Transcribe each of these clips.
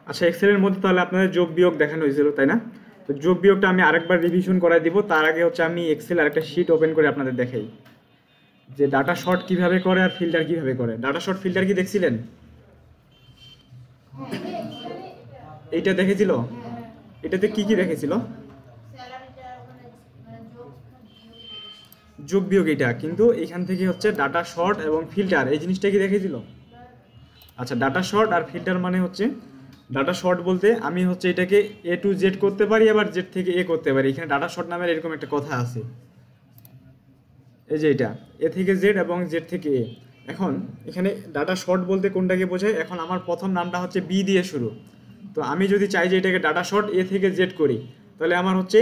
আচ্ছা, এক্সেলের মধ্যে তাহলে আপনাদের যোগ বিয়োগ দেখানো হয়েছিল, তাই না? তো যোগ বিয়োগটা আমি আরেকবার রিভিশন করাই দিব। তার আগে হচ্ছে আমি এক্সেল আরেকটা শিট ওপেন করে আপনাদের দেখাই যে ডাটা শর্ট কিভাবে করে আর ফিল্টার কিভাবে করে। ডাটা শর্ট ফিল্টার কি দেখছিলেন? এইটা দেখেছিল? এটাতে কি কি দেখেছিল? যোগ বিয়োগ এটা, কিন্তু এখান থেকে হচ্ছে ডাটা শর্ট এবং ফিল্টার এই জিনিসটা কি দেখেছিল? আচ্ছা, ডাটা শর্ট আর ফিল্টার মানে হচ্ছে, ডাটা শর্ট বলতে আমি হচ্ছে এটাকে এ টু জেড করতে পারি, আবার জেড থেকে এ করতে পারি। এখানে ডাটা শর্ট নামের এরকম একটা কথা আছে, এই যে এটা এ থেকে জেড এবং জেড থেকে এ। এখন এখানে ডাটা শর্ট বলতে কোনটাকে বোঝায়? এখন আমার প্রথম নামটা হচ্ছে বি দিয়ে শুরু, তো আমি যদি চাই যে এটাকে ডাটা শর্ট এ থেকে জেড করি, তাহলে আমার হচ্ছে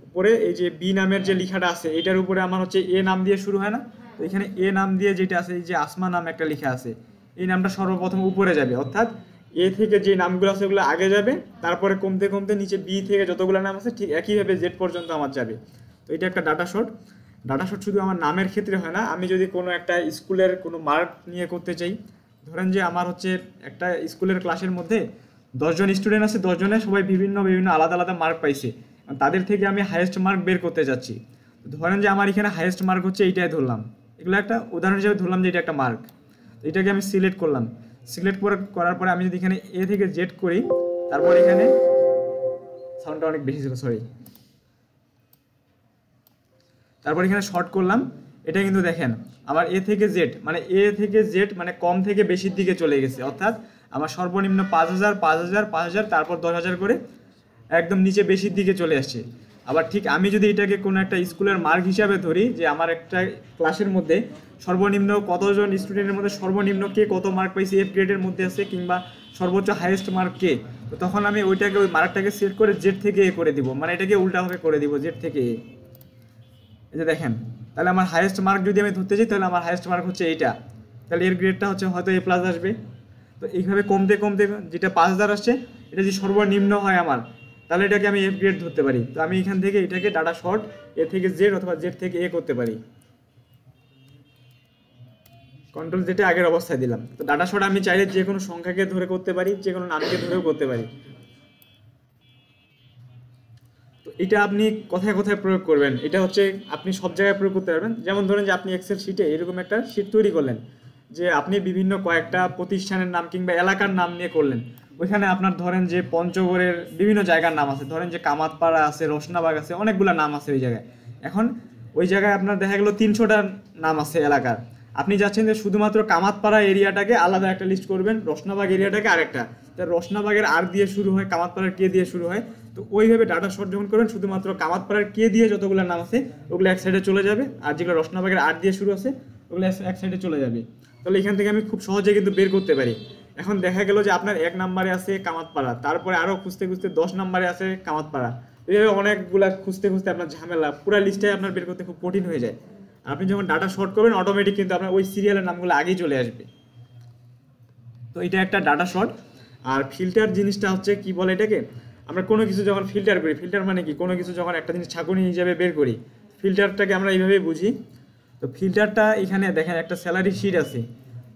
উপরে এই যে বি নামের যে লেখাটা আছে এটার উপরে আমার হচ্ছে এ নাম দিয়ে শুরু হয় না? তো এখানে এ নাম দিয়ে যেটা আছে, এই যে আসমা নাম একটা লেখা আছে, এই নামটা সর্বপ্রথম উপরে যাবে, অর্থাৎ এ থেকে যে নামগুলো আছে ওগুলো আগে যাবে, তারপরে কমতে কমতে নিচে বি থেকে যতগুলো নাম আছে ঠিক একইভাবে জেড পর্যন্ত আমার যাবে। তো এটা একটা ডাটা শর্ট। ডাটা শর্ট শুধু আমার নামের ক্ষেত্রে হয় না, আমি যদি কোনো একটা স্কুলের কোনো মার্ক নিয়ে করতে চাই, ধরেন যে আমার হচ্ছে একটা স্কুলের ক্লাসের মধ্যে 10 জন স্টুডেন্ট আছে, 10 জনে সবাই বিভিন্ন বিভিন্ন আলাদা আলাদা মার্ক পাইছে, তাদের থেকে আমি হাইয়েস্ট মার্ক বের করতে যাচ্ছি। ধরেন যে আমার এখানে হাইয়েস্ট মার্ক হচ্ছে এইটাই ধরলাম, এগুলো একটা উদাহরণ হিসেবে ধরলাম যে এটা একটা মার্ক। এটাকে আমি সিলেক্ট করলাম, সিলেক্ট করার পরে আমি যদি এখানে এ থেকে জেড করি, তারপর এখানে সাউন্ডটা অনেক বেশি ছিল, সরি, তারপর এখানে শর্ট করলাম, এটা কিন্তু দেখেন আমার এ থেকে জেড মানে এ থেকে জেড মানে কম থেকে বেশির দিকে চলে গেছে, অর্থাৎ আমার সর্বনিম্ন 5000 5000 5000 তারপর 10,000 করে একদম নিচে বেশির দিকে চলে আসছে। আবার ঠিক আমি যদি এটাকে কোনো একটা স্কুলের মার্ক হিসাবে ধরি, যে আমার একটা ক্লাসের মধ্যে সর্বনিম্ন কতজন স্টুডেন্টের মধ্যে সর্বনিম্ন কে কত মার্ক পাইছে এফ গ্রেডের মধ্যে আছে, কিংবা সর্বোচ্চ হাইয়েস্ট মার্ক কে, তো তখন আমি ওইটাকে ওই মার্কটাকে সেট করে জেড থেকে এ করে দিব, মানে এটাকে উল্টাভাবে করে দিব জেড থেকে এ। এই যে দেখেন, তাহলে আমার হাইয়েস্ট মার্ক যদি আমি ধরতে চাই, তাহলে আমার হাইয়েস্ট মার্ক হচ্ছে এইটা, তাহলে এর গ্রেডটা হচ্ছে হয়তো এ প্লাস আসবে। তো এইভাবে কমতে কমতে যেটা 5000 আসছে, এটা যদি সর্বনিম্ন হয় আমার, তাহলে এটাকে আমি এফ গ্রেড ধরতে পারি। তো আমি এখান থেকে এটাকে ডাটা শর্ট এ থেকে জেড অথবা জেড থেকে এ করতে পারি, কন্ট্রোল যেটা আগের অবস্থায় দিলাম। তো ডাটা শর্ট আমি চাইলে যে কোনো সংখ্যাকে ধরে করতে পারি, যে কোনো নামকে ধরেও করতে পারি। তো এটা আপনি কোথায় কোথায় প্রয়োগ করবেন, এটা হচ্ছে আপনি সব জায়গায় প্রয়োগ করতে পারবেন। যেমন ধরেন যে আপনি এক্সেল শিটে এরকম একটা শিট তৈরি করলেন, যে আপনি বিভিন্ন কয়েকটা প্রতিষ্ঠানের নাম কিংবা এলাকার নাম নিয়ে করলেন। ওইখানে আপনার ধরেন যে পঞ্চগড়ের বিভিন্ন জায়গার নাম আছে, ধরেন যে কামাতপাড়া আছে, রসনাবাগ আছে, অনেকগুলো নাম আছে ওই জায়গায়। এখন ওই জায়গায় আপনার দেখা গেলো 300টা নাম আছে এলাকার, আপনি যাচ্ছেন যে শুধুমাত্র কামাতপাড়া এরিয়াটাকে আলাদা একটা লিস্ট করবেন, রসনাবাগ এরিয়াটাকে আরেকটা। তার রসনাবাগের আর দিয়ে শুরু হয়, কামাতপাড়ার কে দিয়ে শুরু হয়। তো ওইভাবে ডাটা শর্ট যখন করবেন, শুধুমাত্র কামাতপাড়ার কে দিয়ে যতগুলো নাম আছে ওগুলো এক সাইডে চলে যাবে, আর যেগুলো রসনাবাগের আর দিয়ে শুরু আছে ওগুলো এক সাইডে চলে যাবে। তাহলে এখান থেকে আমি খুব সহজে কিন্তু বের করতে পারি। এখন দেখা গেল যে আপনার 1 নম্বরে আছে কামাতপাড়া, তারপরে আরও খুঁজতে খুঁজতে 10 নম্বরে আছে কামাতপাড়া, এইভাবে অনেকগুলা খুঁজতে খুঁজতে আপনার ঝামেলা, পুরো লিস্টটাই আপনার বের করতে খুব কঠিন হয়ে যায়। আপনি যখন ডাটা শর্ট করবেন, অটোমেটিক কিন্তু আপনার ওই সিরিয়ালের নামগুলো আগেই চলে আসবে। তো এটা একটা ডাটা শর্ট। আর ফিল্টার জিনিসটা হচ্ছে কি বলে এটাকে, আমরা কোনো কিছু যখন ফিল্টার করি, ফিল্টার মানে কি, কোনো কিছু যখন একটা জিনিস ছাঁকুনি হিসাবে বের করি, ফিল্টারটাকে আমরা এইভাবেই বুঝি। তো ফিল্টারটা এখানে দেখেন একটা স্যালারি শিট আছে,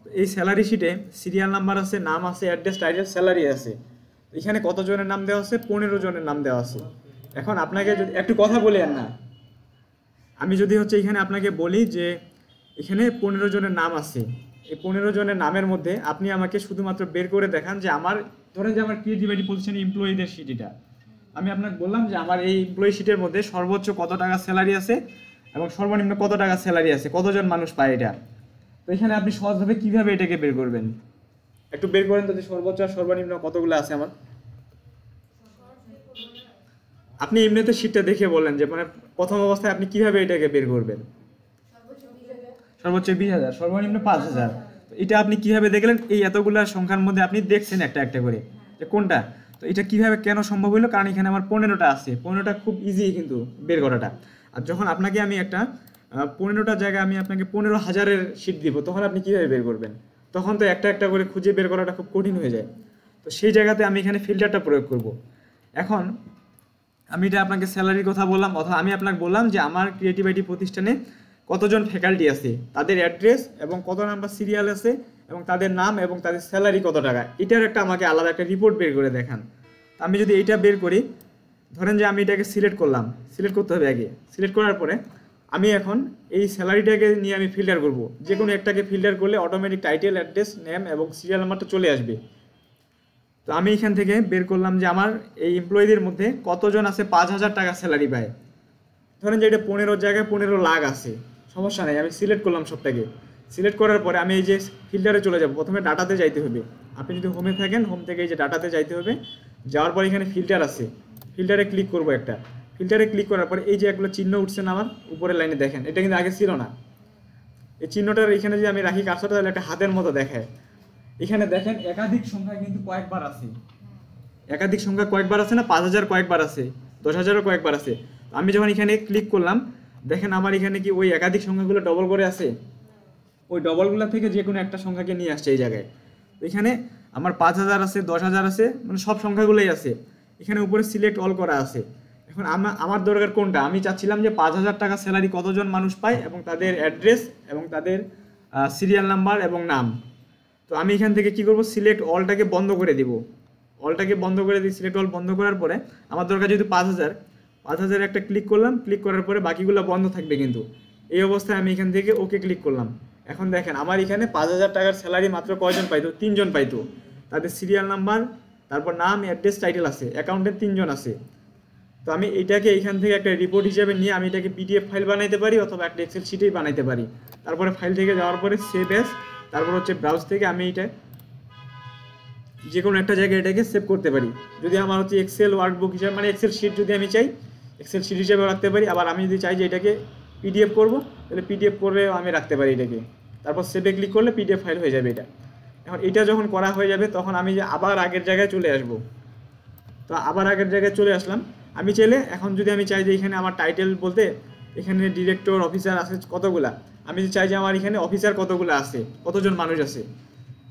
তো এই স্যালারি শিটে সিরিয়াল নাম্বার আছে, নাম আছে, অ্যাড্রেস, টাইটেল, স্যালারি আছে। এখানে কতজনের নাম দেওয়া আছে? 15 জনের নাম দেওয়া আছে। এখন আপনাকে যদি একটু কথা বলি না, আমি যদি হচ্ছে এখানে আপনাকে বলি যে এখানে 15 জনের নাম আছে, এই 15 জনের নামের মধ্যে আপনি আমাকে শুধুমাত্র বের করে দেখান যে আমার, ধরেন যে আমার ক্রিয়েটিভিটি পজিশনে এমপ্লয়ীদের শিট এটা, আমি আপনাকে বললাম যে আমার এই এমপ্লয়ি শিটের মধ্যে সর্বোচ্চ কত টাকা স্যালারি আছে এবং সর্বনিম্ন কত টাকা স্যালারি আছে, কতজন মানুষ পায় এটা। তো এখানে আপনি সহজভাবে কিভাবে এটাকে বের করবেন, একটু বের করেন তো যে সর্বোচ্চ আর সর্বনিম্ন কতগুলো আছে আমার। আপনি এমনিতে শিটটা দেখে বলেন যে মানে প্রথম অবস্থায় আপনি কিভাবে এটাকে বের করবেন। সর্বোচ্চ 20,000, সর্বনিম্ন 5,000। এটা আপনি কিভাবে দেখলেন? এই এতগুলা সংখ্যার মধ্যে আপনি দেখছেন একটা একটা করে যে কোনটা। তো এটা কিভাবে কেন সম্ভব হলো? কারণ এখানে আমার 15টা আছে, 15টা খুব ইজি কিন্তু বের করাটা। আর যখন আপনাকে আমি একটা 15টা জায়গায় আমি আপনাকে 15,000-এর শিট দিব, তখন আপনি কিভাবে বের করবেন? তখন তো একটা একটা করে খুঁজে বের করাটা খুব কঠিন হয়ে যায়। তো সেই জায়গাতে আমি এখানে ফিল্টারটা প্রয়োগ করব। এখন আমি এটা আপনাকে স্যালারির কথা বললাম, অথবা আমি আপনাকে বললাম যে আমার ক্রিয়েটিভ আইটি প্রতিষ্ঠানে কতজন ফ্যাকাল্টি আছে, তাদের অ্যাড্রেস এবং কত নাম্বার সিরিয়াল আছে এবং তাদের নাম এবং তাদের স্যালারি কত টাকা, এটার একটা আমাকে আলাদা একটা রিপোর্ট বের করে দেখান। আমি যদি এইটা বের করি, ধরেন যে আমি এটাকে সিলেক্ট করলাম, সিলেক্ট করতে হবে আগে, সিলেক্ট করার পরে আমি এখন এই স্যালারিটাকে নিয়ে আমি ফিল্টার করব। যে কোনো একটাকে ফিল্টার করলে অটোমেটিক টাইটেল, অ্যাড্রেস, নেম এবং সিরিয়াল নাম্বারটা চলে আসবে। তো আমি এখান থেকে বের করলাম যে আমার এই এমপ্লয়ীদের মধ্যে কতজন আছে 5,000 টাকা স্যালারি পায়। ধরেন যে এটা 15 জায়গায় 15 লাখ আছে, সমস্যা নেই, আমি সিলেক্ট করলাম সবটাকে। সিলেক্ট করার পরে আমি এই যে ফিল্টারে চলে যাব, প্রথমে ডাটাতে যাইতে হবে। আপনি যদি হোমে থাকেন, হোম থেকে এই যে ডাটাতে যাইতে হবে, যাওয়ার পর এখানে ফিল্টার আছে, ফিল্টারে ক্লিক করব একটা। ফিল্টারে ক্লিক করার পরে এই যে একগুলো চিহ্ন উঠছে না আমার উপরের লাইনে, দেখেন এটা কিন্তু আগে ছিল না। এই চিহ্নটার এখানে যদি আমি রাখি কাজটা, তাহলে একটা হাতের মতো দেখায়। এখানে দেখেন একাধিক সংখ্যা কিন্তু কয়েকবার আছে, একাধিক সংখ্যা কয়েকবার আছে না, 5,000 কয়েকবার আছে, 10,000ও কয়েকবার আছে। আমি যখন এখানে ক্লিক করলাম, দেখেন আমার এখানে কি ওই একাধিক সংখ্যাগুলো ডবল করে আছে, ওই ডবলগুলো থেকে যে কোনো একটা সংখ্যাকে নিয়ে আসছে এই জায়গায়। এখানে আমার 5,000 আছে, 10,000 আছে, মানে সব সংখ্যাগুলোই আছে। এখানে উপরে সিলেক্ট অল করা আছে। এখন আমার দরকার কোনটা, আমি চাচ্ছিলাম যে 5,000 টাকা স্যালারি কতজন মানুষ পায় এবং তাদের অ্যাড্রেস এবং তাদের সিরিয়াল নাম্বার এবং নাম। তো আমি এখান থেকে কি করব, সিলেক্ট অলটাকে বন্ধ করে দিব, অলটাকে বন্ধ করে দিই। সিলেক্ট অল বন্ধ করার পরে আমার দরকার যেহেতু 5,000 একটা ক্লিক করলাম, ক্লিক করার পরে বাকিগুলো বন্ধ থাকবে কিন্তু। এই অবস্থায় আমি এখান থেকে ওকে ক্লিক করলাম। এখন দেখেন আমার এখানে 5,000 টাকার স্যালারি মাত্র কয়জন পাইতো, 3 জন পাইতো। তাদের সিরিয়াল নাম্বার, তারপর নাম, অ্যাড্রেস, টাইটেল আছে, অ্যাকাউন্টে 3 জন আছে। তো আমি এটাকে এখান থেকে একটা রিপোর্ট হিসেবে নিয়ে আমি এটাকে পিডিএফ ফাইল বানাইতে পারি অথবা একটা এক্সেল শিটেই বানাইতে পারি। তারপরে ফাইল থেকে যাওয়ার পরে সেভ অ্যাজ, তারপর হচ্ছে ব্রাউজ থেকে আমি এটা যে কোনো একটা জায়গায় এটাকে সেভ করতে পারি। যদি আমার হচ্ছে এক্সেল ওয়ার্কবুক হিসেবে, মানে এক্সেল শিট যদি আমি চাই, এক্সেল শিট হিসেবে রাখতে পারি। আবার আমি যদি চাই যে এটাকে পিডিএফ করব, তাহলে পিডিএফ করেও আমি রাখতে পারি এটাকে। তারপর সেভে ক্লিক করলে পিডিএফ ফাইল হয়ে যাবে এটা। এখন এটা যখন করা হয়ে যাবে, তখন আমি যে আবার আগের জায়গায় চলে আসব। তো আবার আগের জায়গায় চলে আসলাম। আমি চাইলে এখন যদি আমি চাই যে এখানে আমার টাইটেল বলতে এখানে ডিরেক্টর, অফিসার আছে কতগুলা, আমি চাই যে আমার এখানে অফিসার কতগুলো আছে, কতজন মানুষ আছে,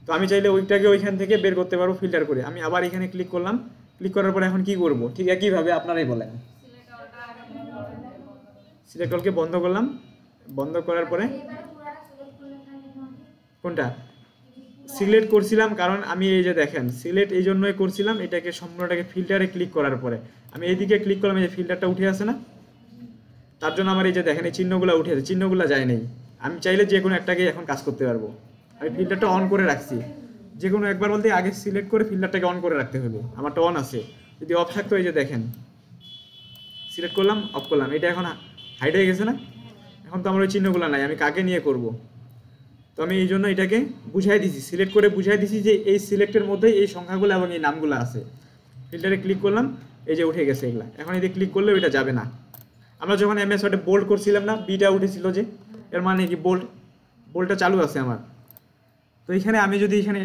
তো আমি চাইলে ওইটাকে ওইখান থেকে বের করতে পারবো ফিল্টার করে। আমি আবার এখানে ক্লিক করলাম, ক্লিক করার পরে এখন কি করব, ঠিক একইভাবে আপনারাই বলেন। সিলেক্ট অলকে বন্ধ করলাম, বন্ধ করার পরে কোনটা সিলেক্ট করছিলাম, কারণ আমি এই যে দেখেন সিলেক্ট এই জন্যই করছিলাম, এটাকে সম্পূর্ণটাকে ফিল্টারে ক্লিক করার পরে আমি এইদিকে ক্লিক করলাম, এই যে ফিল্টারটা উঠে আসে না, তার জন্য আমার এই যে দেখেন এই চিহ্নগুলো উঠে আছে, চিহ্নগুলো যায় নেই। আমি চাইলে যে কোনো একটাকে এখন কাজ করতে পারবো। আমি ফিল্টারটা অন করে রাখছি, যে কোনো একবার বলতে আগে সিলেক্ট করে ফিল্টারটাকে অন করে রাখতে হবে। আমারটা অন আছে, যদি অফ থাকতো এই যে দেখেন সিলেক্ট করলাম, অফ করলাম, এটা এখন হাইড হয়ে গেছে না। এখন তো আমার ওই চিহ্নগুলো নাই, আমি কাকে নিয়ে করব। তো আমি এই জন্য এটাকে বুঝাই দিছি, সিলেক্ট করে বুঝাই দিছি যে এই সিলেক্টের মধ্যে এই সংখ্যাগুলো এবং এই নামগুলো আছে। ফিল্টারে ক্লিক করলাম, এই যে উঠে গেছে এগুলা। এখন এদিকে ক্লিক করলে ওইটা যাবে না। আমরা যখন এমএস ওয়ার্ডে বোল্ড করছিলাম না, বিটা উঠেছিল যে, এর মানে কি বোল্ডটা চালু আছে আমার। তো এখানে আমি যদি এখানে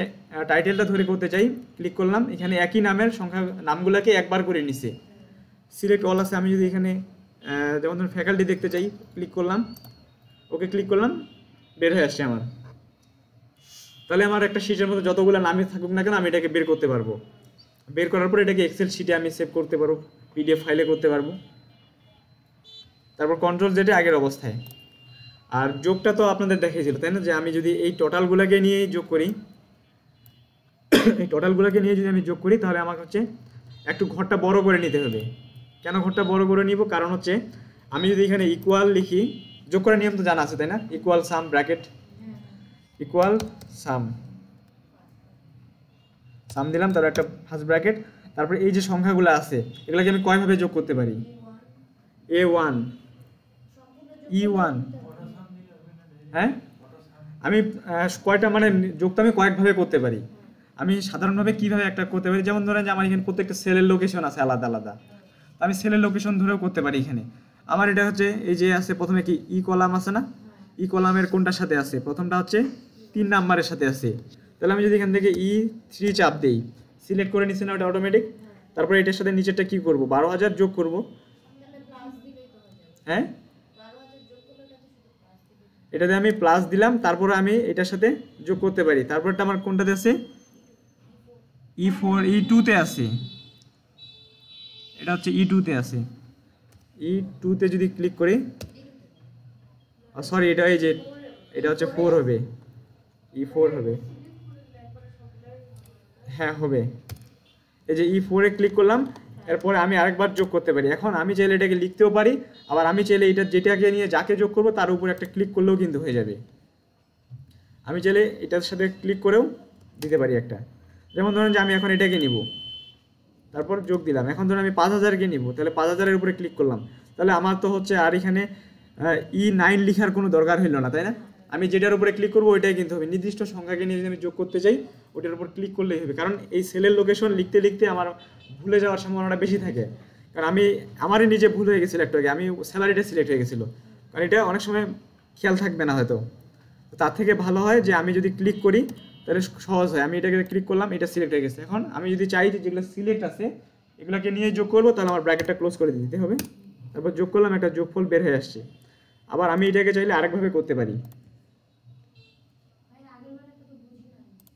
টাইটেলটা ধরে করতে চাই, ক্লিক করলাম, এখানে একই নামের সংখ্যা নামগুলোকে একবার করে নিছে। সিলেক্ট অল আছে, আমি যদি এখানে যেমন ধরুন ফ্যাকাল্টি দেখতে চাই, ক্লিক করলাম, ওকে ক্লিক করলাম, বের হয়ে আসছে আমার। তাহলে আমার একটা শিটের মধ্যে যতগুলো নামই থাকুক না কেন, আমি এটাকে বের করতে পারবো। বের করার পর এটাকে এক্সেল শিটে আমি সেভ করতে পারবো, পিডিএফ ফাইলে করতে পারবো। তারপর কন্ট্রোল জেটে আগের অবস্থায়। আর যোগটা তো আপনাদের দেখিয়েছিল তাই না, যে আমি যদি এই টোটালগুলোকে নিয়েই যোগ করি, এই টোটালগুলোকে নিয়ে যদি আমি যোগ করি, তাহলে আমাকে হচ্ছে একটু ঘরটা বড় করে নিতে হবে। কেন ঘরটা বড় করে নিব, কারণ হচ্ছে আমি যদি এখানে ইকুয়াল লিখি, যোগ করার নিয়ম তো জানা আছে তাই না, ইকুয়াল সাম ব্র্যাকেট, ইকুয়াল সাম দিলাম, তারপর একটা ফার্স্ট ব্র্যাকেট, তারপরে এই যে সংখ্যাগুলো আছে এগুলোকে আমি কয়ভাবে যোগ করতে পারি, A1 E1, হ্যাঁ আমি কয়টা মানে যোগটা আমি কয়েকভাবে করতে পারি। আমি সাধারণভাবে কিভাবে একটা করতে পারি, যেমন ধরেন যে আমার এখানে প্রত্যেকটা সেলের লোকেশন আছে আলাদা আলাদা, আমি সেলের লোকেশন ধরেও করতে পারি। এখানে আমার এটা হচ্ছে এই যে আছে প্রথমে কি ই কলাম আছে না, ই কলামের কোনটার সাথে আছে, প্রথমটা হচ্ছে 3 নাম্বারের সাথে আছে। তাহলে আমি যদি এখান থেকে E3 চাপ দেই, সিলেক্ট করে নিচ্ছে না ওটা অটোমেটিক। তারপরে এটার সাথে নিচেরটা কি করব, 12,000 যোগ করব, হ্যাঁ এটাতে আমি প্লাস দিলাম, তারপরে আমি এটার সাথে যোগ করতে পারি। তারপরটা আমার কোনটাতে আছে, E4 E2-তে আছে, এটা হচ্ছে E2-তে আছে। E2-তে যদি ক্লিক করি, সরি এটা এই যে এটা হচ্ছে 4 হবে, E4 হবে। হ্যাঁ হবে। এই যে E4 এ ক্লিক করলাম, এরপরে আমি আরেকবার যোগ করতে পারি। এখন আমি চাইলে এটাকে লিখতেও পারি, আবার আমি চাইলে এটা যেটাকে নিয়ে যাকে যোগ করবো তার উপর একটা ক্লিক করলেও কিন্তু হয়ে যাবে। আমি চাইলে এটার সাথে ক্লিক করেও দিতে পারি একটা। যেমন ধরেন যে আমি এখন এটাকে নিব, তারপর যোগ দিলাম। এখন ধরুন আমি 5000কে নিব, তাহলে 5000-এর উপরে ক্লিক করলাম, তাহলে আমার তো হচ্ছে আর এখানে E9 লেখার কোনো দরকার হইল না, তাই না? আমি যেটার উপরে ক্লিক করবো ওইটাই কিন্তু হবে। নির্দিষ্ট সংখ্যাকে নিয়ে যদি আমি যোগ করতে চাই ওটার উপর ক্লিক করলেই হবে, কারণ এই সেলের লোকেশন লিখতে লিখতে আমার ভুলে যাওয়ার সম্ভাবনাটা বেশি থাকে। কারণ আমারই নিজে ভুল হয়ে গেছিলো একটু আগে, আমি স্যালারিটা সিলেক্ট হয়ে গেছিলো, কারণ এটা অনেক সময় খেয়াল থাকবে না হয়তো। তার থেকে ভালো হয় যে আমি যদি ক্লিক করি তাহলে সহজ হয়। আমি এটাকে ক্লিক করলাম, এটা সিলেক্ট হয়ে গেছে। এখন আমি যদি চাই যে যেগুলো সিলেক্ট আছে এগুলোকে নিয়ে যোগ করবো, তাহলে আমার ব্র্যাকেটটা ক্লোজ করে দিতে হবে। তারপর যোগ করলাম, একটা যোগফল বের হয়ে আসছে। আবার আমি এটাকে চাইলে আরেকভাবে করতে পারি।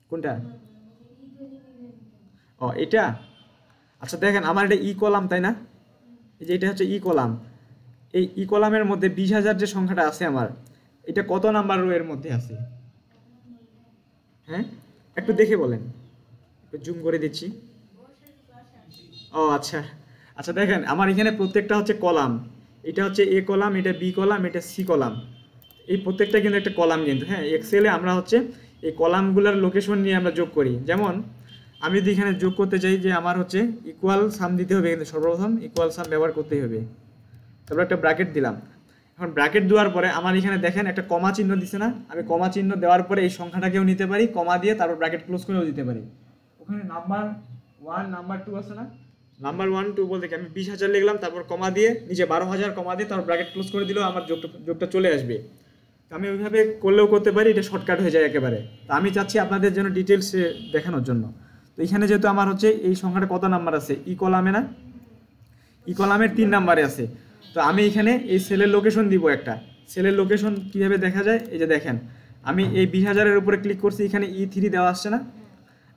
কোনটা? ও এটা, আচ্ছা দেখেন আমার এটা কলাম, তাই না? এই যে এটা হচ্ছে কলাম। এই কলামের মধ্যে 20,000 যে সংখ্যাটা আছে আমার, এটা কত নাম্বার রো এর মধ্যে আছে? হ্যাঁ একটু দেখে বলেন, একটু জুম করে দিচ্ছি। ও আচ্ছা আচ্ছা, দেখেন আমার এখানে প্রত্যেকটা হচ্ছে কলাম। এটা হচ্ছে এ কলাম, এটা বি কলাম, এটা সি কলাম। এই প্রত্যেকটা কিন্তু একটা কলাম কিন্তু। হ্যাঁ, এক্সেলে আমরা হচ্ছে এই কলামগুলোর লোকেশন নিয়ে আমরা যোগ করি। যেমন আমি যদি এখানে যোগ করতে চাই যে আমার হচ্ছে ইকুয়াল সাম দিতে হবে, কিন্তু সর্বপ্রথম ইকুয়াল সাম ব্যবহার করতেই হবে। তারপর একটা ব্র্যাকেট দিলাম। এখন ব্র্যাকেট দেওয়ার পরে আমার এখানে দেখেন একটা কমা চিহ্ন দিছে না? আমি কমা চিহ্ন দেওয়ার পরে এই সংখ্যাটাকেও নিতে পারি, কমা দিয়ে তারপর ব্র্যাকেট ক্লোজ করেও দিতে পারি। ওখানে নাম্বার 1 নাম্বার 2 আছে না? নাম্বার 1 2 বলতে কি আমি 20,000 লিখলাম, তারপর কমা দিয়ে নিচে 12,000 কমা দিয়ে তারপর ব্র্যাকেট ক্লোজ করে দিলেও আমার যোগটা চলে আসবে। তো আমি ওইভাবে করলেও করতে পারি, এটা শর্টকাট হয়ে যায় একেবারে। তো আমি চাচ্ছি আপনাদের জন্য ডিটেলসে দেখানোর জন্য। তো এখানে যেহেতু আমার হচ্ছে এই সংখ্যাটা কত নাম্বার আছে, কলামে না? কলামের 3 নাম্বারে আছে। তো আমি এখানে এই সেলের লোকেশন দিব একটা। সেলের লোকেশন কিভাবে দেখা যায়, এই যে দেখেন আমি এই 20,000-এর উপরে ক্লিক করছি, এখানে E3 দেওয়া আসছে না?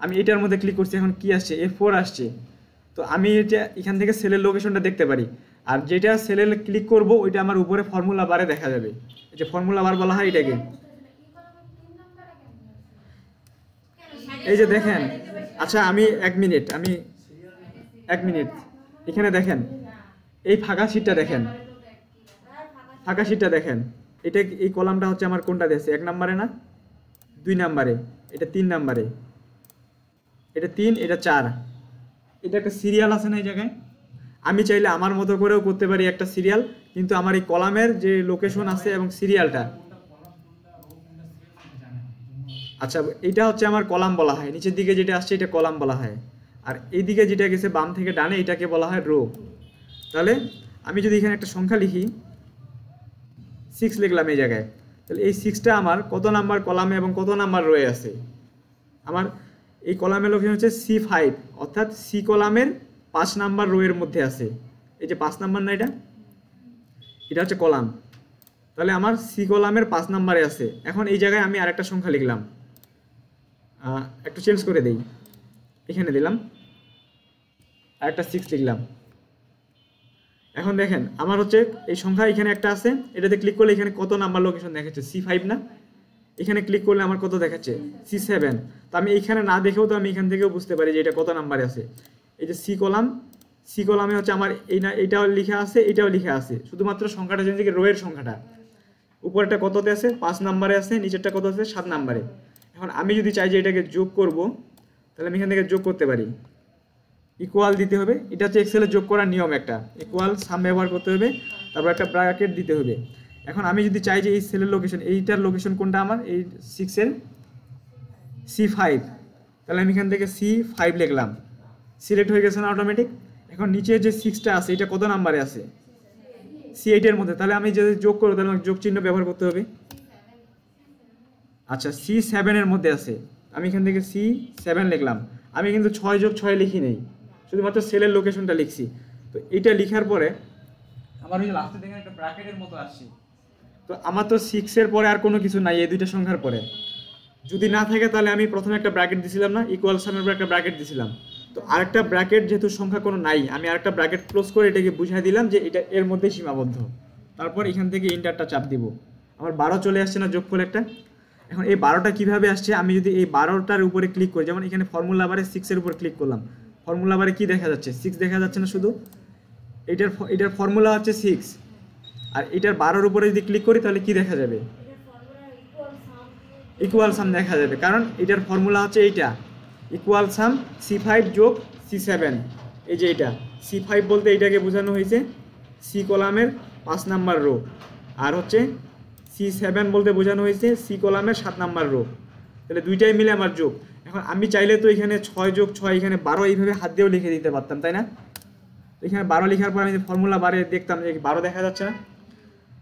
আমি এটার মধ্যে ক্লিক করছি, এখন কি আসছে? A4 আসছে। তো আমি এটা এখান থেকে সেলের লোকেশনটা দেখতে পারি। আর যেটা সেলে ক্লিক করব ওইটা আমার উপরে ফর্মুলা বারে দেখা যাবে। এই যে ফর্মুলা বার বলা হয় এটাকে। এই যে দেখেন, আচ্ছা আমি এক মিনিট এখানে দেখেন এই ফাঁকা শিটটা দেখেন, ফাঁকা শিটটা দেখেন। এটা এই কলামটা হচ্ছে আমার কোনটা দিয়েছে? 1 নম্বরে না 2 নম্বরে? এটা 3 নম্বরে, এটা 3, এটা 4। এটা একটা সিরিয়াল আছে না এই জায়গায়? আমি চাইলে আমার মতো করেও করতে পারি একটা সিরিয়াল, কিন্তু আমার এই কলামের যে লোকেশন আছে এবং সিরিয়ালটা, আচ্ছা এটা হচ্ছে আমার কলাম বলা হয়। নিচের দিকে যেটা আসছে এটা কলাম বলা হয়, আর এইদিকে যেটা গেছে বাম থেকে ডানে এটাকে বলা হয় রো। তাহলে আমি যদি এখানে একটা সংখ্যা লিখি, 6 লিখলাম এই জায়গায়, তাহলে এই 6টা আমার কত নাম্বার কলামে এবং কত নাম্বার রোয়ে আছে? আমার এই কলামের লোকেশন হচ্ছে C5, অর্থাৎ সি কলামের 5 নাম্বার রো এর মধ্যে আছে। এই যে 5 নাম্বার না, এটা হচ্ছে কলাম। তাহলে আমার সি কলামের 5 নাম্বারে আছে। এখন এই জায়গায় আমি আরেকটা সংখ্যা লিখলাম, একটু চেঞ্জ করে দেই, এখানে দিলাম আরেকটা 6 লিখলাম। এখন দেখেন আমার হচ্ছে এই সংখ্যা এখানে একটা আছে, এটাতে ক্লিক করলে এখানে কত নাম্বার লোকেশন দেখাচ্ছে? C5 না? এখানে ক্লিক করলে আমার কত দেখাচ্ছে? C7। তো আমি এখানে না দেখেও তো আমি এখান থেকেও বুঝতে পারি যে এটা কত নাম্বারে আছে। এই যে সি কলামে হচ্ছে আমার এইটাও লেখা আছে, এটাও লেখা আছে, শুধুমাত্র সংখ্যাটা চেঞ্জ করে রোয়ের সংখ্যাটা। উপরেরটা কততে আছে? 5 নাম্বারে আছে, নিচেরটা কত আছে? 7 নাম্বারে। এখন আমি যদি চাই যে এটাকে যোগ করব, তাহলে আমি এখান থেকে যোগ করতে পারি। ইকুয়াল দিতে হবে, এটা হচ্ছে এক্সেলে যোগ করার নিয়ম একটা। ইকুয়াল সাম ব্যবহার করতে হবে, তারপর একটা ব্র্যাকেট দিতে হবে। এখন আমি যদি চাই যে এই সেলের লোকেশন, এইটার লোকেশন কোনটা আমার? এই 6-এর C5, তাহলে আমি এখান থেকে C5 লিখলাম, সিলেক্ট হয়ে গেছে না অটোমেটিক? এখন নিচে যে 6টা আছে এটা কত নাম্বারে আছে? C8-এর মধ্যে। তাহলে আমি যদি যোগ করবো তাহলে আমাকে যোগ চিহ্ন ব্যবহার করতে হবে। আচ্ছা C7-এর মধ্যে আছে, আমি এখান থেকে C7 লিখলাম। আমি কিন্তু 6+6 লিখি নেই, শুধুমাত্র সেলের লোকেশনটা লিখছি। তো এটা লিখার পরে আমার ওই লাস্টে দেখেন একটা ব্র্যাকেটের মতো আসছে। তো আমার তো 6-এর পরে আর কোনো কিছু নাই এই দুইটা সংখ্যার পরে। যদি না থাকে তাহলে আমি প্রথমে একটা ব্র্যাকেট দিছিলাম না, ইকুয়াল সামের পর একটা ব্র্যাকেট দিছিলাম। তো আরেকটা ব্র্যাকেট যেহেতু সংখ্যা কোনো নাই, আমি আরেকটা ব্র্যাকেট ক্লোজ করে এটাকে বুঝিয়ে দিলাম যে এটা এর মধ্যেই সীমাবদ্ধ। তারপর এখান থেকে ইন্টারটা চাপ দিব, আমার 12 চলে আসছে না যোগফল একটা। এখন এই 12টা কিভাবে আসছে, আমি যদি এই 12টার উপরে ক্লিক করি, যেমন এখানে ফর্মুলা বারে 6 এর উপর ক্লিক করলাম, ফর্মুলা বারে কি দেখা যাচ্ছে, 6 দেখা যাচ্ছে না, শুধু এটার ফর্মুলা হচ্ছে 6, আর এটার 12-এর উপরে যদি ক্লিক করি তাহলে কি দেখা যাবে, ইকুয়াল সাম দেখা যাবে, কারণ এটার ফর্মুলা হচ্ছে এইটা, ইকুয়াল সাম C5 যোগ C7। এই যে এটা C5 বলতে এইটাকে বোঝানো হয়েছে সি কলামের 5 নাম্বার রো, আর হচ্ছে C7 বলতে বোঝানো হয়েছে সি কলামের 7 নাম্বার রো। তাহলে দুইটাই মিলে আমার যোগ। এখন আমি চাইলে তো এখানে 6 যোগ 6 এখানে 12 এইভাবে হাত দিয়েও লিখে দিতে পারতাম, তাই না? এখানে 12 লেখার পর আমি ফর্মুলা বারে দেখতাম যে 12 দেখা যাচ্ছে না,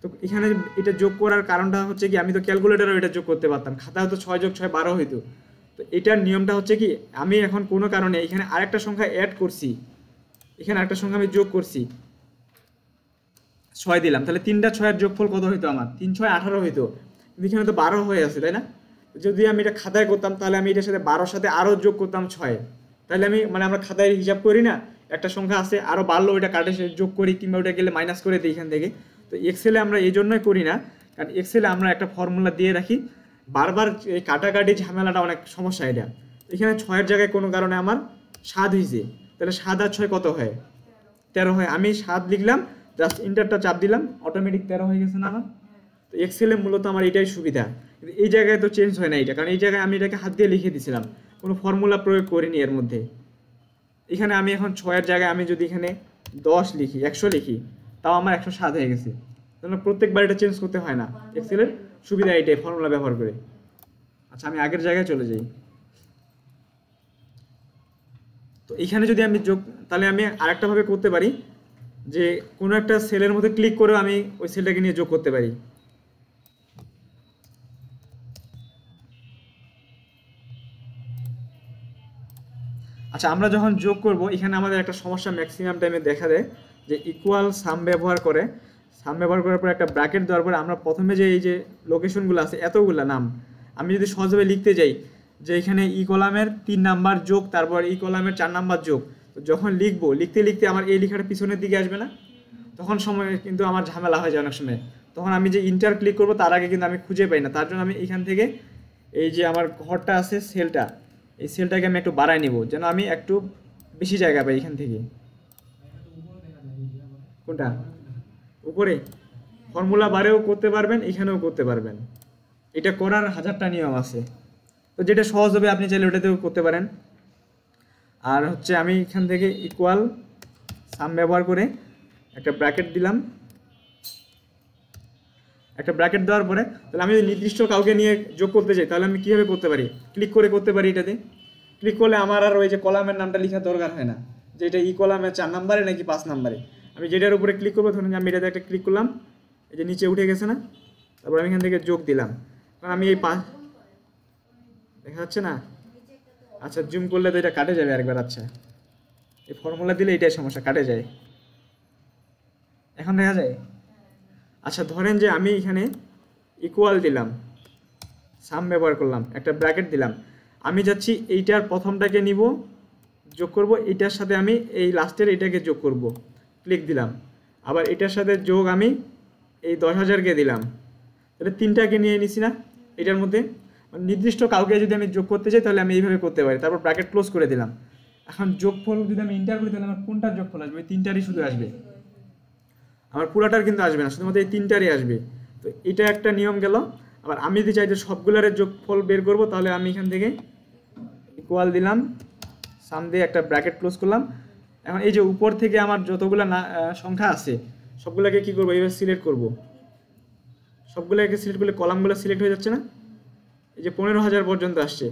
তো এখানে এটা যোগ করার কারণটা হচ্ছে কি, আমি তো ক্যালকুলেটরও এটা যোগ করতে পারতাম, খাতা হয়তো 6 যোগ 6 12 হইতো। তো এটার নিয়মটা হচ্ছে কি, আমি এখন কোনো কারণে এখানে আরেকটা সংখ্যা অ্যাড করছি, এখানে আরেকটা সংখ্যা আমি যোগ করছি, 6 দিলাম, তাহলে 3টা 6-এর যোগফল কত হইতো আমার, 3 6 18 হইতো, কিন্তু এখানে তো 12 হয়ে আছে, তাই না? যদি আমি এটা খাতায় করতাম তাহলে আমি এটার সাথে 12-র সাথে আরও যোগ করতাম 6, তাহলে আমি মানে আমরা খাতায় হিসাব করি না, একটা সংখ্যা আছে আরও বাড়লো ওইটা কাটে যোগ করি, কিংবা ওইটা গেলে মাইনাস করে দিই এখান থেকে। তো এক্সেলে আমরা এই জন্যই করি না, কারণ এক্সেলে আমরা একটা ফর্মুলা দিয়ে রাখি, বারবার এই কাটাকাটি ঝামেলাটা অনেক সমস্যা। এটা এখানে 6-এর জায়গায় কোনো কারণে আমার 7 হয়েছে, তাহলে 7 আর 6 কত হয়, 13 হয়। আমি 7 লিখলাম, জাস্ট ইন্টারটা চাপ দিলাম, অটোমেটিক 13 হয়ে গেছে না আমার। তো এক্সেলে মূলত আমার এটাই সুবিধা, কিন্তু এই জায়গায় তো চেঞ্জ হয় না এটা, কারণ এই জায়গায় আমি এটাকে হাত দিয়ে লিখে দিয়েছিলাম, কোনো ফর্মুলা প্রয়োগ করিনি এর মধ্যে। এখানে আমি এখন 6-এর জায়গায় আমি যদি এখানে 10 লিখি, 100 লিখি, তাও আমার 107 হয়ে গেছে। তাহলে প্রত্যেকবার এটা চেঞ্জ করতে হয় না, এক্সেলের সুবিধা এটাই ফর্মুলা ব্যবহার করে। আচ্ছা, আমি আগের জায়গায় চলে যাই। তো এখানে যদি আমি যোগ, তাহলে আমি আরেকটা ভাবে করতে পারি যে কোনো একটা সেলের মধ্যে ক্লিক করেও আমি ওই সেলটাকে নিয়ে যোগ করতে পারি। আচ্ছা, আমরা যখন যোগ করব এখানে আমাদের একটা সমস্যা ম্যাক্সিমাম টাইমে দেখা দেয়, যে ইকুয়াল সাম ব্যবহার করার পর একটা ব্র্যাকেট দেওয়ার পরে আমরা প্রথমে যে এই যে লোকেশনগুলো আছে এতগুলো নাম, আমি যদি সহজভাবে লিখতে যাই যে এখানে ই কলামের 3 নাম্বার যোগ, তারপর ই কলামের 4 নাম্বার যোগ, তো যখন লিখতে লিখতে আমার এই লেখাটা পিছনের দিকে আসবে না, তখন সময় কিন্তু আমার ঝামেলা হয়ে যায় অনেক সময়। তখন আমি যে ইন্টার ক্লিক করব তার আগে কিন্তু আমি খুঁজে পাই না, তার জন্য আমি এখান থেকে এই যে আমার ঘরটা আছে সেলটা, এই সেলটাকে আমি একটু বাড়ায় নিব যেন আমি একটু বেশি জায়গা পাই এখান থেকে। কোনটা উপরে, ফর্মুলা বারেও করতে পারবেন, এখানেও করতে পারবেন, এটা করার 1000টা নিয়ম আছে, তো যেটা সহজ হবে আপনি চাইলে ওটাতেও করতে পারেন। আর হচ্ছে আমি এখান থেকে ইকুয়াল সাম ব্যবহার করে একটা ব্র্যাকেট দিলাম, একটা ব্র্যাকেট দেওয়ার পরে তাহলে আমি যদি নির্দিষ্ট কাউকে নিয়ে যোগ করতে চাই তাহলে আমি কীভাবে করতে পারি, ক্লিক করে করতে পারি। এটাতে ক্লিক করলে আমার আর ওই যে কলামের নামটা লেখার দরকার হয় না, যে এটা ই কলামের 4 নাম্বারে নাকি 5 নাম্বারে। আমি যেটার উপরে ক্লিক করবো, ধরুন আমি এটাতে একটা ক্লিক করলাম, এই যে নিচে উঠে গেছে না, তারপর আমি এখান থেকে যোগ দিলাম, কারণ আমি এই 5 দেখা যাচ্ছে না। আচ্ছা, জুম করলে তো এটা কাটে যাবে আরেকবার। আচ্ছা, এই ফর্মুলা দিলে এটাই সমস্যা, কাটে যায়। এখন দেখা যায়। আচ্ছা, ধরেন যে আমি এখানে ইকুয়াল দিলাম, সাম ব্যবহার করলাম, একটা ব্র্যাকেট দিলাম, আমি যাচ্ছি এইটার প্রথমটাকে নিব, যোগ করব, এইটার সাথে আমি এই লাস্টের এটাকে যোগ করব, ক্লিক দিলাম, আবার এটার সাথে যোগ আমি এই 10,000কে দিলাম, তাহলে 3টাকে নিয়ে নিছি না এটার মধ্যে। নির্দিষ্ট কাউকে যদি আমি যোগ করতে চাই তাহলে আমি এইভাবে করতে পারি, তারপর ব্র্যাকেট ক্লোজ করে দিলাম। এখন যোগফল যদি আমি ইন্টার করি তাহলে আমার কোনটার যোগফল আসবে, ওই 3টারই শুধু আসবে, আমার পুরাটার কিন্তু আসবে না, শুধুমাত্র এই 3টারই আসবে। তো এটা একটা নিয়ম গেল। আবার আমি যদি চাই যে সবগুলার যোগফল বের করব, তাহলে আমি এখান থেকে ইকুয়াল দিলাম, সাম দিয়ে একটা ব্র্যাকেট ক্লোজ করলাম। এখন এই যে উপর থেকে আমার যতগুলো সংখ্যা আছে সবগুলোকে কী করবো, এইভাবে সিলেক্ট করব, সবগুলোকে সিলেক্ট করলে কলামগুলো সিলেক্ট হয়ে যাচ্ছে না, এই যে 15,000 পর্যন্ত আসছে,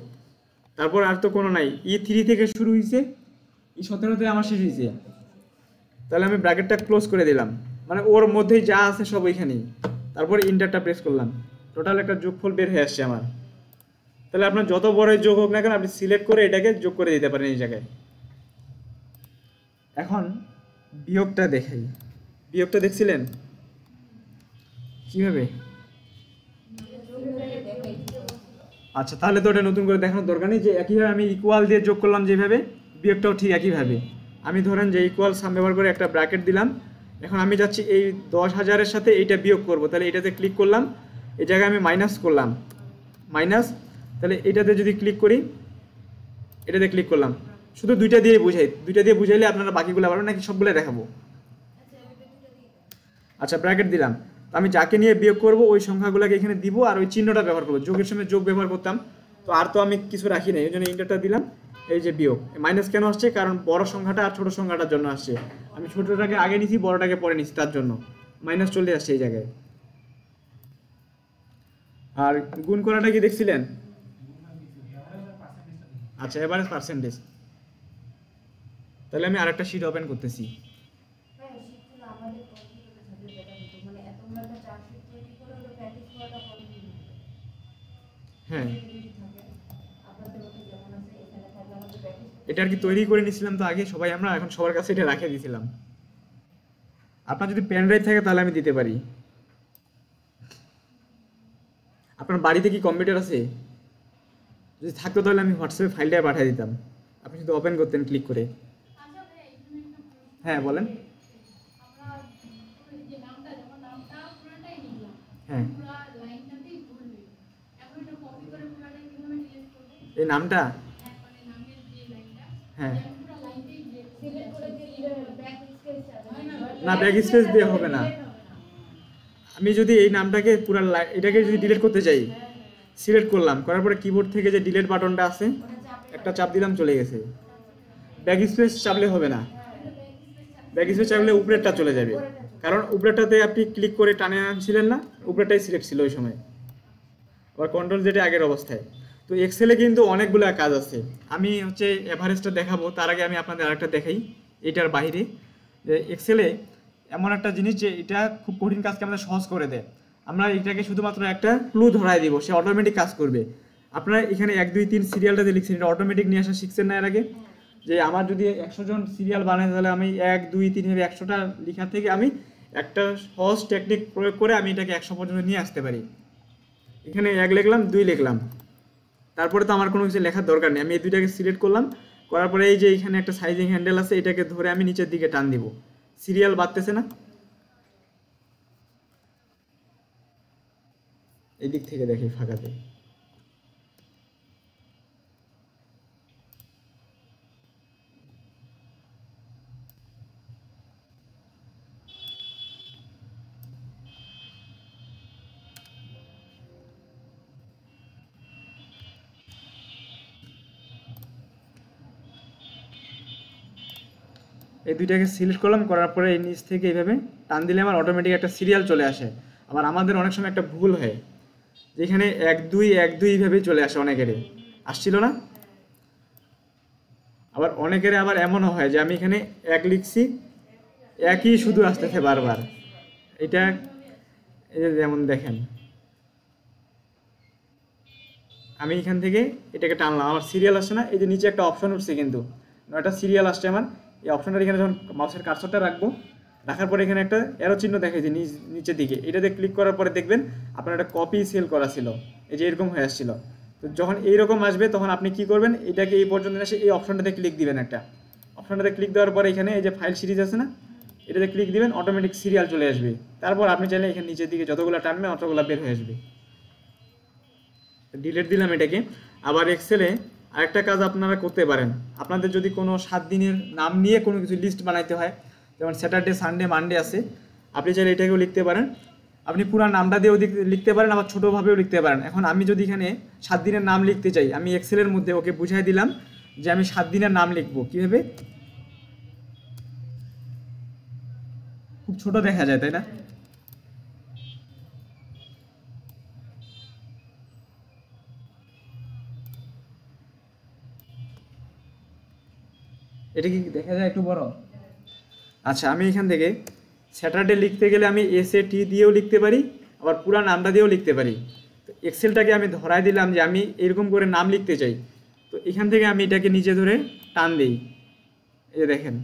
তারপর আর তো কোনো নাই, E3 থেকে শুরু হয়েছে, E17-তে আমার শেষ হয়েছে। তাহলে আমি ব্র্যাকেটটা ক্লোজ করে দিলাম, মানে ওর মধ্যেই যা আছে সব ওইখানেই, তারপর ইন্টারটা প্রেস করলাম, টোটাল একটা যোগফল বের হয়ে আসছে আমার। তাহলে আপনার যত বড় যোগ হোক না কেন আপনি সিলেক্ট করে এটাকে যোগ করে দিতে পারেন এই জায়গায়। এখন বিয়োগটা দেখাই, বিয়োগটা দেখছিলেন কিভাবে? আচ্ছা, তাহলে তো ওটা নতুন করে দেখানোর দরকার নেই, যে একইভাবে আমি ইকুয়াল দিয়ে যোগ করলাম যেভাবে, বিয়োগটাও ঠিক একইভাবে। আমি ধরেন যে ইকুয়াল সাম ব্যবহার করে একটা ব্র্যাকেট দিলাম, এখন আমি যাচ্ছি এই 10,000-এর সাথে এইটা বিয়োগ করব, তাহলে এটাতে ক্লিক করলাম, এই জায়গায় আমি মাইনাস করলাম, মাইনাস, তাহলে এটাতে যদি ক্লিক করি, এটাতে ক্লিক করলাম, শুধু দুইটা দিয়ে বুঝাই, দুইটা দিয়ে বুঝাইলে আপনারা বাকিগুলো পারবেন নাকি সবগুলো দেখাবো? আচ্ছা ব্র্যাকেট দিলাম, তো আমি যাকে নিয়ে বিয়োগ করব ওই সংখ্যাগুলোকে এখানে দিব আর ওই চিহ্নটা ব্যবহার করবো, যোগের সময় যোগ ব্যবহার করতাম, তো আর তো আমি কিছু রাখি নাই, ওই জন্য ইন্টারটা দিলাম। এই যে বিয়োগ, মাইনাস কেন আসছে? কারণ বড় সংখ্যাটা আর ছোট সংখ্যাটার জন্য আসছে, আমি ছোটটাকে আগে নিছি বড়টাকে পরে নিছি, তার জন্য মাইনাস চলে আসছে এই জায়গায়। আর গুণ করাটা কি দেখছিলেন? আচ্ছা এভারেজ পার্সেন্টেজ, তাহলে আমি আরেকটা শিট ওপেন করতেছি। হ্যাঁ এটা আর কি তৈরি করে নিয়েছিলাম তো আগে সবাই আমরা, এখন সবার কাছে এটা রাখে দিয়েছিলাম। আপনার যদি পেন ড্রাইভ থাকে তাহলে আমি দিতে পারি। আপনার বাড়িতে কি কম্পিউটার আছে? যদি থাকতো তাহলে আমি হোয়াটসঅ্যাপে ফাইলটা পাঠিয়ে দিতাম, আপনি শুধু ওপেন করতেন ক্লিক করে। হ্যাঁ বলেন। হ্যাঁ এই নামটা, হ্যাঁ না ব্যাক স্পেস দিয়ে হবে না। আমি যদি এই নামটাকে পুরো এটাকে যদি ডিলিট করতে চাই, সিলেক্ট করলাম, করার পরে কিবোর্ড থেকে যে ডিলিট বাটনটা আছে একটা চাপ দিলাম, চলে গেছে। ব্যাক স্পেস চাপলে হবে না, ব্যাক স্পেস চাপলে উপরেরটা চলে যাবে, কারণ উপরেরটাতে আপনি ক্লিক করে টানে আনছিলেন না, উপরেরটাই সিলেক্ট ছিল ওই সময়। আবার কন্ট্রোল যেটা আগের অবস্থায়। তো এক্সেলে কিন্তু অনেকগুলো কাজ আছে, আমি হচ্ছে এভারেজটা দেখাবো, তার আগে আমি আপনাদের আরেকটা দেখাই এটার বাইরে। যে এক্সেলে এমন একটা জিনিস যে এটা খুব কঠিন কাজকে আমাদের সহজ করে দেয়। আমরা এটাকে শুধুমাত্র একটা ক্লু ধরাই দিব, সে অটোমেটিক কাজ করবে। আপনারা এখানে 1 2 3 সিরিয়ালটাতে লিখছেন, এটা অটোমেটিক নিয়ে আসা শিখছেন না এর আগে? যে আমার যদি 100 জন সিরিয়াল বানাই তাহলে আমি 1 2 3 ভেবে 100টা লেখা থেকে আমি একটা সহজ টেকনিক প্রয়োগ করে আমি এটাকে 100 পর্যন্ত নিয়ে আসতে পারি। এখানে 1 লিখলাম, 2 লিখলাম, তারপরে তো আমার কোনো কিছু লেখার দরকার নেই, আমি এই দুইটাকে সিলেক্ট করলাম, করার পরে এই যে এখানে একটা সাইজিং হ্যান্ডেল আছে, এটাকে ধরে আমি নিচের দিকে টান দিব, সিরিয়াল বাড়তেছে না? এই দিক থেকে দেখি ফাঁকাতে, এই দুইটাকে সিলেক্ট করলাম, করার পরে এই নিচ থেকে এইভাবে টান দিলে আমার অটোমেটিক একটা সিরিয়াল চলে আসে। আবার আমাদের অনেক সময় একটা ভুল হয়, যেখানে 1 2 1 2 এইভাবে চলে আসে, অনেকেরই আসছিল না। আবার অনেকের আবার এমনও হয় যে আমি এখানে 1 লিখছি, একই শুধু আসতেছে বারবার। এটা এই যে যেমন দেখেন, আমি এখান থেকে এটাকে টানলাম, আমার সিরিয়াল আসছে না, এই যে নিচে একটা অপশন উঠছে কিন্তু 9টা সিরিয়াল আসছে আমার। এই অপশনটা এখানে যখন মাউসের কার্সরটা রাখবো, রাখার পরে এখানে একটা অ্যারো চিহ্ন দেখাই যে নিচের দিকে, এটাতে ক্লিক করার পরে দেখবেন আপনার একটা কপি সেল করা ছিল, এই যে এরকম হয়ে আসছিল। তো যখন এইরকম আসবে তখন আপনি কি করবেন, এটাকে এই পর্যন্ত এসে এই অপশনটাতে ক্লিক দিবেন, একটা অপশনটাতে ক্লিক দেওয়ার পরে এখানে এই যে ফাইল সিরিজ আছে না, এটাতে ক্লিক দিবেন, অটোমেটিক সিরিয়াল চলে আসবে। তারপর আপনি চাইলে এখানে নিচের দিকে যতগুলো টানবেন অতগুলো বের হয়ে আসবে। ডিলিট দিলাম এটাকে। আবার এক্সেলে আরেকটা কাজ আপনারা করতে পারেন, আপনাদের যদি কোনো 7 দিনের নাম নিয়ে কোনো কিছু লিস্ট বানাইতে হয়, যেমন স্যাটারডে সানডে মানডে আছে, আপনি চাইলে এটাকেও লিখতে পারেন। আপনি পুরো নামটা দিয়েও লিখতে পারেন, আবার ছোটোভাবেও লিখতে পারেন। এখন আমি যদি এখানে 7 দিনের নাম লিখতে চাই, আমি এক্সেলের মধ্যে ওকে বুঝাই দিলাম যে আমি 7 দিনের নাম লিখবো কীভাবে। খুব ছোট দেখা যায় তাই না? এটা কি দেখা যায় একটু বড়? আচ্ছা আমি এখান থেকে স্যাটারডে লিখতে গেলে আমি SAT দিয়েও লিখতে পারি, আবার পুরো নামটা দিয়েও লিখতে পারি। তো এক্সেলটাকে আমি ধরাই দিলাম যে আমি এরকম করে নাম লিখতে চাই, তো এখান থেকে আমি এটাকে নিচে ধরে টান দিই, এই যে দেখেন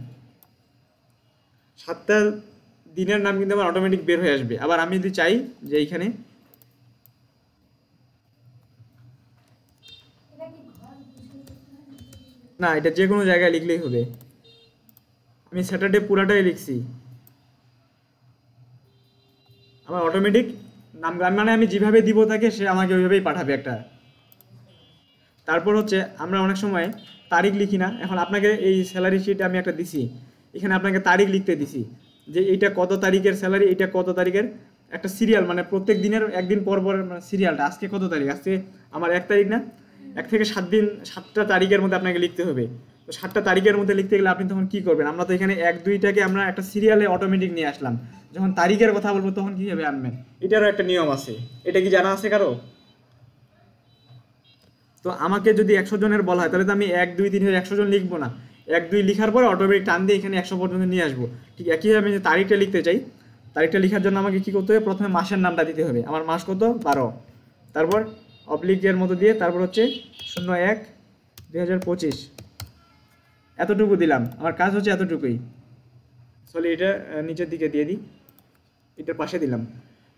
7টা দিনের নাম কিন্তু আমার অটোমেটিক বের হয়ে আসবে। আবার আমি যদি চাই যে এইখানে, না এটা যে কোনো জায়গায় লিখলেই হবে, আমি স্যাটারডে পুরাটাই লিখছি, আমার অটোমেটিক নাম, মানে আমি যেভাবে দিব তাকে সে আমাকে ওইভাবেই পাঠাবে একটা তারপর হচ্ছে আমরা অনেক সময় তারিখ লিখি না। এখন আপনাকে এই স্যালারি শিট আমি একটা দিছি, এখানে আপনাকে তারিখ লিখতে দিছি যে এইটা কত তারিখের স্যালারি, এটা কত তারিখের একটা সিরিয়াল, মানে প্রত্যেক দিনের একদিন পর পর সিরিয়ালটা, আজকে কত তারিখ, আজকে আমার 1 তারিখ না, 1 থেকে 7 দিন, 7টা তারিখের মধ্যে আপনাকে লিখতে হবে। তো 7টা তারিখের মধ্যে লিখতে গেলে আপনি তখন কি করবেন, আমরা তো এখানে 1 2টাকে আমরা একটা সিরিয়ালে অটোমেটিক নিয়ে আসলাম, যখন তারিখের কথা বলবো তখন কীভাবে আনবেন, এটারও একটা নিয়ম আছে। এটা কি জানা আছে কারো? তো আমাকে যদি 100 জনের বলা হয় তাহলে তো আমি 1 2 3 100 জন লিখবো না, 1 2 লিখার পরে অটোমেটিক টান দিয়ে এখানে 100 পর্যন্ত নিয়ে আসবো। ঠিক একইভাবে আমি যে তারিখটা লিখতে চাই, তারিখটা লেখার জন্য আমাকে কি করতে হবে, প্রথমে মাসের নামটা দিতে হবে, আমার মাস কত 12, তারপর অবলিকের মতো দিয়ে তারপর হচ্ছে 01/2025, এতটুকু দিলাম, আমার কাজ হচ্ছে এতটুকুই। সরি এটা নিচের দিকে দিয়ে দিই, এটার পাশে দিলাম।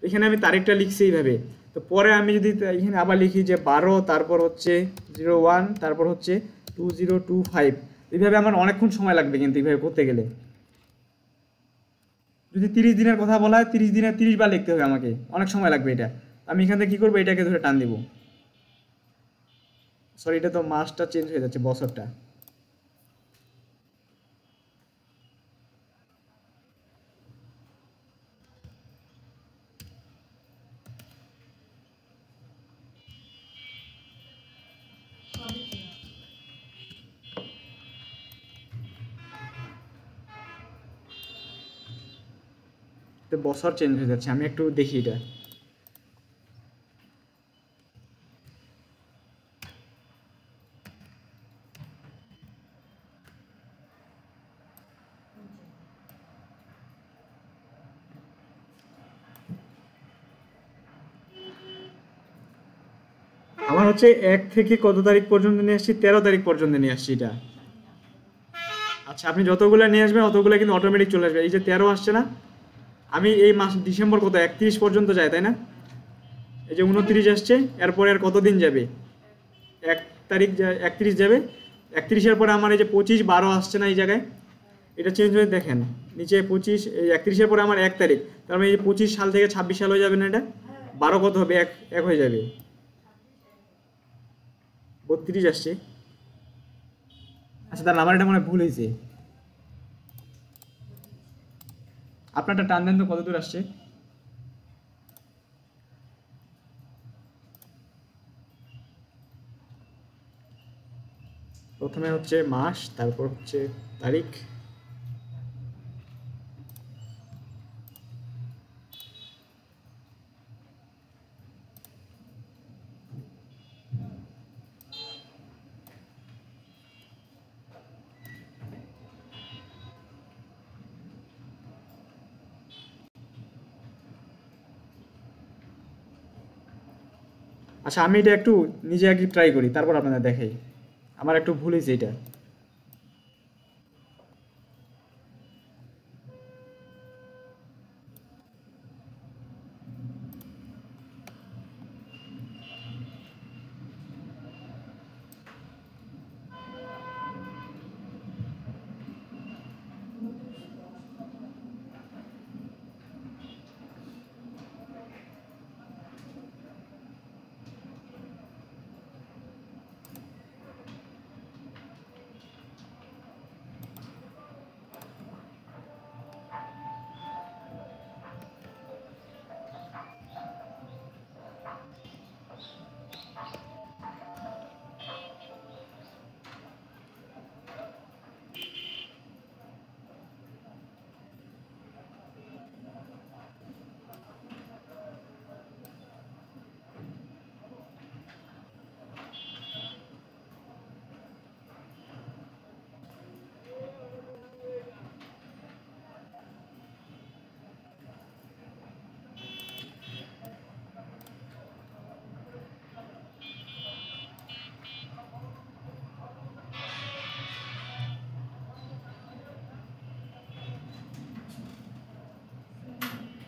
এখানে আমি তারিখটা লিখছি এইভাবে। তো পরে আমি যদি এখানে আবার লিখি যে 12, তারপর হচ্ছে 01, তারপর হচ্ছে 2025, এইভাবে আমার অনেকক্ষণ সময় লাগবে কিন্তু এইভাবে করতে গেলে। যদি 30 দিনের কথা বলা হয়, 30 দিনে 30 বার লিখতে হবে আমাকে, অনেক সময় লাগবে এটা। আমি এখান থেকে কী করবো, এটাকে ধরে টান দিব। সরি এটা তো মাসটা চেঞ্জ হয়ে যাচ্ছে, বছরটা। তো বছর চেঞ্জ হয়ে যাচ্ছে, আমি একটু দেখি এটা। আমার হচ্ছে 1 থেকে কত তারিখ পর্যন্ত নিয়ে আসছি, 13 তারিখ পর্যন্ত নিয়ে আসছি এটা। আচ্ছা আপনি যতগুলো নিয়ে আসবেন অতগুলো কিন্তু অটোমেটিক চলে আসবে। এই যে 13 আসছে না, আমি এই মাস ডিসেম্বর কত 31 পর্যন্ত যায় তাই না, এই যে 29 আসছে, এরপরে আর কতদিন যাবে, 1 তারিখ 31 যাবে, 31-এর পরে আমার এই যে 25/12 আসছে না এই জায়গায়, এটা চেঞ্জ হয়ে দেখেন নিচে 25, এই 31-এর পরে আমার 1 তারিখ, তার মানে এই 25 সাল থেকে 26 সাল হয়ে যাবে না, এটা 12 কত হবে, এক হয়ে যাবে, 32 আসছে। আচ্ছা তাহলে আমার এটা মনে হয় ভুল হয়েছে, আপনারটা টান দেন তো কত দূর আসছে। প্রথমে হচ্ছে মাস, তারপর হচ্ছে তারিখ, আচ্ছা আমি এটা একটু নিজে আগে ট্রাই করি তারপর আপনাদের দেখাই, আমার একটু ভুল হয়েছে এটা।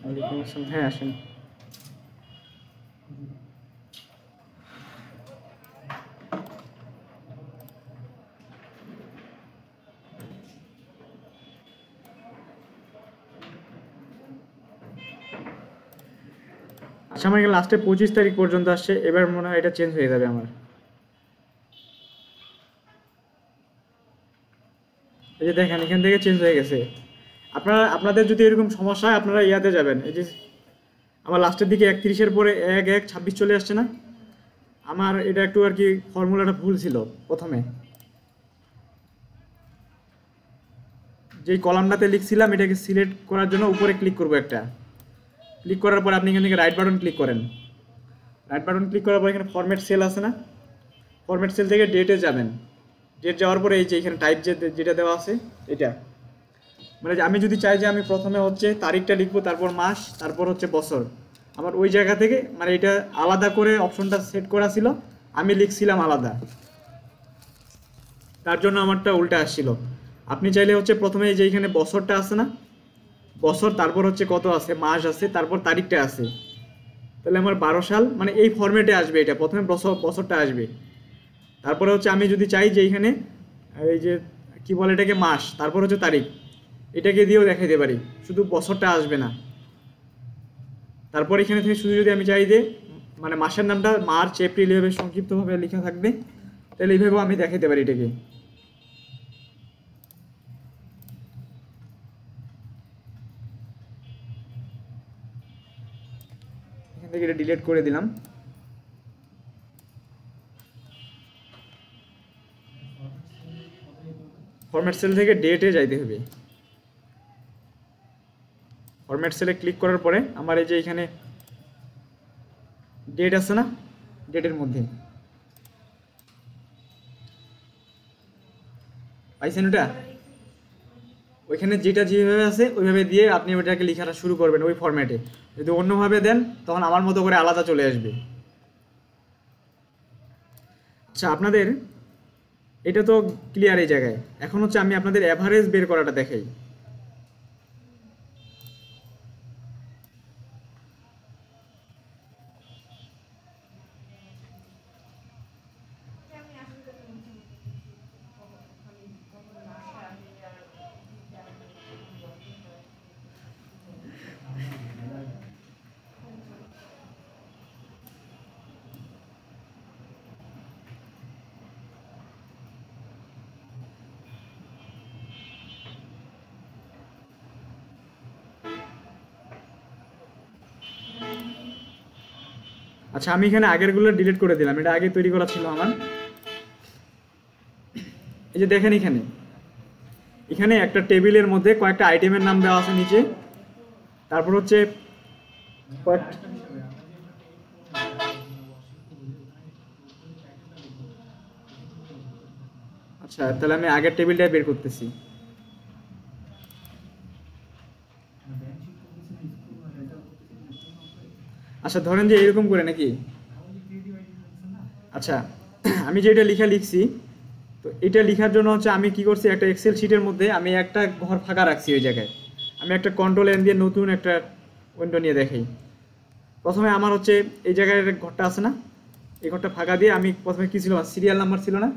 ওয়ালাইকুম আসসালাম, হ্যাঁ আসেন। আচ্ছা আমার এখানে লাস্টে 25 তারিখ পর্যন্ত আসছে, এবার মনে হয় এটা চেঞ্জ হয়ে যাবে আমার। এই যে দেখেন এখান থেকে চেঞ্জ হয়ে গেছে। আপনাদের যদি এরকম সমস্যা হয় আপনারা ইয়াতে যাবেন, এই যে আমার লাস্টের দিকে 31-এর পরে 1-1-26 চলে আসছে না, আমার এটা একটু আর কি ফর্মুলাটা ভুল ছিল প্রথমে, যেই কলামটাতে লিখছিলাম এটাকে সিলেক্ট করার জন্য উপরে ক্লিক করব, একটা ক্লিক করার পর আপনি এখান থেকে রাইট বাটন ক্লিক করেন। রাইট বাটন ক্লিক করার পর এখানে ফরম্যাট সেল আছে না, ফরম্যাট সেল থেকে ডেটে যাবেন। ডেট যাওয়ার পরে এই যে এখানে টাইপ যেটা দেওয়া আছে এটা, মানে আমি যদি চাই যে আমি প্রথমে হচ্ছে তারিখটা লিখবো, তারপর মাস, তারপর হচ্ছে বছর, আমার ওই জায়গা থেকে মানে এটা আলাদা করে অপশনটা সেট করা ছিল, আমি লিখছিলাম আলাদা, তার জন্য আমারটা উল্টা আসছিল। আপনি চাইলে হচ্ছে প্রথমে এই যে এখানে বছরটা আছে না, বছর, তারপর হচ্ছে কত আছে, মাস আছে, তারপর তারিখটা আছে, তাহলে আমার 12 সাল মানে এই ফরম্যাটে আসবে, এটা প্রথমে বছরটা আসবে। তারপরে হচ্ছে আমি যদি চাই যে এইখানে এই যে কি বলে এটাকে মাস, তারপর হচ্ছে তারিখ, এটাকে দিয়েও দেখাইতে পারি, শুধু বছরটা আসবে না। তারপর এখানে থেকে শুধু যদি আমি চাই যে মানে মাসের নামটা মার্চ এপ্রিল এভাবে সংক্ষিপ্তভাবে লেখা থাকবে, তাহলে এইভাবেও আমি দেখাইতে পারি এটাকে। এখান থেকে এটা ডিলিট করে দিলাম। ফরম্যাট সেল থেকে ডেটে যাইতে হবে। ফরম্যাট সেলে ক্লিক করার পরে আমার এই যে এখানে ডেট আছে না, ডেটের মধ্যে পাইছেন ওটা, ওইখানে যেটা যেভাবে আছে ওইভাবে দিয়ে আপনি ওইটাকে লেখাটা শুরু করবেন ওই ফরম্যাটে। যদি অন্যভাবে দেন তখন আমার মতো করে আলাদা চলে আসবে। আচ্ছা, আপনাদের এটা তো ক্লিয়ার এই জায়গায়। এখন হচ্ছে আমি আপনাদের অ্যাভারেজ বের করাটা দেখাই। আচ্ছা, আমি এখানে আগেরগুলো ডিলিট করে দিলাম, এটা আগে তৈরি করা ছিল আমার। এই যে দেখেন এখানে এখানে একটা টেবিলের মধ্যে কয়েকটা আইটেমের নাম দেওয়া আছে নিচে, তারপর হচ্ছে আচ্ছা, তাহলে আমি আগের টেবিলটা বের করতেছি। আচ্ছা, ধরেন যে এরকম করে নাকি। আচ্ছা, আমি যে এটা লিখছি, তো এটা লেখার জন্য হচ্ছে আমি কি করছি, একটা এক্সেল শিটের মধ্যে আমি একটা ঘর ফাঁকা রাখছি, ওই জায়গায় আমি একটা কন্ট্রোল-N দিয়ে নতুন একটা উইন্ডো নিয়ে দেখাই। প্রথমে আমার হচ্ছে এই জায়গায় ঘরটা আছে না, এই ঘরটা ফাঁকা দিয়ে আমি প্রথমে কি ছিল, সিরিয়াল নাম্বার ছিল না,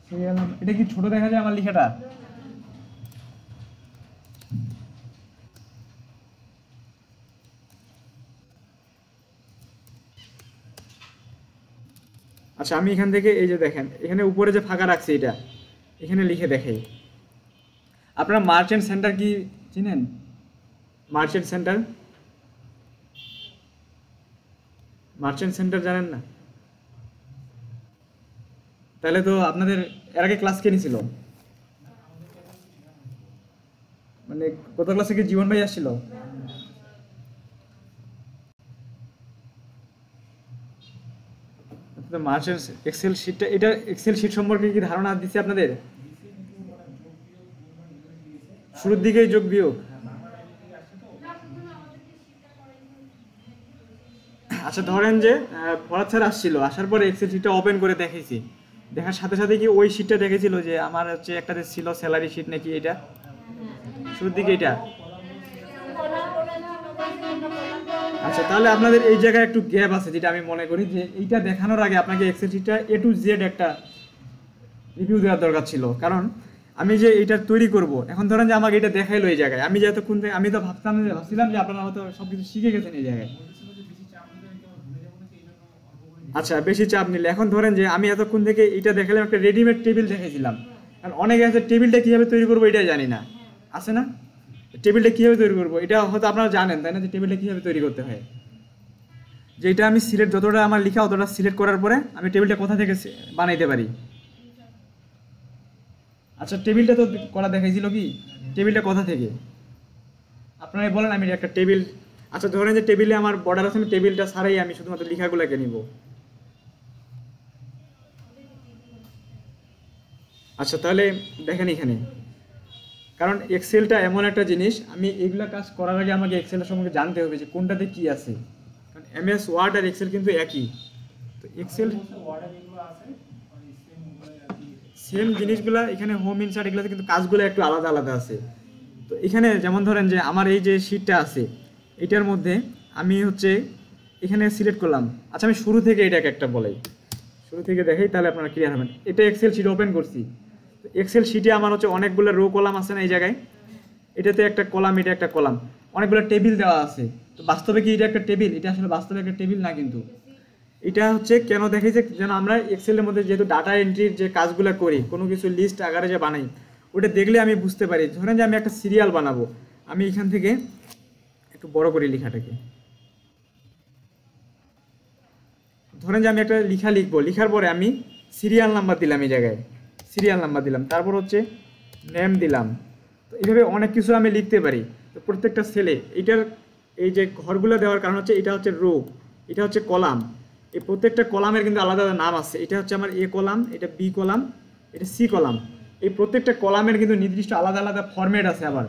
সিরিয়াল নাম্বার, এটা কি ছোট দেখা যায় আমার লেখাটা? আচ্ছা, আমি এখান থেকে এই যে দেখেন এখানে উপরে যে ফাঁকা রাখছি এটা এখানে লিখে দেখাই। আপনারা মার্চেন্ট সেন্টার কি চিনেন? মার্চেন্ট সেন্টার, মার্চেন্ট সেন্টার জানেন না? তাহলে তো আপনাদের এর আগে ক্লাস কে নিছিল, মানে কত ক্লাসে কি জীবন ভাই আসছিল? মার্চেন্ট এক্সেল শিটটা, এটা এক্সেল শিট সম্পর্কে কি ধারণা দিচ্ছে আপনাদের? শুরুর দিকেই যোগ বিয়োগ। আচ্ছা, ধরেন যে ফরাদ স্যার আসছিল, আসার পরে এক্সেল শিটটা ওপেন করে দেখেছি, দেখার সাথে সাথে কি ওই শিটটা দেখেছিল যে আমার হচ্ছে একটাতে ছিল স্যালারি শিট নাকি, এটা শুরুর দিকে এটা। আচ্ছা, তাহলে আপনাদের এই জায়গায় একটু গ্যাপ আছে, যেটা আমি মনে করি যে এইটা দেখানোর আগে আপনাকে এক্সেল শিটটা A to Z একটা রিভিউ দেওয়ার দরকার ছিল। কারণ আমি যে এটা তৈরি করব, এখন ধরেন যে আমাকে এটা দেখাইলো এই জায়গায়, আমি যে এতক্ষণ থেকে আমি তো ভাবছিলাম যে আপনারা হয়তো সব কিছু শিখে গেছেন এই জায়গায়। আচ্ছা, বেশি চাপ নিলে এখন ধরেন যে আমি এতক্ষণ থেকে এটা দেখালাম, একটা রেডিমেড টেবিল দেখেছিলাম। কারণ অনেকে আছে টেবিলটা কীভাবে তৈরি করবো এটা জানি না, আছে না? টেবিলটা কীভাবে তৈরি করবো এটা হয়তো আপনারা জানেন, তাই না, যে টেবিলটা কীভাবে তৈরি করতে হয়। যে এটা আমি সিলেক্ট, যতটা আমার লেখা অতটা সিলেক্ট করার পরে আমি টেবিলটা কোথা থেকে বানাইতে পারি। আচ্ছা, টেবিলটা তো করা দেখাইছিল, কি টেবিলটা কোথা থেকে আপনারাই বলেন। আমি একটা টেবিল, আচ্ছা ধরেন যে টেবিলে আমার বর্ডার আছে, আমি টেবিলটা ছাড়াই আমি শুধুমাত্র লেখাগুলোকে নিব। আচ্ছা, তাহলে দেখেন এখানে, কারণ এক্সেলটা এমন একটা জিনিস, আমি এগুলা কাজ করার আগে আমাকে এক্সেলটা সম্পর্কে জানতে হবে যে কোনটাতে কি আছে। কারণ এমএস ওয়ার্ড আর এক্সেল কিন্তু একই। তো এক্সেল সেম জিনিসগুলা এখানে হোম ইনসার্ট এগুলোতে কিন্তু কাজগুলো একটু আলাদা আলাদা আছে। তো এখানে যেমন ধরেন যে আমার এই যে শিটটা আছে, এটার মধ্যে আমি হচ্ছে এখানে সিলেক্ট করলাম। আচ্ছা, আমি শুরু থেকে এটাকে একটা বলাই, শুরু থেকে দেখাই, তাহলে আপনারা ক্লিয়ার হবেন। এটা এক্সেল শিট ওপেন করছি। এক্সেল শিটে আমার হচ্ছে অনেকগুলো রো কলাম আছে না এই জায়গায়, এটাতে একটা কলাম, এটা একটা কলাম, অনেকগুলো টেবিল দেওয়া আছে। তো বাস্তবে কি এটা একটা টেবিল? এটা আসলে বাস্তবে একটা টেবিল না, কিন্তু এটা হচ্ছে কেন দেখাইছে, যেন আমরা এক্সেলের মধ্যে যেহেতু ডাটা এন্ট্রির যে কাজগুলো করি, কোনো কিছু লিস্ট আকারে যে বানাই, ওটা দেখলে আমি বুঝতে পারি। ধরেন যে আমি একটা সিরিয়াল বানাবো, আমি এখান থেকে একটু বড় করি লেখাটাকে, ধরেন যে আমি একটা লেখা লিখবো, লেখার পরে আমি সিরিয়াল নাম্বার দিলাম, এই জায়গায় সিরিয়াল নাম্বার দিলাম, তারপর হচ্ছে নেম দিলাম। তো এইভাবে অনেক কিছু আমি লিখতে পারি। তো প্রত্যেকটা সেলে এটার এই যে ঘরগুলো দেওয়ার কারণ হচ্ছে এটা হচ্ছে রো, এটা হচ্ছে কলাম। এই প্রত্যেকটা কলামের কিন্তু আলাদা আলাদা নাম আছে। এটা হচ্ছে আমার এ কলাম, এটা বি কলাম, এটা সি কলাম। এই প্রত্যেকটা কলামের কিন্তু নির্দিষ্ট আলাদা আলাদা ফরম্যাট আছে। আবার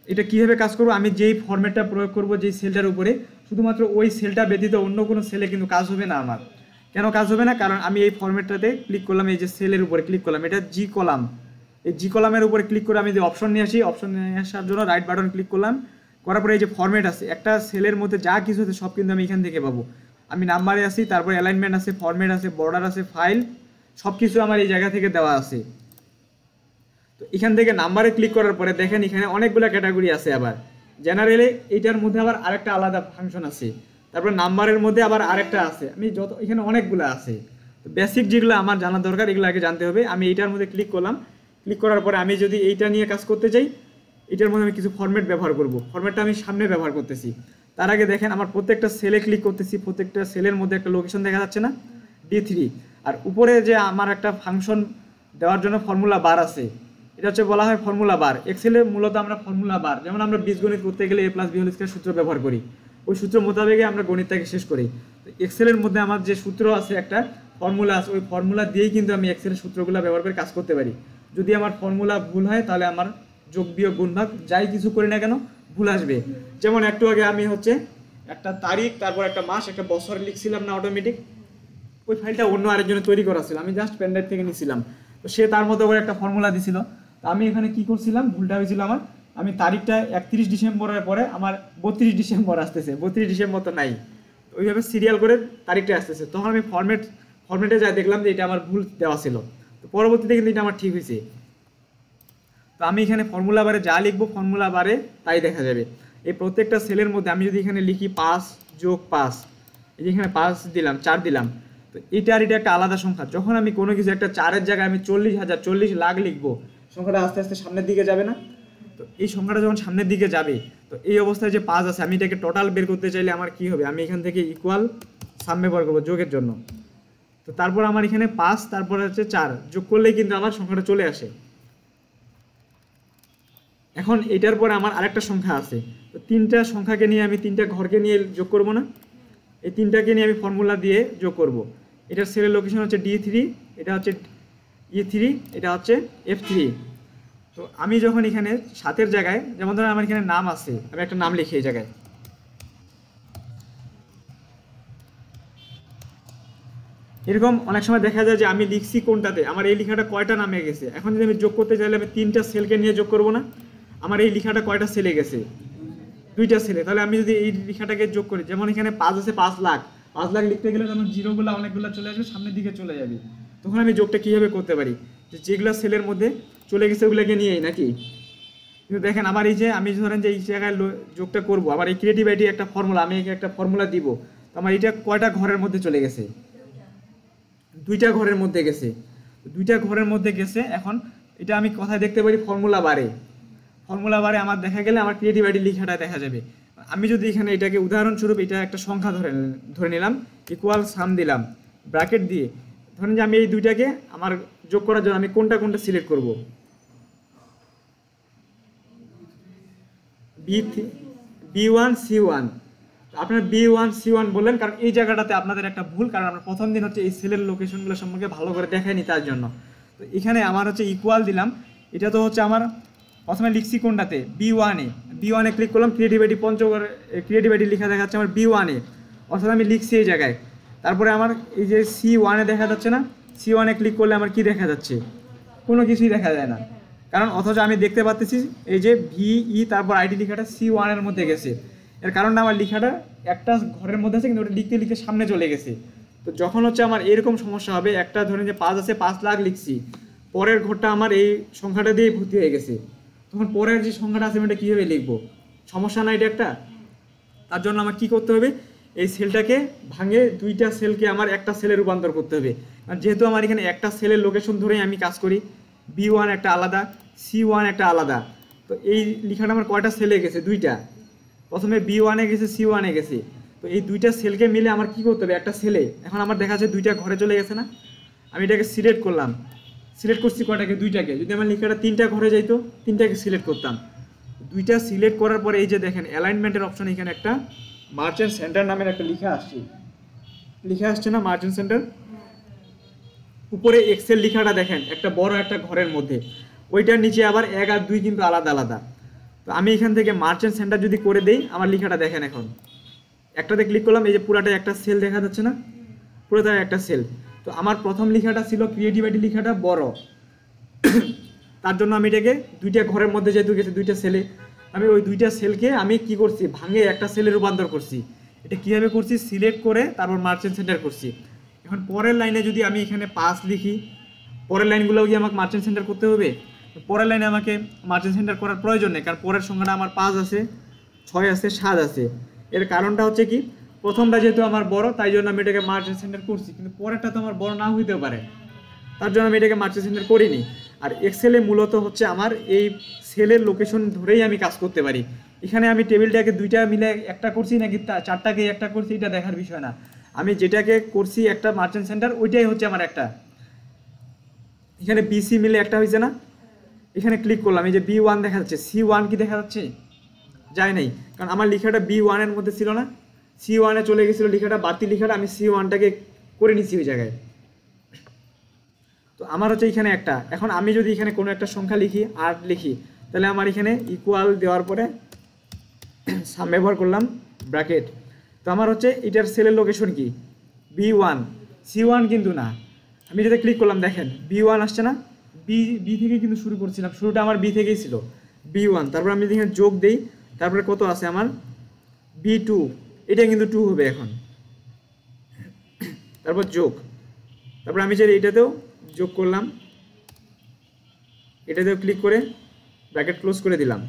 এটা কীভাবে কাজ করবো, আমি যেই ফরম্যাটটা প্রয়োগ করবো যেই সেলটার উপরে, শুধুমাত্র ওই সেলটা ব্যতীত অন্য কোনো সেলে কিন্তু কাজ হবে না আমার। কেন কাজ হবে না? কারণ আমি এই ফরম্যাটটাতে ক্লিক করলাম, এই যে সেলের উপরে ক্লিক করলাম, এটা জি কলাম, এই জি কলামের উপরে ক্লিক করে আমি যদি অপশন নিয়ে আসি, অপশন নিয়ে আসার জন্য রাইট বাটন ক্লিক করলাম, করার পরে এই যে ফরম্যাট আছে, একটা সেলের মধ্যে যা কিছু আছে সব কিন্তু আমি এখান থেকে পাবো। আমি নাম্বারে আসি, তারপরে অ্যালাইনমেন্ট আছে, ফরম্যাট আছে, বর্ডার আছে, ফাইল, সব কিছু আমার এই জায়গা থেকে দেওয়া আছে। তো এখান থেকে নাম্বারে ক্লিক করার পরে দেখেন এখানে অনেকগুলো ক্যাটাগরি আছে। আবার জেনারেলে এইটার মধ্যে আবার আরেকটা আলাদা ফাংশন আছে, তারপর নাম্বারের মধ্যে আবার আরেকটা আছে, আমি যত এখানে অনেকগুলো আছে। তো বেসিক যেগুলো আমার জানা দরকার এগুলো আগে জানতে হবে। আমি এইটার মধ্যে ক্লিক করলাম, ক্লিক করার পরে আমি যদি এইটা নিয়ে কাজ করতে চাই, এটার মধ্যে আমি কিছু ফরম্যাট ব্যবহার করব, ফরম্যাটটা আমি সামনে ব্যবহার করতেছি। তার আগে দেখেন আমার প্রত্যেকটা সেলে ক্লিক করতেছি, প্রত্যেকটা সেলের মধ্যে একটা লোকেশন দেখা যাচ্ছে না, D3। আর উপরে যে আমার একটা ফাংশন দেওয়ার জন্য ফর্মুলা বার আছে, এটা হচ্ছে বলা হয় ফর্মুলা বার। এক্সেলে মূলত আমরা ফর্মুলা বার, যেমন আমরা বীজগণিত করতে গেলে a+b² সূত্র ব্যবহার করি, ওই সূত্র মোতাবেকে আমরা গণিতটাকে শেষ করি। তো এক্সেলের মধ্যে আমার যে সূত্র আছে, একটা ফর্মুলা আছে, ওই ফর্মুলা দিয়েই কিন্তু আমি এক্সেলের সূত্রগুলো ব্যবহার করে কাজ করতে পারি। যদি আমার ফর্মুলা ভুল হয় তাহলে আমার যোগ বিয়োগ গুণ ভাগ যাই কিছু করি না কেন ভুল আসবে। যেমন একটু আগে আমি হচ্ছে একটা তারিখ, তারপর একটা মাস, একটা বছর লিখছিলাম না অটোমেটিক, ওই ফাইলটা অন্য আরেকজনের তৈরি করা ছিল, আমি জাস্ট পেনড্রাইভ থেকে নিয়েছিলাম। তো সে তার মতো করে একটা ফর্মুলা দিছিল। তো আমি এখানে কি করছিলাম, ভুলটা হয়েছিল আমার, আমি তারিখটা 31 ডিসেম্বরের পরে আমার 32 ডিসেম্বর আসতেছে, 32 ডিসেম্বর তো নাই, ওইভাবে সিরিয়াল করে তারিখটা আসতেছে। তখন আমি ফরম্যাটে যাই, দেখলাম যে এটা আমার ভুল দেওয়া ছিল। তো পরবর্তীতে কিন্তু এটা আমার ঠিক হয়েছে। তো আমি এখানে ফর্মুলা বারে যা লিখবো, ফর্মুলা বারে তাই দেখা যাবে। এই প্রত্যেকটা সেলের মধ্যে আমি যদি এখানে লিখি 5 যোগ 5, এই যে এখানে 5 দিলাম, 4 দিলাম, তো এটা একটা আলাদা সংখ্যা। যখন আমি কোনো কিছু একটা 4-এর জায়গায় আমি 40,000, 40 লাখ লিখবো, সংখ্যাটা আস্তে আস্তে সামনের দিকে যাবে না? তো এই সংখ্যাটা যখন সামনের দিকে যাবে, তো এই অবস্থায় যে 5 আছে, আমি এটাকে টোটাল বের করতে চাইলে আমার কি হবে, আমি এখান থেকে ইকুয়াল সাম ব্যবহার করবো যোগের জন্য। তো তারপর আমার এখানে 5, তারপরে হচ্ছে 4 যোগ করলেই কিন্তু আমার সংখ্যাটা চলে আসে। এখন এটার পরে আমার আরেকটা সংখ্যা আছে, তো তিনটা সংখ্যাকে নিয়ে আমি তিনটা ঘরকে নিয়ে যোগ করব না, এই তিনটাকে নিয়ে আমি ফর্মুলা দিয়ে যোগ করব। এটার সেলের লোকেশন হচ্ছে D3, এটা হচ্ছে E3, এটা হচ্ছে F3। তো আমি যখন এখানে 7-এর জায়গায়, যেমন ধরেন আমার এখানে নাম আছে, আমি একটা নাম লিখি এই জায়গায়, এরকম অনেক সময় দেখা যায় যে আমি লিখছি কোনটাতে, আমার এই লেখাটা কয়টা নামে গেছে। এখন যদি আমি যোগ করতে চাইলে আমি তিনটা সেলকে নিয়ে যোগ করব না, আমার এই লেখাটা কয়টা সেলে গেছে, 2টা সেলে। তাহলে আমি যদি এই লেখাটাকে যোগ করি, যেমন এখানে 5 আছে, 5 লাখ, 5 লাখ লিখতে গেলে তখন জিরোগুলো অনেকগুলো চলে আসবে, সামনের দিকে চলে যাবে। তখন আমি যোগটা কীভাবে করতে পারি, যে যেগুলো সেলের মধ্যে চলে গেছে ওগুলোকে নিয়েই নাকি। কিন্তু দেখেন আমার এই যে আমি ধরেন যে এই জায়গায় যোগটা করবো, আবার এই ক্রিয়েটিভ আইডি একটা ফর্মুলা, আমি একটা ফর্মুলা দিব, তো আমার এটা কয়টা ঘরের মধ্যে চলে গেছে, দুইটা ঘরের মধ্যে গেছে, দুইটা ঘরের মধ্যে গেছে। এখন এটা আমি কোথায় দেখতে পারি? ফর্মুলা বারে। ফর্মুলা বারে আমার দেখা গেলে আমার ক্রিয়েটিভ আইডি লেখাটা দেখা যাবে। আমি যদি এখানে এটাকে উদাহরণস্বরূপ এটা একটা সংখ্যা ধরে নিলাম, ইকুয়াল সাম দিলাম ব্র্যাকেট দিয়ে, ধরেন যে আমি এই দুইটাকে আমার যোগ করার জন্য আমি কোনটা সিলেক্ট করব, B1 C1। আপনার B1 C1 বললেন কারণ এই জায়গাটাতে আপনাদের একটা ভুল, কারণ আমরা প্রথম দিন হচ্ছে এই সেলের লোকেশনগুলো সম্পর্কে ভালো করে দেখাইনি তার জন্য। তো এখানে আমার হচ্ছে ইকুয়াল দিলাম, এটা তো হচ্ছে আমার প্রথমে লিখছি কোনটাতে? B1 এ ক্লিক করলাম, ক্রিয়েটিভিটি পঞ্চগড় ক্রিয়েটিভিটি লেখা দেখাচ্ছে আমার B1 এ, অর্থাৎ আমি লিখছি এই জায়গায়। তারপরে আমার এই যে C1 এ দেখা যাচ্ছে না, C1 এ ক্লিক করলে আমার কি দেখা যাচ্ছে? কোনো কিছুই দেখা যায় না, কারণ অথচ আমি দেখতে পাচ্ছি এই যে VE তারপর আইডি লেখাটা C1 এর মধ্যে গেছে। এর কারণটা আমার লেখাটা একটা ঘরের মধ্যে আছে, কিন্তু ওটা লিখতে লিখতে সামনে চলে গেছে। তো যখন হচ্ছে আমার এরকম সমস্যা হবে, একটা ধরেন যে 5 আছে, 5 লাখ লিখছি, পরের ঘরটা আমার এই সংখ্যাটা দিয়ে ভর্তি হয়ে গেছে, তখন পরের যে সংখ্যাটা আছে ওটা কীভাবে লিখবো? সমস্যা না এটা একটা? তার জন্য আমার কি করতে হবে? এই সেলটাকে ভাঙে দুইটা সেলকে আমার একটা সেলে রূপান্তর করতে হবে। আর যেহেতু আমার এখানে একটা সেলের লোকেশন ধরেই আমি কাজ করি, B1 একটা আলাদা, C1 একটা আলাদা, তো এই লেখাটা আমার কয়টা সেলে গেছে? দুইটা। প্রথমে B1 এ গেছে, C1 এ গেছে, তো এই দুইটা সেলকে মিলে আমার কি করতে হবে? একটা সেলে। এখন আমার দেখা যাচ্ছে দুইটা ঘরে চলে গেছে না, আমি এটাকে সিলেক্ট করলাম, সিলেক্ট করছি কয়টাকে? দুইটাকে। যদি আমার লেখাটা 3টা ঘরে যাইতো, 3টাকে সিলেক্ট করতাম। দুইটা সিলেক্ট করার পরে এই যে দেখেন অ্যালাইনমেন্টের অপশন, এখানে একটা মার্চেন্ট সেন্টার নামের একটা লেখা আসছে না, মার্চেন্ট সেন্টার। উপরে এক্সেল লেখাটা দেখেন একটা বড় একটা ঘরের মধ্যে, ওইটার নিচে আবার 1 আর 2 কিন্তু আলাদা আলাদা। তো আমি এখান থেকে মার্চেন্ট সেন্টার যদি করে দেই, আমার লেখাটা দেখেন এখন একটাতে ক্লিক করলাম, এই যে পুরাটাই একটা সেল দেখা যাচ্ছে না, পুরোটাই একটা সেল। তো আমার প্রথম লেখাটা ছিল ক্রিয়েটিভ আইডি লেখাটা বড়, তার জন্য আমি এটাকে দুইটা ঘরের মধ্যে যেহেতু গেছে দুইটা সেলে, আমি ওই দুইটা সেলকে আমি কি করছি? ভাঙে একটা সেলে রূপান্তর করছি। এটা কীভাবে করছি? সিলেক্ট করে তারপর মার্চেন্ট সেন্টার করছি। এখন পরের লাইনে যদি আমি এখানে 5 লিখি, পরের লাইনগুলোও কি আমাকে মার্চেন্ট সেন্টার করতে হবে? পরের লাইনে আমাকে মার্চেন্ট সেন্টার করার প্রয়োজন নেই, কারণ পরের সংখ্যাটা আমার 5 আছে, 6 আছে, 7 আছে। এর কারণটা হচ্ছে কি, প্রথমটা যেহেতু আমার বড় তাই জন্য আমি এটাকে মার্চেন্ট সেন্টার করছি, কিন্তু পরেরটা তো আমার বড় নাও হইতে পারে, তার জন্য আমি এটাকে মার্চেন্ট সেন্টার করিনি। আর এক্সেলে মূলত হচ্ছে আমার এই সেলের লোকেশন ধরেই আমি কাজ করতে পারি। এখানে আমি টেবিলটাকে দুইটা মিলে একটা করছি নাকি চারটাকে একটা করছি এটা দেখার বিষয় না, আমি যেটাকে করছি একটা মার্চেন্ট সেন্টার ওইটাই হচ্ছে আমার একটা। এখানে BC মিলে একটা হয়েছে না, এখানে ক্লিক করলাম, এই যে B1 দেখা যাচ্ছে, C1 কি দেখা যাচ্ছে? যায় নাই, কারণ আমার লেখাটা B1 এর মধ্যে ছিল না, C1 এ চলে গেছিলো লেখাটা, বাড়তি লেখাটা আমি C1টাকে করে নিচ্ছি ওই জায়গায়। তো আমার হচ্ছে এখানে একটা, এখন আমি যদি এখানে কোনো একটা সংখ্যা লিখি, 8 লিখি, তাহলে আমার এখানে ইকুয়াল দেওয়ার পরে সাম ব্যবহার করলাম ব্র্যাকেট, তো আমার হচ্ছে এটার সেলের লোকেশন কি? B1, C1 কিন্তু না। আমি যেটা ক্লিক করলাম দেখেন B1 আসছে না, B থেকে কিন্তু শুরু করছিলাম, শুরুটা আমার B থেকেই ছিল, B1। তারপর আমি এখানে যোগ দেই, তারপরে কত আছে আমার? B2, এটা কিন্তু 2 হবে এখন, তারপর যোগ, তারপর আমি যে এটাতেও যোগ করলাম, এটাতেও ক্লিক করে ব্র্যাকেট ক্লোজ করে দিলাম,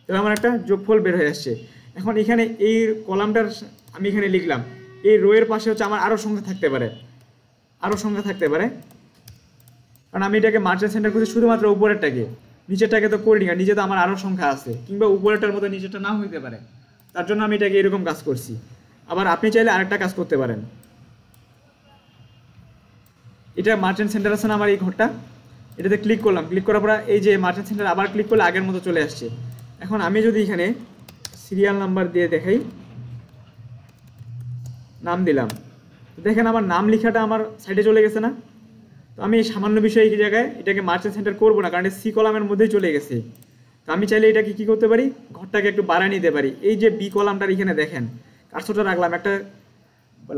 তাহলে আমার একটা যোগফল বের হয়ে আসছে। এখন এখানে এই কলামটার আমি এখানে লিখলাম, এই রোয়ের পাশে হচ্ছে আমার আরও সংখ্যা থাকতে পারে, কারণ আমি এটাকে মার্চেন্ট সেন্টার করছি শুধুমাত্র উপরেরটাকে, নিচেরটাকে তো করিনি, আর নিচে তো আমার আরও সংখ্যা আছে, কিংবা উপরেরটার মতো নিচেরটা নাও হইতে পারে, তার জন্য আমি এটাকে এরকম কাজ করছি। আবার আপনি চাইলে আরেকটা কাজ করতে পারেন, এটা মার্চেন্ট সেন্টার আছে না আমার এই ঘরটা, এটাতে ক্লিক করলাম, ক্লিক করার পর এই যে মার্চেন্ট সেন্টার আবার ক্লিক করলে আগের মতো চলে আসছে। এখন আমি যদি এখানে সিরিয়াল নাম্বার দিয়ে দেখাই, নাম দিলাম, দেখেন আমার নাম লেখাটা আমার সাইডে চলে গেছে না। তো আমি এই সামান্য বিষয়ে এই জায়গায় এটাকে মার্চেন্ট সেন্টার করবো না, কারণ C কলামের মধ্যেই চলে গেছে। তো আমি চাইলে এটাকে কি করতে পারি? ঘরটাকে একটু বাড়ায় নিতে পারি। এই যে B কলামটার এখানে দেখেন কার্সরটা রাখলাম, একটা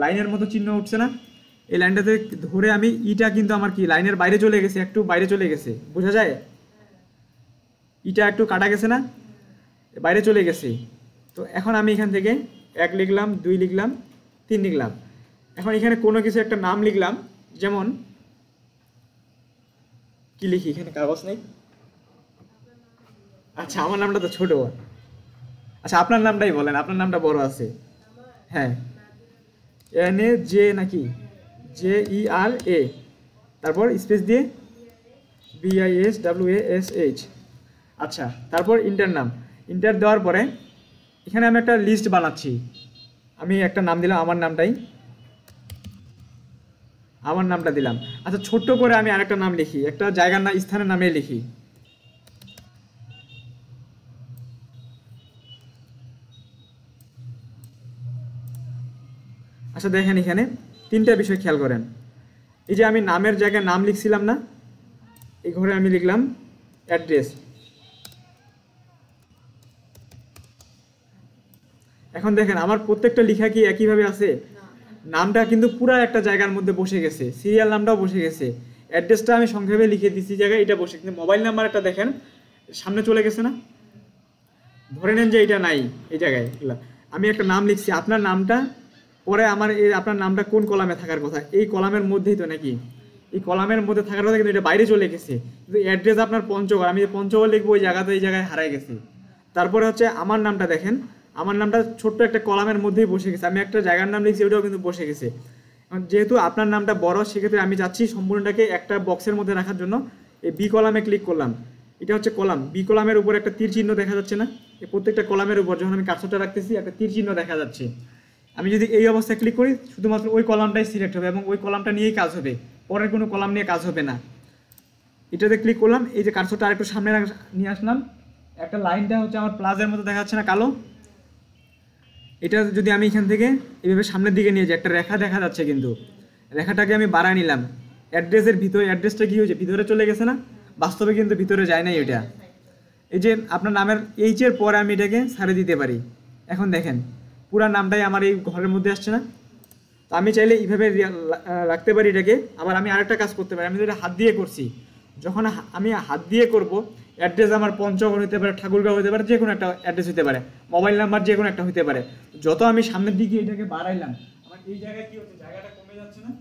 লাইনের মতো চিহ্ন উঠছে না, এই লাইনটাতে ধরে আমি ইটা কিন্তু আমার কি লাইনের বাইরে চলে গেছে, একটু বাইরে চলে গেছে, বোঝা যায়? ইটা একটু কাটা গেছে না, বাইরে চলে গেছে। তো এখন আমি এখান থেকে 1 লিখলাম, 2 লিখলাম, 3 লিখলাম। এখন এখানে কোনো কিছু একটা নাম লিখলাম, যেমন কি লিখি, এখানে কাগজ নেই, আচ্ছা আমার নামটা তো ছোট, আচ্ছা আপনার নামটাই বলেন, আপনার নামটা বড় আছে। হ্যাঁ, NAJ নাকি JERA, তারপর স্পেস দিয়ে BISWASH। আচ্ছা, তারপর ইন্টার নাম। ইন্টার দেওয়ার পরে এখানে আমি একটা লিস্ট বানাচ্ছি। আমি একটা নাম দিলাম, আমার নামটা দিলাম। আচ্ছা, ছোট্ট করে আমি আরেকটা নাম লিখি, একটা জায়গার নাম, স্থানের নামে লিখি। আচ্ছা দেখেন, এখানে তিনটা বিষয় খেয়াল করেন। এই যে আমি নামের জায়গায় নাম লিখছিলাম না, এই ঘরে আমি লিখলাম অ্যাড্রেস। এখন দেখেন আমার প্রত্যেকটা লেখা কি একইভাবে আছে? নামটা কিন্তু পুরো একটা জায়গার মধ্যে বসে গেছে, সিরিয়াল নামটাও বসে গেছে, অ্যাড্রেসটা আমি সংক্ষেপে লিখে দিচ্ছি জায়গায় এটা বসে, কিন্তু মোবাইল নাম্বারটা দেখেন সামনে চলে গেছে না? ধরে নেন যে এটা নাই এই জায়গায়। আমি একটা নাম লিখছি, আপনার নামটা পরে আমার এই আপনার নামটা কোন কলামে থাকার কথা? এই কলামের মধ্যেই তো, নাকি? এই কলামের মধ্যে থাকার কথা, কিন্তু এটা বাইরে চলে গেছে। কিন্তু অ্যাড্রেস আপনার পঞ্চগড়, আমি যে পঞ্চগড় লিখবো ওই জায়গাতে এই জায়গায় হারাই গেছে। তারপরে হচ্ছে আমার নামটা দেখেন, আমার নামটা ছোট্ট একটা কলামের মধ্যেই বসে গেছে। আমি একটা জায়গার নাম লিখছি, ওটাও কিন্তু বসে গেছে। যেহেতু আপনার নামটা বড়, সেক্ষেত্রে আমি যাচ্ছি সম্পূর্ণটাকে একটা বক্সের মধ্যে রাখার জন্য এই বি কলামে ক্লিক করলাম। এটা হচ্ছে কলাম, বি কলামের উপর একটা তীর চিহ্ন দেখা যাচ্ছে না? এই প্রত্যেকটা কলামের উপর যখন আমি কার্সরটা রাখতেছি একটা তীর চিহ্ন দেখা যাচ্ছে। আমি যদি এই অবস্থায় ক্লিক করি, শুধুমাত্র ওই কলামটাই সিলেক্ট হবে এবং ওই কলামটা নিয়েই কাজ হবে, পরের কোনো কলাম নিয়ে কাজ হবে না। এটাতে ক্লিক করলাম, এই যে কার্সরটা আরেকটু সামনে নিয়ে আসলাম, একটা লাইনটা হচ্ছে আমার প্লাসের মতো দেখা যাচ্ছে না, কালো? এটা যদি আমি এখান থেকে এইভাবে সামনের দিকে নিয়ে যাই, একটা রেখা দেখা যাচ্ছে, কিন্তু রেখাটাকে আমি বাড়ায় নিলাম। অ্যাড্রেসের ভিতরে, অ্যাড্রেসটা কী হয়েছে? ভিতরে চলে গেছে না? বাস্তবে কিন্তু ভিতরে যায় নাই এটা। এই যে আপনার নামের এইচের পরে আমি এটাকে ছাড়ে দিতে পারি। এখন দেখেন পুরা নামটাই আমার এই ঘরের মধ্যে আসছে না? তো আমি চাইলে এইভাবে রাখতে পারি এটাকে। আবার আমি আরেকটা কাজ করতে পারি, আমি যেটা হাত দিয়ে করছি, যখন আমি হাত দিয়ে করব, অ্যাড্রেস আমার পঞ্চগড় হতে পারে, ঠাকুরগাঁও হতে পারে, যে কোনো একটা অ্যাড্রেস হতে পারে, মোবাইল নাম্বার যে কোনো একটা হতে পারে। যত আমি সামনের দিকে এটাকে বাড়াইলাম, আমার এই জায়গায় কি হচ্ছে? জায়গাটা কমে যাচ্ছে না?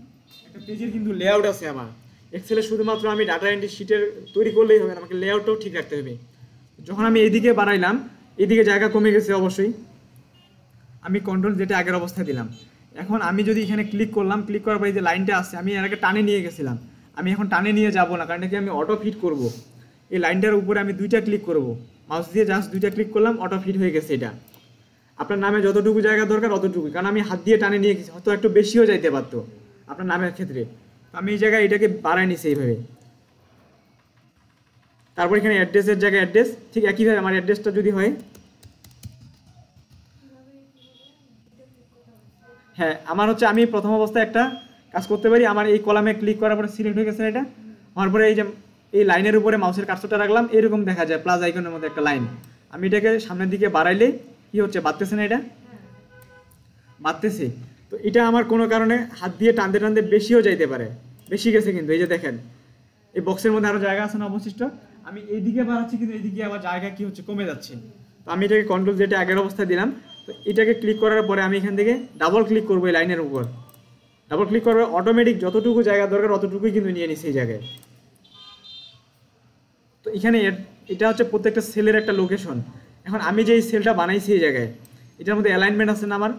একটা পেজের কিন্তু লেআউট আছে আমার এক্সেলে, শুধুমাত্র আমি ডাটা এন্ট্রি শিটের তৈরি করলেই হবে না, আমাকে লেআউটটাও ঠিক রাখতে হবে। যখন আমি এইদিকে বাড়াইলাম, এইদিকে জায়গা কমে গেছে অবশ্যই। আমি কন্ট্রোল যেটা আগের অবস্থায় দিলাম। এখন আমি যদি এখানে ক্লিক করলাম, ক্লিক করার পরে যে লাইনটা আছে, আমি এর আগে টানে নিয়ে গেছিলাম, আমি এখন টানে নিয়ে যাব না, কারণ কি আমি অটো ফিট করব। এই লাইনটার উপরে আমি দুইটা ক্লিক করব, মাউস দিয়ে জাস্ট দুইটা ক্লিক করলাম, অটো ফিট হয়ে গেছে। এটা আপনার নামে যতটুকু জায়গা দরকার অতটুকু, কারণ আমি হাত দিয়ে টানে নিয়ে গেছি, হয়তো একটু বেশিও যাইতে পারতো আপনার নামের ক্ষেত্রে। আমি এই জায়গায় এটাকে বাড়াই নিছি এইভাবে। তারপর এখানে অ্যাড্রেসের জায়গায় অ্যাড্রেস, ঠিক একইভাবে আমার অ্যাড্রেসটা যদি হয়, হ্যাঁ আমার হচ্ছে আমি প্রথম অবস্থায় একটা কাজ করতে পারি, আমার এই কলামে ক্লিক করার পরে সিলেক্ট হয়ে গেছে এটা, হওয়ার পরে এই যে এই লাইনের উপরে মাউসের কার্সরটা রাখলাম, এরকম দেখা যায় প্লাস আইকনের মধ্যে একটা লাইন। আমি এটাকে সামনের দিকে বাড়াইলে কি হচ্ছে? বাড়তেছে না? এটা বাড়তেছে। তো এটা আমার কোনো কারণে হাত দিয়ে টানতে টানতে বেশিও যাইতে পারে, বেশি গেছে কিন্তু। এই যে দেখেন এই বক্সের মধ্যে আরও জায়গা আছে না অবশিষ্ট, আমি এইদিকে বাড়াচ্ছি কিন্তু এইদিকে আবার জায়গা কি হচ্ছে? কমে যাচ্ছে। তো আমি এটাকে কন্ট্রোল যেটা আগের অবস্থায় দিলাম, তো এটাকে ক্লিক করার পরে আমি এখান থেকে ডাবল ক্লিক করবো এই লাইনের উপর। ডাবল ক্লিক করবে, অটোমেটিক যতটুকু জায়গা দরকার অতটুকুই কিন্তু নিয়ে নিচ্ছে এই জায়গায়। তো এখানে এটা হচ্ছে প্রত্যেকটা সেলের একটা লোকেশন। এখন আমি যে এই সেলটা বানাইছি এই জায়গায়, এটার মধ্যে অ্যালাইনমেন্ট আছে না আমার?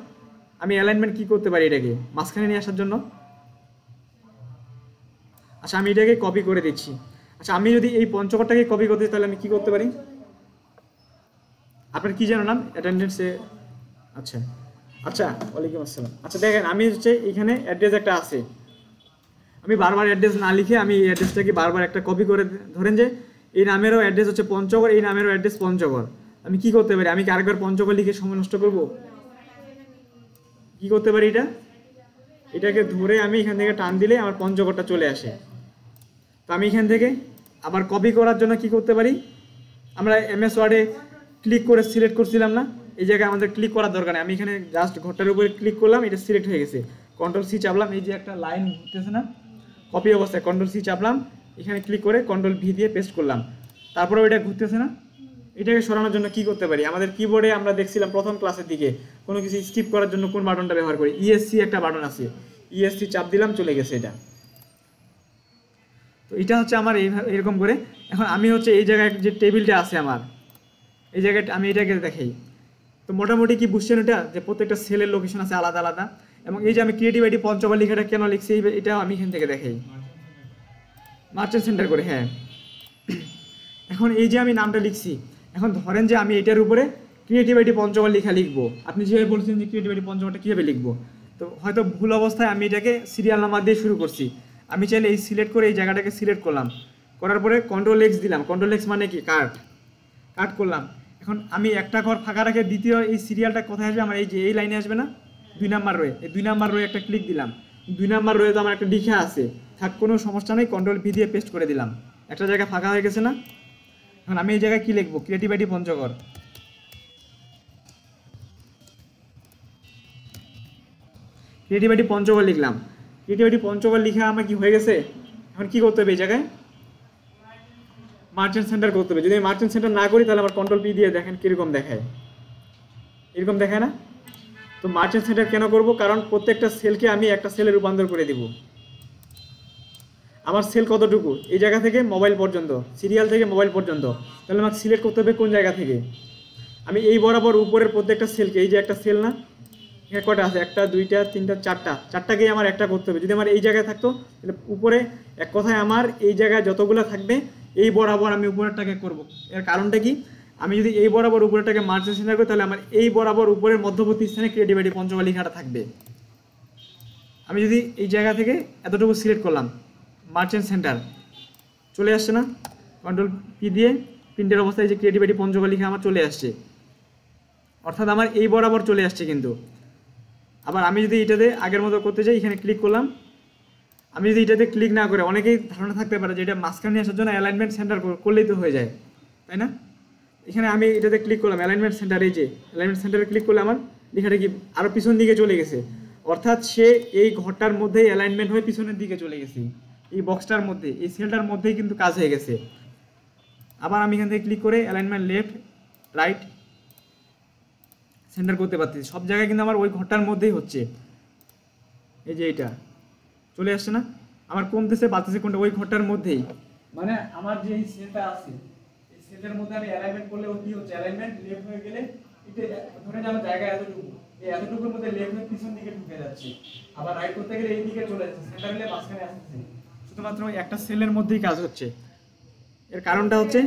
আমি অ্যালাইনমেন্ট কি করতে পারি? এটাকে মাঝখানে নিয়ে আসার জন্য, আচ্ছা আমি এটাকে কপি করে দিচ্ছি। আচ্ছা আমি যদি এই পঞ্চগড়টাকে কপি করতে, তাহলে আমি কি করতে পারি? আপনার কি যেন নাম? অ্যাটেন্ডেন্সে, আচ্ছা আচ্ছা, ওয়ালাইকুম আসসালাম। আচ্ছা দেখেন আমি হচ্ছে এখানে অ্যাড্রেস একটা আছে, আমি বারবার অ্যাড্রেস না লিখে আমি এই অ্যাড্রেসটাকে বারবার একটা কপি করে, ধরেন যে এই নামেরও অ্যাড্রেস হচ্ছে পঞ্চগড়, এই নামেরও অ্যাড্রেস পঞ্চগড়। আমি কি করতে পারি? আমি কি আরেকবার পঞ্চগড় লিখে সময় নষ্ট করব? কি করতে পারি? এটাকে ধরে আমি এখান থেকে টান দিলে আমার পঞ্চগড়টা চলে আসে। তো আমি এখান থেকে আবার কপি করার জন্য কি করতে পারি? আমরা এমএস ওয়ার্ডে ক্লিক করে সিলেক্ট করছিলাম না? এই জায়গায় আমাদের ক্লিক করার দরকার নেই, আমি এখানে জাস্ট ঘরটার উপরে ক্লিক করলাম, এটা সিলেক্ট হয়ে গেছে। কন্ট্রোল সি চাপলাম, এই যে একটা লাইন ঘুরতেছে না কপি অবস্থায়, কন্ট্রোল সি চাপলাম, এখানে ক্লিক করে কন্ট্রোল ভি দিয়ে পেস্ট করলাম, তারপরে ওইটা ঘুরতেছে না? এটাকে সরানোর জন্য কি করতে পারি? আমাদের কিবোর্ডে আমরা দেখছিলাম প্রথম ক্লাসের দিকে কোনো কিছু স্কিপ করার জন্য কোন বাটনটা ব্যবহার করি? ইএসসি একটা বাটন আছে, ইএসসি চাপ দিলাম, চলে গেছে এটা। তো এটা হচ্ছে আমার এরকম করে। এখন আমি হচ্ছে এই জায়গায় যে টেবিলটা আছে আমার, এই জায়গায় আমি এটাকে দেখাই। তো মোটামুটি কি বুঝছেন এটা, যে প্রত্যেকটা সেলের লোকেশন আছে আলাদা আলাদা। এবং এই যে আমি ক্রিয়েটিভ আইডি পঞ্চগড় লেখাটা কেন লিখছি এটা আমি এখান থেকে দেখাই, মার্চেন্ট সেন্টার করে। হ্যাঁ, এখন এই যে আমি নামটা লিখছি, এখন ধরেন যে আমি এটার উপরে ক্রিয়েটিভ আইডি পঞ্চগড় লেখা লিখবো, আপনি যেভাবে বলছেন যে ক্রিয়েটিভ আইডি পঞ্চগড়টা কীভাবে লিখবো, তো হয়তো ভুল অবস্থায় আমি এটাকে সিরিয়াল নাম্বার দিয়ে শুরু করছি। আমি চাইলে এই সিলেক্ট করে এই জায়গাটাকে সিলেক্ট করলাম, করার পরে কন্ট্রোল এক্স দিলাম। কন্ট্রোল এক্স মানে কি, কাট করলাম। এখন আমি একটা ঘর ফাঁকা রাখে দ্বিতীয় এই সিরিয়ালটা কোথায় আসবে, আমার এই যে এই লাইনে আসবে না, 2 নাম্বার রয়ে, এই 2 নাম্বার রয়ে একটা ক্লিক দিলাম। 2 নাম্বার রয়ে তো আমার একটা লিখা আছে, থাক কোনো সমস্যা নেই, কন্ট্রোল ভি দিয়ে পেস্ট করে দিলাম, একটা জায়গা ফাঁকা হয়ে গেছে না। এখন আমি এই জায়গায় কি লিখবো, creative ID Panchagarh. Creative ID Panchagarh লিখলাম। ক্রিয়েটিভ আইডি পঞ্চগড় লিখা আমার কি হয়ে গেছে। এখন কি করতে হবে, এই জায়গায় মার্চেন্ট সেন্টার করতে হবে। যদি আমি মার্চেন্ট সেন্টার না করি তাহলে আমার কন্ট্রোল পি দিয়ে দেখেন কীরকম দেখায়, এরকম দেখায় না। তো মার্চেন্ট সেন্টার কেন করব, কারণ প্রত্যেকটা সেলকে আমি একটা সেলে রূপান্তর করে দিব। আমার সেল কতটুকু, এই জায়গা থেকে মোবাইল পর্যন্ত, সিরিয়াল থেকে মোবাইল পর্যন্ত, তাহলে আমাকে সিলেক্ট করতে হবে কোন জায়গা থেকে। আমি এই বরাবর উপরের প্রত্যেকটা সেলকে, এই যে একটা সেল না, এখানে কটা আছে, 1 2 3 4 চারটাকেই আমার একটা করতে হবে। যদি আমার এই জায়গায় থাকতো তাহলে উপরে, এক কথায় আমার এই জায়গায় যতগুলো থাকবে এই বরাবর আমি উপরেরটাকে করব। এর কারণটা কি, আমি যদি এই বরাবর উপরেরটাকে মার্চেন্ট সেন্টার করি তাহলে আমার এই বরাবর উপরের মধ্যবর্তী স্থানে ক্রিয়েটিভ আইডি পঞ্চগড় লেখাটা থাকবে। আমি যদি এই জায়গা থেকে এতটুকু সিলেক্ট করলাম, মার্চেন্ট সেন্টার চলে আসছে না, কন্ট্রোল পি দিয়ে প্রিন্টের অবস্থায় যে ক্রিয়েটিভ আইডি পঞ্চগড় লেখা আমার চলে আসছে, অর্থাৎ আমার এই বরাবর চলে আসছে। কিন্তু আবার আমি যদি এটাতে আগের মতো করতে চাই, এখানে ক্লিক করলাম, আমি যদি এটাতে ক্লিক না করে, অনেকেই ধারণা থাকতে পারে যে এটা মাঝখানে নিয়ে আসার জন্য অ্যালাইনমেন্ট সেন্টার করলেই তো হয়ে যায়, তাই না। এখানে আমি এটাতে ক্লিক করলাম, অ্যালাইনমেন্ট সেন্টার, এই যে অ্যালাইনমেন্ট সেন্টারে ক্লিক করলে আমার লেখাটা কি আরও পিছন দিকে চলে গেছে, অর্থাৎ সে এই ঘরটার মধ্যেই অ্যালাইনমেন্ট হয়ে পিছনের দিকে চলে গেছে, এই বক্সটার মধ্যে, এই সেলটার মধ্যেই কিন্তু কাজ হয়ে গেছে। আবার আমি এখান থেকে ক্লিক করে অ্যালাইনমেন্ট লেফট রাইট সেন্টার করতে পারতেছি, সব জায়গায় কিন্তু আমার ওই ঘরটার মধ্যেই হচ্ছে। এই যে এইটা চলে আসছে না, আমার কমতেছে বাড়তেছে কোনটা, ওই ঘরটার মধ্যেই, মানে আমার যে এই সেলটা আছে এই সেলের মধ্যে আমি অ্যালাইনমেন্ট করলে ও কি হচ্ছে, অ্যালাইনমেন্ট লেফট হয়ে গেলে এটা ধরে যে আমার জায়গা এতটুকু, এই এতটুকুর মধ্যে লেফট হয়ে পিছন দিকে ঢুকে যাচ্ছে, আবার রাইট করতে গেলে এই দিকে চলে যাচ্ছে, সেন্টার হলে মাঝখানে আসছে, শুধুমাত্র ওই একটা সেলের মধ্যেই কাজ হচ্ছে। এর কারণটা হচ্ছে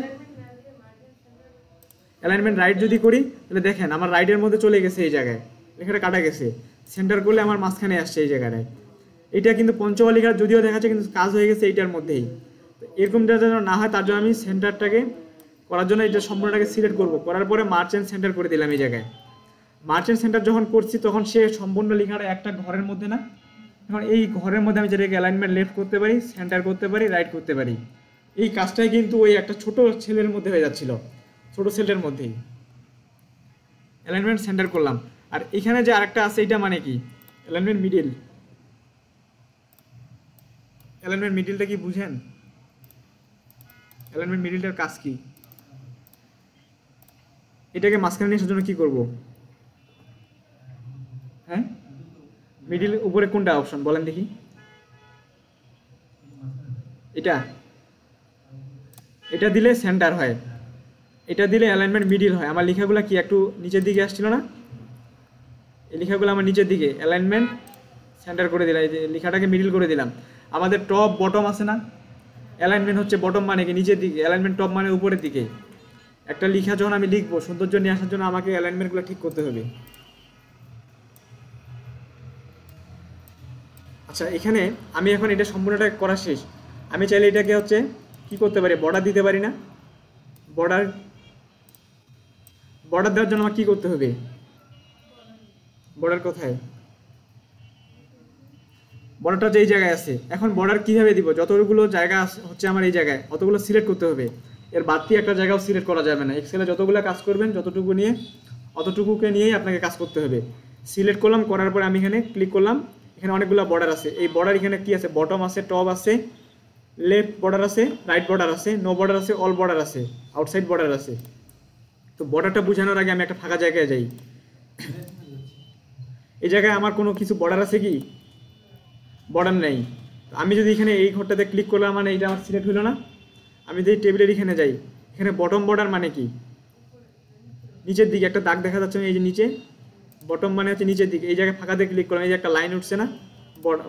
অ্যালাইনমেন্ট রাইট যদি করি তাহলে দেখেন আমার রাইটের মধ্যে চলে গেছে, এই জায়গায় লেখাটা কাটা গেছে, সেন্টার করলে আমার মাঝখানে আসছে এই জায়গাটায়। এটা কিন্তু পঞ্চগড় লেখা যদিও দেখাচ্ছে কিন্তু কাজ হয়ে গেছে এইটার মধ্যেই। এরকমটা যেন না হয় তার জন্য আমি সেন্টারটাকে করার জন্য এটা সম্পূর্ণটাকে সিলেক্ট করব, করার পরে মার্চেন্ট সেন্টার করে দিলাম এই জায়গায়। মার্চেন্ট সেন্টার যখন করছি তখন সে সম্পূর্ণ লেখাটা একটা ঘরের মধ্যে না, এখন এই ঘরের মধ্যে আমি যেটাকে অ্যালাইনমেন্ট লেফট করতে পারি, সেন্টার করতে পারি, রাইট করতে পারি। এই কাজটাই কিন্তু ওই একটা ছোট সেলের মধ্যে হয়ে যাচ্ছিল, ছোট সেলের মধ্যেই অ্যালাইনমেন্ট সেন্টার করলাম। আর এখানে যে আরেকটা আছে এটা মানে কি, অ্যালাইনমেন্ট মিডিল। অ্যালাইনমেন্ট মিডিলটা কি বুঝেন, অ্যালাইনমেন্ট মিডিলটার কাজ কি, এটাকে মাঝখানে নিয়ে আসার জন্য কি করব, হ্যাঁ মিডিল উপরে কোনটা অপশন বলেন দেখি, এটা, এটা দিলে সেন্টার হয়, এটা দিলে অ্যালাইনমেন্ট মিডিল হয়। আমার লেখাগুলো কি একটু নিচের দিকে আসছিল না, এই লেখাগুলো আমার নিচের দিকে, অ্যালাইনমেন্ট সেন্টার করে দিলাম, এই যে লেখাটাকে মিডিল করে দিলাম। আমাদের টপ বটম আছে না, অ্যালাইনমেন্ট হচ্ছে বটম মানে কি নিচের দিকে, অ্যালাইনমেন্ট টপ মানে উপরের দিকে। একটা লেখা যখন আমি লিখবো সৌন্দর্য নিয়ে আসার জন্য আমাকে অ্যালাইনমেন্টগুলো ঠিক করতে হবে। আচ্ছা এখানে আমি এখন এটা সম্পূর্ণটা করা শেষ, আমি চাইলে এটাকে হচ্ছে কি করতে পারি, বর্ডার দিতে পারি না, বর্ডার বর্ডার দেওয়ার জন্য আমার কী করতে হবে, বর্ডার কোথায়, বর্ডারটা যে এই জায়গায় আছে। এখন বর্ডার কীভাবে দিব, যতগুলো জায়গা হচ্ছে আমার এই জায়গায় অতগুলো সিলেক্ট করতে হবে, এর বাড়তি একটা জায়গাও সিলেক্ট করা যাবে না। এক্সেলে যতগুলো কাজ করবেন যতটুকু নিয়ে অতটুকুকে নিয়েই আপনাকে কাজ করতে হবে। সিলেক্ট করলাম, করার পরে আমি এখানে ক্লিক করলাম, এখানে অনেকগুলো বর্ডার আছে, এই বর্ডার এখানে কি আছে, বটম আছে, টপ আছে, লেফট বর্ডার আছে, রাইট বর্ডার আছে, নো বর্ডার আছে, অল বর্ডার আছে, আউটসাইড বর্ডার আছে। তো বর্ডারটা বোঝানোর আগে আমি একটা ফাঁকা জায়গায় যাই, এই জায়গায় আমার কোনো কিছু বর্ডার আছে কি, বর্ডার নেই। আমি যদি এখানে এই ঘরটাতে ক্লিক করলাম মানে এইটা আমার সিলেক্ট হলো না। আমি যদি টেবিলের এখানে যাই, এখানে বটম বর্ডার মানে কি, নিচের দিকে একটা দাগ দেখা যাচ্ছে এই যে নিচে, বটম মানে হচ্ছে নিচের দিকে, এই জায়গায় ফাঁকাতে ক্লিক করলাম, এই যে একটা লাইন উঠছে না,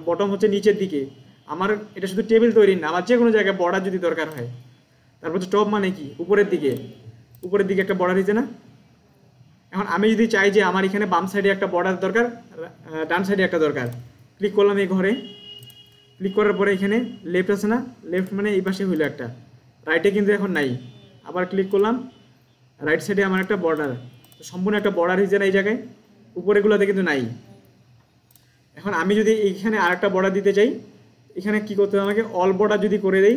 বটম হচ্ছে নিচের দিকে। আমার এটা শুধু টেবিল তৈরি না, আমার যে কোনো জায়গায় বর্ডার যদি দরকার হয়। তারপর হচ্ছে টপ মানে কি, উপরের দিকে, উপরের দিকে একটা বর্ডার দিচ্ছে না। এখন আমি যদি চাই যে আমার এখানে বাম সাইডে একটা বর্ডার দরকার, ডান সাইডে একটা দরকার, ক্লিক করলাম এই ঘরে, ক্লিক করার পরে এখানে লেফট আছে না, লেফট মানে এই পাশে হইলো একটা, রাইটে কিন্তু এখন নাই। আবার ক্লিক করলাম, রাইট সাইডে আমার একটা বর্ডার, সম্পূর্ণ একটা বর্ডার হয়েছে না এই জায়গায়, উপরেগুলোতে কিন্তু নাই। এখন আমি যদি এইখানে আরেকটা বর্ডার দিতে চাই, এখানে কি করতে হবে আমাকে, অল বর্ডার যদি করে দেই,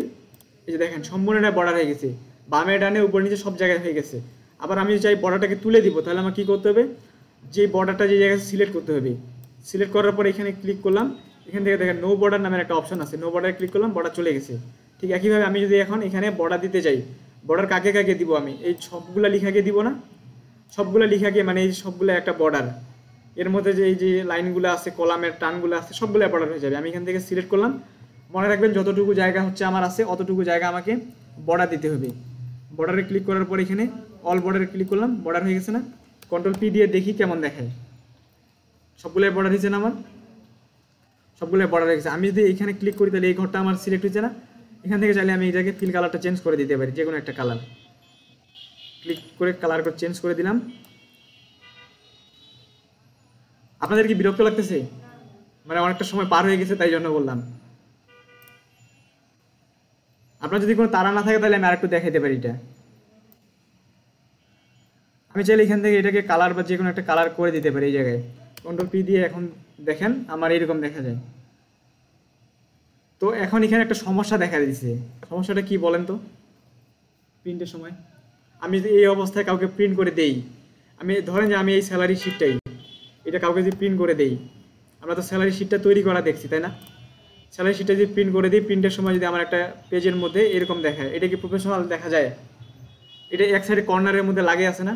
এই যে দেখেন সম্পূর্ণ একটা বর্ডার হয়ে গেছে, বামে ডানে উপর নিচে সব জায়গায় হয়ে গেছে। আবার আমি চাই বর্ডারটাকে তুলে দিব, তাহলে আমার কী করতে হবে, যে বর্ডারটা যে জায়গায় সিলেক্ট করতে হবে, সিলেক্ট করার পর এখানে ক্লিক করলাম, এখান থেকে দেখেন নো বর্ডার নামের একটা অপশন আছে, নো বর্ডার ক্লিক করলাম, বর্ডার চলে গেছে। ঠিক একইভাবে আমি যদি এখন এখানে বর্ডার দিতে চাই, বর্ডার কাকে কাকে দিব, আমি এই সবগুলা লিখাকে দিব না, সবগুলা লিখাকে মানে এই সবগুলো একটা বর্ডার, এর মধ্যে যে এই যে লাইনগুলো আছে, কলামের টানগুলো আছে, সবগুলো বর্ডার হয়ে যাবে। আমি এখান থেকে সিলেক্ট করলাম, মনে রাখবেন যতটুকু জায়গা হচ্ছে আমার আছে অতটুকু জায়গা আমাকে বর্ডার দিতে হবে। বর্ডারে ক্লিক করার পর এখানে অল বর্ডারে ক্লিক করলাম, বর্ডার হয়ে গেছে না, কন্ট্রোল পি দিয়ে দেখি কেমন দেখায়, সবগুলো বর্ডার হয়েছে না আমার, সবগুলো বর্ডার হয়ে গেছে। আমি যদি এখানে ক্লিক করি তাহলে এই ঘরটা আমার সিলেক্ট হয়েছে না, এখান থেকে চাইলে আমি এটাকে ফিল কালারটা চেঞ্জ করে দিতে পারি, যে কোনো একটা কালার ক্লিক করে কালার করে চেঞ্জ করে দিলাম। আপনাদের কি বিরক্ত লাগতেছে, মানে অনেকটা সময় পার হয়ে গেছে তাই জন্য বললাম। আপনার যদি কোনো তাড়া না থাকে তাহলে আমি আরেকটু দেখাইতে পারি। এটা আমি চাইলে এখান থেকে এটাকে কালার বা যে কোনো একটা কালার করে দিতে পারি এই জায়গায়, কন্ট্রোল পি দিয়ে এখন দেখেন আমার এইরকম দেখা যায়। তো এখন এখানে একটা সমস্যা দেখা দিচ্ছে, সমস্যাটা কি বলেন তো, প্রিন্টের সময় আমি যদি এই অবস্থায় কাউকে প্রিন্ট করে দেই, আমি ধরেন যে আমি এই স্যালারি শিটটাই এটা কাউকে যদি প্রিন্ট করে দেই, আমরা তো স্যালারি শিটটা তৈরি করা দেখছি তাই না, স্যালারি শিটটা যদি প্রিন্ট করে দিই, প্রিন্টের সময় যদি আমার একটা পেজের মধ্যে এরকম দেখায়, এটা কি প্রফেশনাল দেখা যায়, এটা এক সাইডে কর্নারের মধ্যে লাগে আছে না।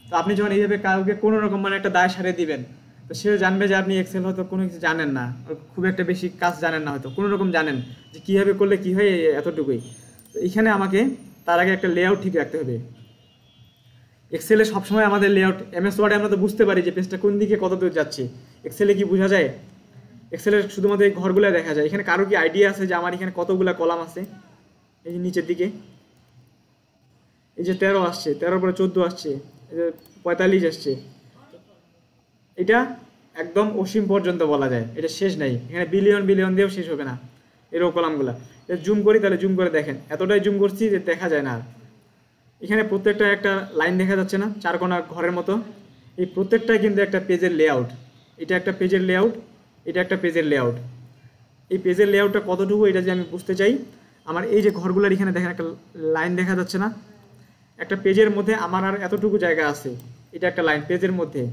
তো আপনি যখন এইভাবে কাউকে কোনো রকম মানে একটা দায় সারিয়ে দিবেন, তো সে জানবে যে আপনি এক্সেল হয়তো কোনো কিছু জানেন না, খুব একটা বেশি কাজ জানেন না, হয়তো কোনো রকম জানেন যে কীভাবে করলে কী হয় এতটুকুই। তো এখানে আমাকে তার আগে একটা লেআউট ঠিক রাখতে হবে। এক্সেলে সবসময় আমাদের লেআউট, এমএস ওয়ার্ডে আমরা তো বুঝতে পারি যে পেজটা কোন দিকে কত দূর যাচ্ছে, এক্সেলে কি বোঝা যায়, এক্সেলের শুধুমাত্র এই ঘরগুলো দেখা যায়। এখানে কারো কি আইডিয়া আছে যে আমার এখানে কতগুলো কলাম আছে, এই যে নিচের দিকে এই যে 13 আসছে, 13 পরে 14 আসছে, এই যে 45 আসছে, এটা একদম অসীম পর্যন্ত বলা যায়, এটা শেষ নাই, এখানে বিলিয়ন বিলিয়ন দিয়েও শেষ হবে না এরকম কলামগুলো। জুম করি তাহলে জুম করে দেখেন, এতটাই জুম করছি যে দেখা যায় না আর। এখানে প্রত্যেকটা একটা লাইন দেখা যাচ্ছে না, চারকোনা ঘরের মতো, এই প্রত্যেকটাই কিন্তু একটা পেজের লেআউট, এটা একটা পেজের লেআউট, এটা একটা পেজের লেআউট। এই পেজের লেআউটটা কতটুকু এটা যদি আমি বুঝতে চাই, আমার এই যে ঘরগুলোর এখানে দেখেন একটা লাইন দেখা যাচ্ছে না, একটা পেজের মধ্যে আমার আর এতটুকু জায়গা আছে, এটা একটা লাইন পেজের মধ্যে,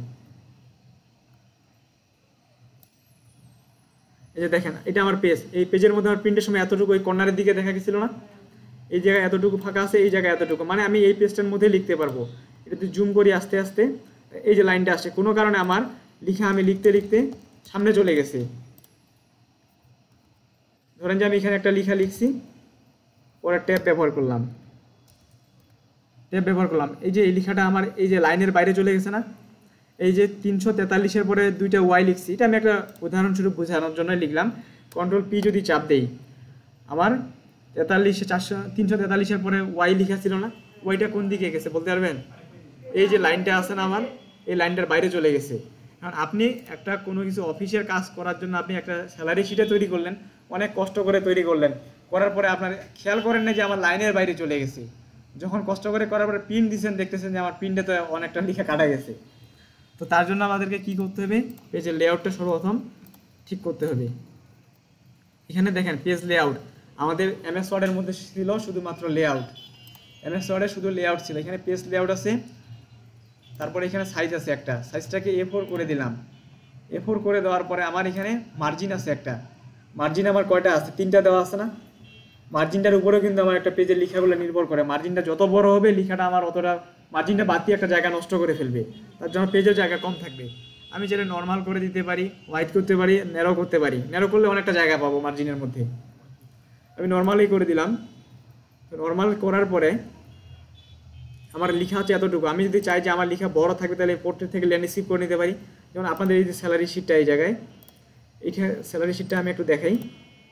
এই যে দেখেন এটা আমার পেজ, এই পেজের মধ্যে আমার প্রিন্টের সময় এতটুকু ওই কর্নারের দিকে দেখা গেছিল না, এই জায়গায় এতটুকু ফাঁকা আছে, এই জায়গায় এতটুকু, মানে আমি এই পেজটার মধ্যে লিখতে পারবো। এটা যদি জুম করি আস্তে আস্তে, এই যে লাইনটা আসে, কোনো কারণে আমার লিখা আমি লিখতে লিখতে সামনে চলে গেছে। ধরেন যে আমি এখানে একটা লিখা লিখছি, পরে ট্যাব ব্যবহার করলাম, ট্যাব ব্যবহার করলাম, এই যে এই লেখাটা আমার এই যে লাইনের বাইরে চলে গেছে না, এই যে 343-এর পরে দুইটা ওয়াই লিখছি, এটা আমি একটা উদাহরণস্বরূপ বোঝানোর জন্য লিখলাম। কন্ট্রোল পি যদি চাপ দেই, আমার 343-এর পরে ওয়াই লিখা ছিল না, ওয়াইটা কোন দিকে গেছে বলতে পারবেন, এই যে লাইনটা আছে না আমার, এই লাইনটার বাইরে চলে গেছে। কারণ আপনি একটা কোনো কিছু অফিসের কাজ করার জন্য আপনি একটা স্যালারি শিটে তৈরি করলেন, অনেক কষ্ট করে তৈরি করলেন, করার পরে আপনার খেয়াল করেন না যে আমার লাইনের বাইরে চলে গেছে, যখন কষ্ট করে করার পরে প্রিন্ট দিচ্ছেন দেখতেছেন যে আমার প্রিন্টে তো অনেকটা লিখা কাটা গেছে। তো তার জন্য আমাদেরকে কি করতে হবে, পেজের লেআউটটা সর্বপ্রথম ঠিক করতে হবে। এখানে দেখেন পেজ লেআউট আমাদের এমএস ওয়ার্ডের মধ্যে ছিল শুধুমাত্র লেআউট, এমএস ওয়ার্ডে শুধু লেআউট ছিল, এখানে পেজ লেআউট আছে, তারপরে এখানে সাইজ আছে একটা, সাইজটাকে A4 করে দিলাম, A4 করে দেওয়ার পরে আমার এখানে মার্জিন আছে একটা, মার্জিন আমার কয়টা আছে, 3টা দেওয়া আছে না, মার্জিনটার উপরেও কিন্তু আমার একটা পেজের লেখাগুলো নির্ভর করে, মার্জিনটা যত বড় হবে লেখাটা আমার অতটা, মার্জিনটা বাদ দিয়ে একটা জায়গা নষ্ট করে ফেলবে, তার জন্য পেজের জায়গা কম থাকবে। আমি যেটা নর্মাল করে দিতে পারি, হোয়াইট করতে পারি, ন্যারো করতে পারি, ন্যারো করলে অনেকটা জায়গা পাবো মার্জিনের মধ্যে, আমি নর্মালই করে দিলাম। নর্মাল করার পরে আমার লেখা হচ্ছে এতটুকু, আমি যদি চাই যে আমার লেখা বড় থাকবে তাহলে পোর্ট্রেট থেকে ল্যান্ডস্কেপ করে নিতে পারি, যেমন আপনাদের এই যে স্যালারি শিটটা এই জায়গায়, এইটা স্যালারি শিটটা আমি একটু দেখাই।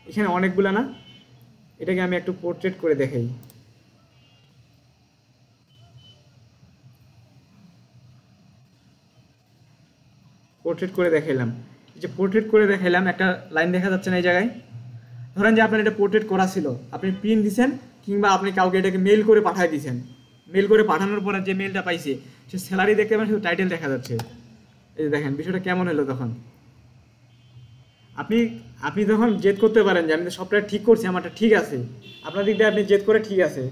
এখানে অনেকগুলো না, এটাকে আমি একটু পোর্ট্রেট করে দেখাই। পোর্ট্রেট করে দেখাইলাম, যে পোর্ট্রেট করে দেখাইলাম একটা লাইন দেখা যাচ্ছে না এই জায়গায়। ধরেন যে আপনার এটা পোর্ট্রেট করা ছিল, আপনি প্রিন্ট দিছেন কিংবা আপনি কাউকে এটাকে মেল করে পাঠিয়ে দিয়েছেন। মেল করে পাঠানোর পরে যে মেলটা পাইছে সে স্যালারি দেখতে পাবেন, শুধু টাইটেল দেখা যাচ্ছে। এই যে দেখেন বিষয়টা কেমন হলো। তখন আপনি আপনি তখন জেদ করতে পারেন যে আমি তো সবটা ঠিক করছি, আমারটা ঠিক আছে। আপনার দিক দিয়ে আপনি জেদ করে ঠিক আছে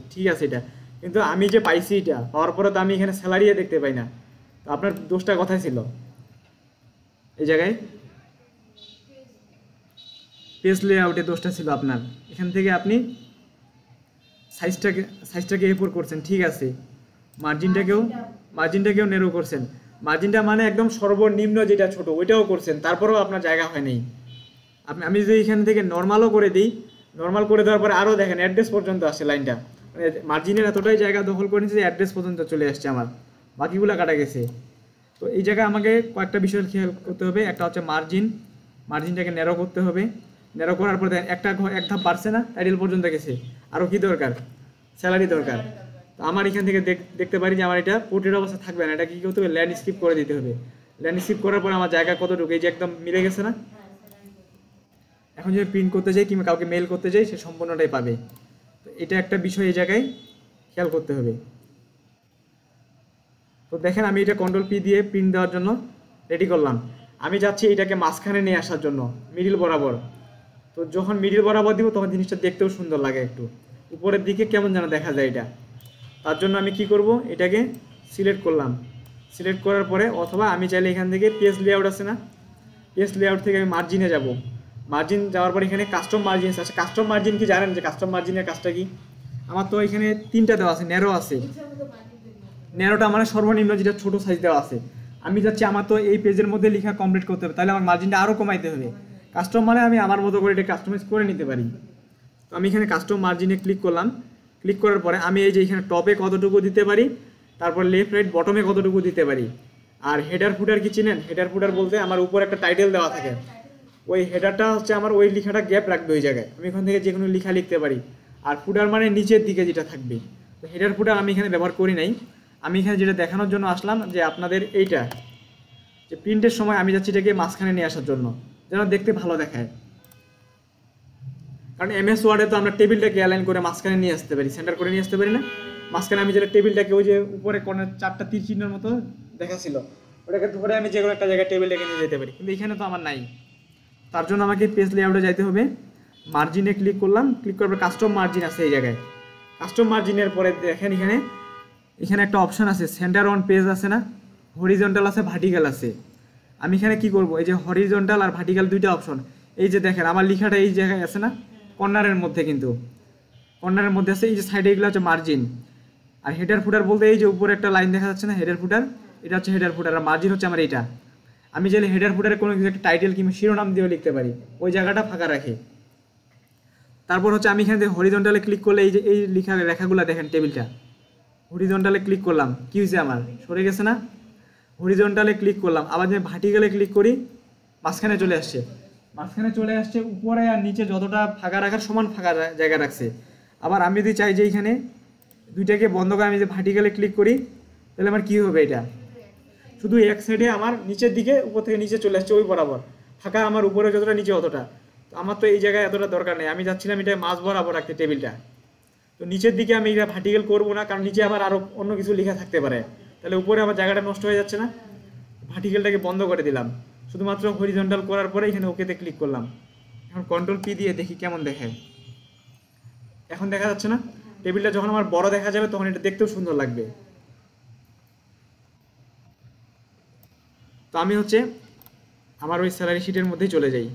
এটা, কিন্তু আমি যে পাইছি এটা পাওয়ার পরে তো আমি এখানে স্যালারিও দেখতে পাই না। তো আপনার দোষটা কোথায় ছিল? এই জায়গায় পেজ লেআউটে দোষটা ছিল আপনার। এখান থেকে আপনি সাইজটাকে এ4 করছেন, ঠিক আছে, মার্জিনটাকেও নেরো করছেন। মার্জিনটা মানে একদম সর্বনিম্ন যেটা ছোট ওইটাও করছেন, তারপরেও আপনার জায়গা হয় নাই। আমি যদি এখান থেকে নর্মালও করে দিই, নর্মাল করে দেওয়ার পরে আরও দেখেন অ্যাড্রেস পর্যন্ত আসে লাইনটা, মানে মার্জিনের এতটাই জায়গা দখল করে নিচ্ছে যে অ্যাড্রেস পর্যন্ত চলে আসছে আমার, বাকিগুলো কাটা গেছে। তো এই জায়গায় আমাকে কয়েকটা বিষয় খেয়াল করতে হবে। একটা হচ্ছে মার্জিনটাকে ন্যারো করতে হবে। ন্যারো করার পরে এক ধাপ বাড়ছে না, টাইটেল পর্যন্ত গেছে। আরও কি দরকার? স্যালারি দরকার। তো আমার এখান থেকে দেখতে পারি যে আমার এটা পোর্ট্রেট অবস্থা থাকবে না, এটা কী করতে হবে? ল্যান্ডস্কেপ করে দিতে হবে। ল্যান্ডস্কেপ করার পর আমার জায়গা কতটুকু, এই যে একদম মিলে গেছে না। এখন যদি প্রিন্ট করতে যাই কিংবা কাউকে মেল করতে যাই, সে সম্পূর্ণটাই পাবে। তো এটা একটা বিষয় এই জায়গায় খেয়াল করতে হবে। তো দেখেন আমি এটা কন্ট্রোল-P দিয়ে প্রিন্ট দেওয়ার জন্য রেডি করলাম। আমি যাচ্ছি এটাকে মাঝখানে নিয়ে আসার জন্য, মিডিল বরাবর। তো যখন মিডিল বরাবর দিব তখন জিনিসটা দেখতেও সুন্দর লাগে, একটু উপরের দিকে কেমন যেন দেখা যায় এটা। তার জন্য আমি কি করব, এটাকে সিলেক্ট করলাম। সিলেক্ট করার পরে অথবা আমি চাইলে এখান থেকে পেজ লেআউট আছে না, পেজ লেআউট থেকে আমি মার্জিনে যাব। মার্জিন যাওয়ার পর এখানে কাস্টম মার্জিন আছে। কাস্টম মার্জিন কি জানেন যে কাস্টম মার্জিনের কাজটা কি? আমার তো এখানে 3টা দেওয়া আছে, ন্যারো আছে। ন্যারোটা মানে সর্বনিম্ন যেটা ছোট সাইজ দেওয়া আছে। আমি যাচ্ছি আমার তো এই পেজের মধ্যে লেখা কমপ্লিট করতে হবে, তাহলে আমার মার্জিনটা আরও কমাইতে হবে। কাস্টম মানে আমি আমার মতো করে এটা কাস্টমাইজ করে নিতে পারি। তো আমি এখানে কাস্টম মার্জিনে ক্লিক করলাম। ক্লিক করার পরে আমি এই যে এখানে টপে কতটুকু দিতে পারি, তারপর লেফট রাইট বটমে কতটুকু দিতে পারি। আর হেডার ফুটার কি চিনেন? হেডার ফুটার বলতে আমার উপর একটা টাইটেল দেওয়া থাকে, ওই হেডারটা হচ্ছে আমার ওই লেখাটা গ্যাপ রাখবে ওই জায়গায়, আমি এখান থেকে যে কোনো লেখা লিখতে পারি। আর ফুটার মানে নিচের দিকে যেটা থাকবে। তো হেডার ফুটার আমি এখানে ব্যবহার করি নাই। আমি এখানে যেটা দেখানোর জন্য আসলাম যে আপনাদের এইটা যে প্রিন্টের সময় আমি যাচ্ছি এটাকে মাঝখানে নিয়ে আসার জন্য, যেন দেখতে ভালো দেখায়। কারণ MS ওয়ার্ডে তো আমরা টেবিলটাকে অ্যালাইন করে মাঝখানে নিয়ে আসতে পারি, সেন্টার করে নিয়ে আসতে পারি না। মাঝখানে আমি যেটা টেবিলটাকে ওই যে উপরে কোণে 4টা তীর চিহ্নের মতো দেখাচ্ছিল, ওটাকে ধরে আমি যে কোনো একটা জায়গায় টেবিলটাকে নিয়ে যেতে পারি, কিন্তু এখানে তো আমার নাই। তার জন্য আমাকে পেজ লেআউটে যাইতে হবে। মার্জিনে ক্লিক করলাম। ক্লিক করার পর কাস্টম মার্জিন আছে এই জায়গায়। কাস্টম মার্জিনের পরে দেখেন এখানে একটা অপশন আছে, সেন্টার অন পেজ আছে না, হরিজন্টাল আছে, ভার্টিক্যাল আছে। আমি এখানে কি করব, এই যে হরিজন্টাল আর ভার্টিক্যাল 2টা অপশন, এই যে দেখেন আমার লেখাটা এই জায়গায় আছে না, কর্নারের মধ্যে, কিন্তু কর্নারের মধ্যে আছে। এই যে সাইডে এগুলো হচ্ছে মার্জিন। আর হেডার ফুটার বলতে এই যে উপরে একটা লাইন দেখা যাচ্ছে না, হেডার ফুটার, এটা হচ্ছে হেডার ফুটার। আর মার্জিন হচ্ছে আমার এইটা। আমি চাইলে হেডার ফুটারে কোনো কিছু একটা টাইটেল কিংবা শিরোনাম দিয়েও লিখতে পারি, ওই জায়গাটা ফাঁকা রাখে। তারপর হচ্ছে আমি এখানে হরিজন্টালে ক্লিক করলে এই যে এই লেখাগুলো দেখেন, টেবিলটা হরিজন্টালে ক্লিক করলাম, কি হয়েছে আমার সরে গেছে না। হরিজন্টালে ক্লিক করলাম, আবার যে ভার্টিক্যালে ক্লিক করি, মাঝখানে চলে আসছে। উপরে আর নিচে যতটা ফাঁকা রাখার সমান ফাঁকা জায়গা রাখছে। আবার আমি যদি চাই যে এইখানে দুইটাকে বন্ধ করে আমি যে ভার্টিক্যালে ক্লিক করি, তাহলে আমার কি হবে, এটা শুধু এক সাইডে আমার নিচের দিকে, উপর থেকে নিচে চলে আসছে ওই বরাবর, ফাঁকা আমার উপরে যতটা নিচে অতটা। তো আমার তো এই জায়গায় এতটা দরকার নেই, আমি যাচ্ছিলাম এটা মাঝ বরাবর রাখতে টেবিলটা। তো নিচের দিকে আমি এটা ভার্টিক্যাল করবো না, কারণ নিচে আবার আরও অন্য কিছু লেখা থাকতে পারে, তাহলে উপরে আমার জায়গাটা নষ্ট হয়ে যাচ্ছে না। ভার্টিক্যালটাকে বন্ধ করে দিলাম, শুধুমাত্র হরিজন্টাল করার পরে এখানে ওকেতে ক্লিক করলাম। এখন কন্ট্রোল-P দিয়ে দেখি কেমন দেখায়। এখন দেখা যাচ্ছে না, টেবিলটা যখন আমার বড় দেখা যাবে তখন এটা দেখতেও সুন্দর লাগবে। তো আমি হচ্ছে আমার ওই স্যালারি শিটের মধ্যেই চলে যাই।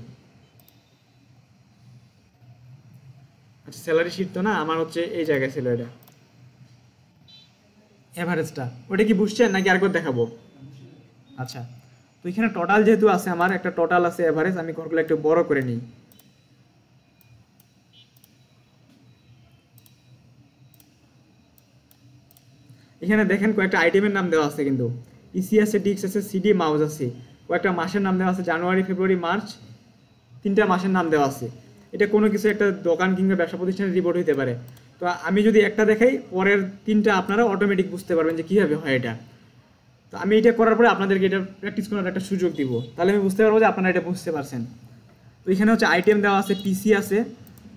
আচ্ছা, স্যালারি শিট তো না, আমার হচ্ছে এই জায়গায় ছিল এটা এভারেজটা, ওটা কি বুঝছেন নাকি আরেকবার দেখাবো? আচ্ছা, তো এখানে টোটাল যেহেতু আছে, আমার একটা টোটাল আছে এভারেজ, আমি ঘরগুলো একটু বড় করে নিই। এখানে দেখেন কয়েকটা আইটেমের নাম দেওয়া আছে, কিন্তু পিসি আছে, ডিস্ক আছে, সিডি, মাউস আছে। কয়েকটা মাসের নাম দেওয়া আছে, জানুয়ারি, ফেব্রুয়ারি, মার্চ, 3টা মাসের নাম দেওয়া আছে। এটা কোনো কিছু একটা দোকান কিংবা ব্যবসা প্রতিষ্ঠানের রিপোর্ট হতে পারে। তো আমি যদি একটা দেখাই, পরের 3টা আপনারা অটোমেটিক বুঝতে পারবেন যে কীভাবে হয় এটা। তো আমি এটা করার পরে আপনাদেরকে এটা প্র্যাকটিস করার একটা সুযোগ দিব, তাহলে আমি বুঝতে পারবো যে আপনারা এটা বুঝতে পারছেন। তো এখানে হচ্ছে আইটেম দেওয়া আছে, পিসি আছে।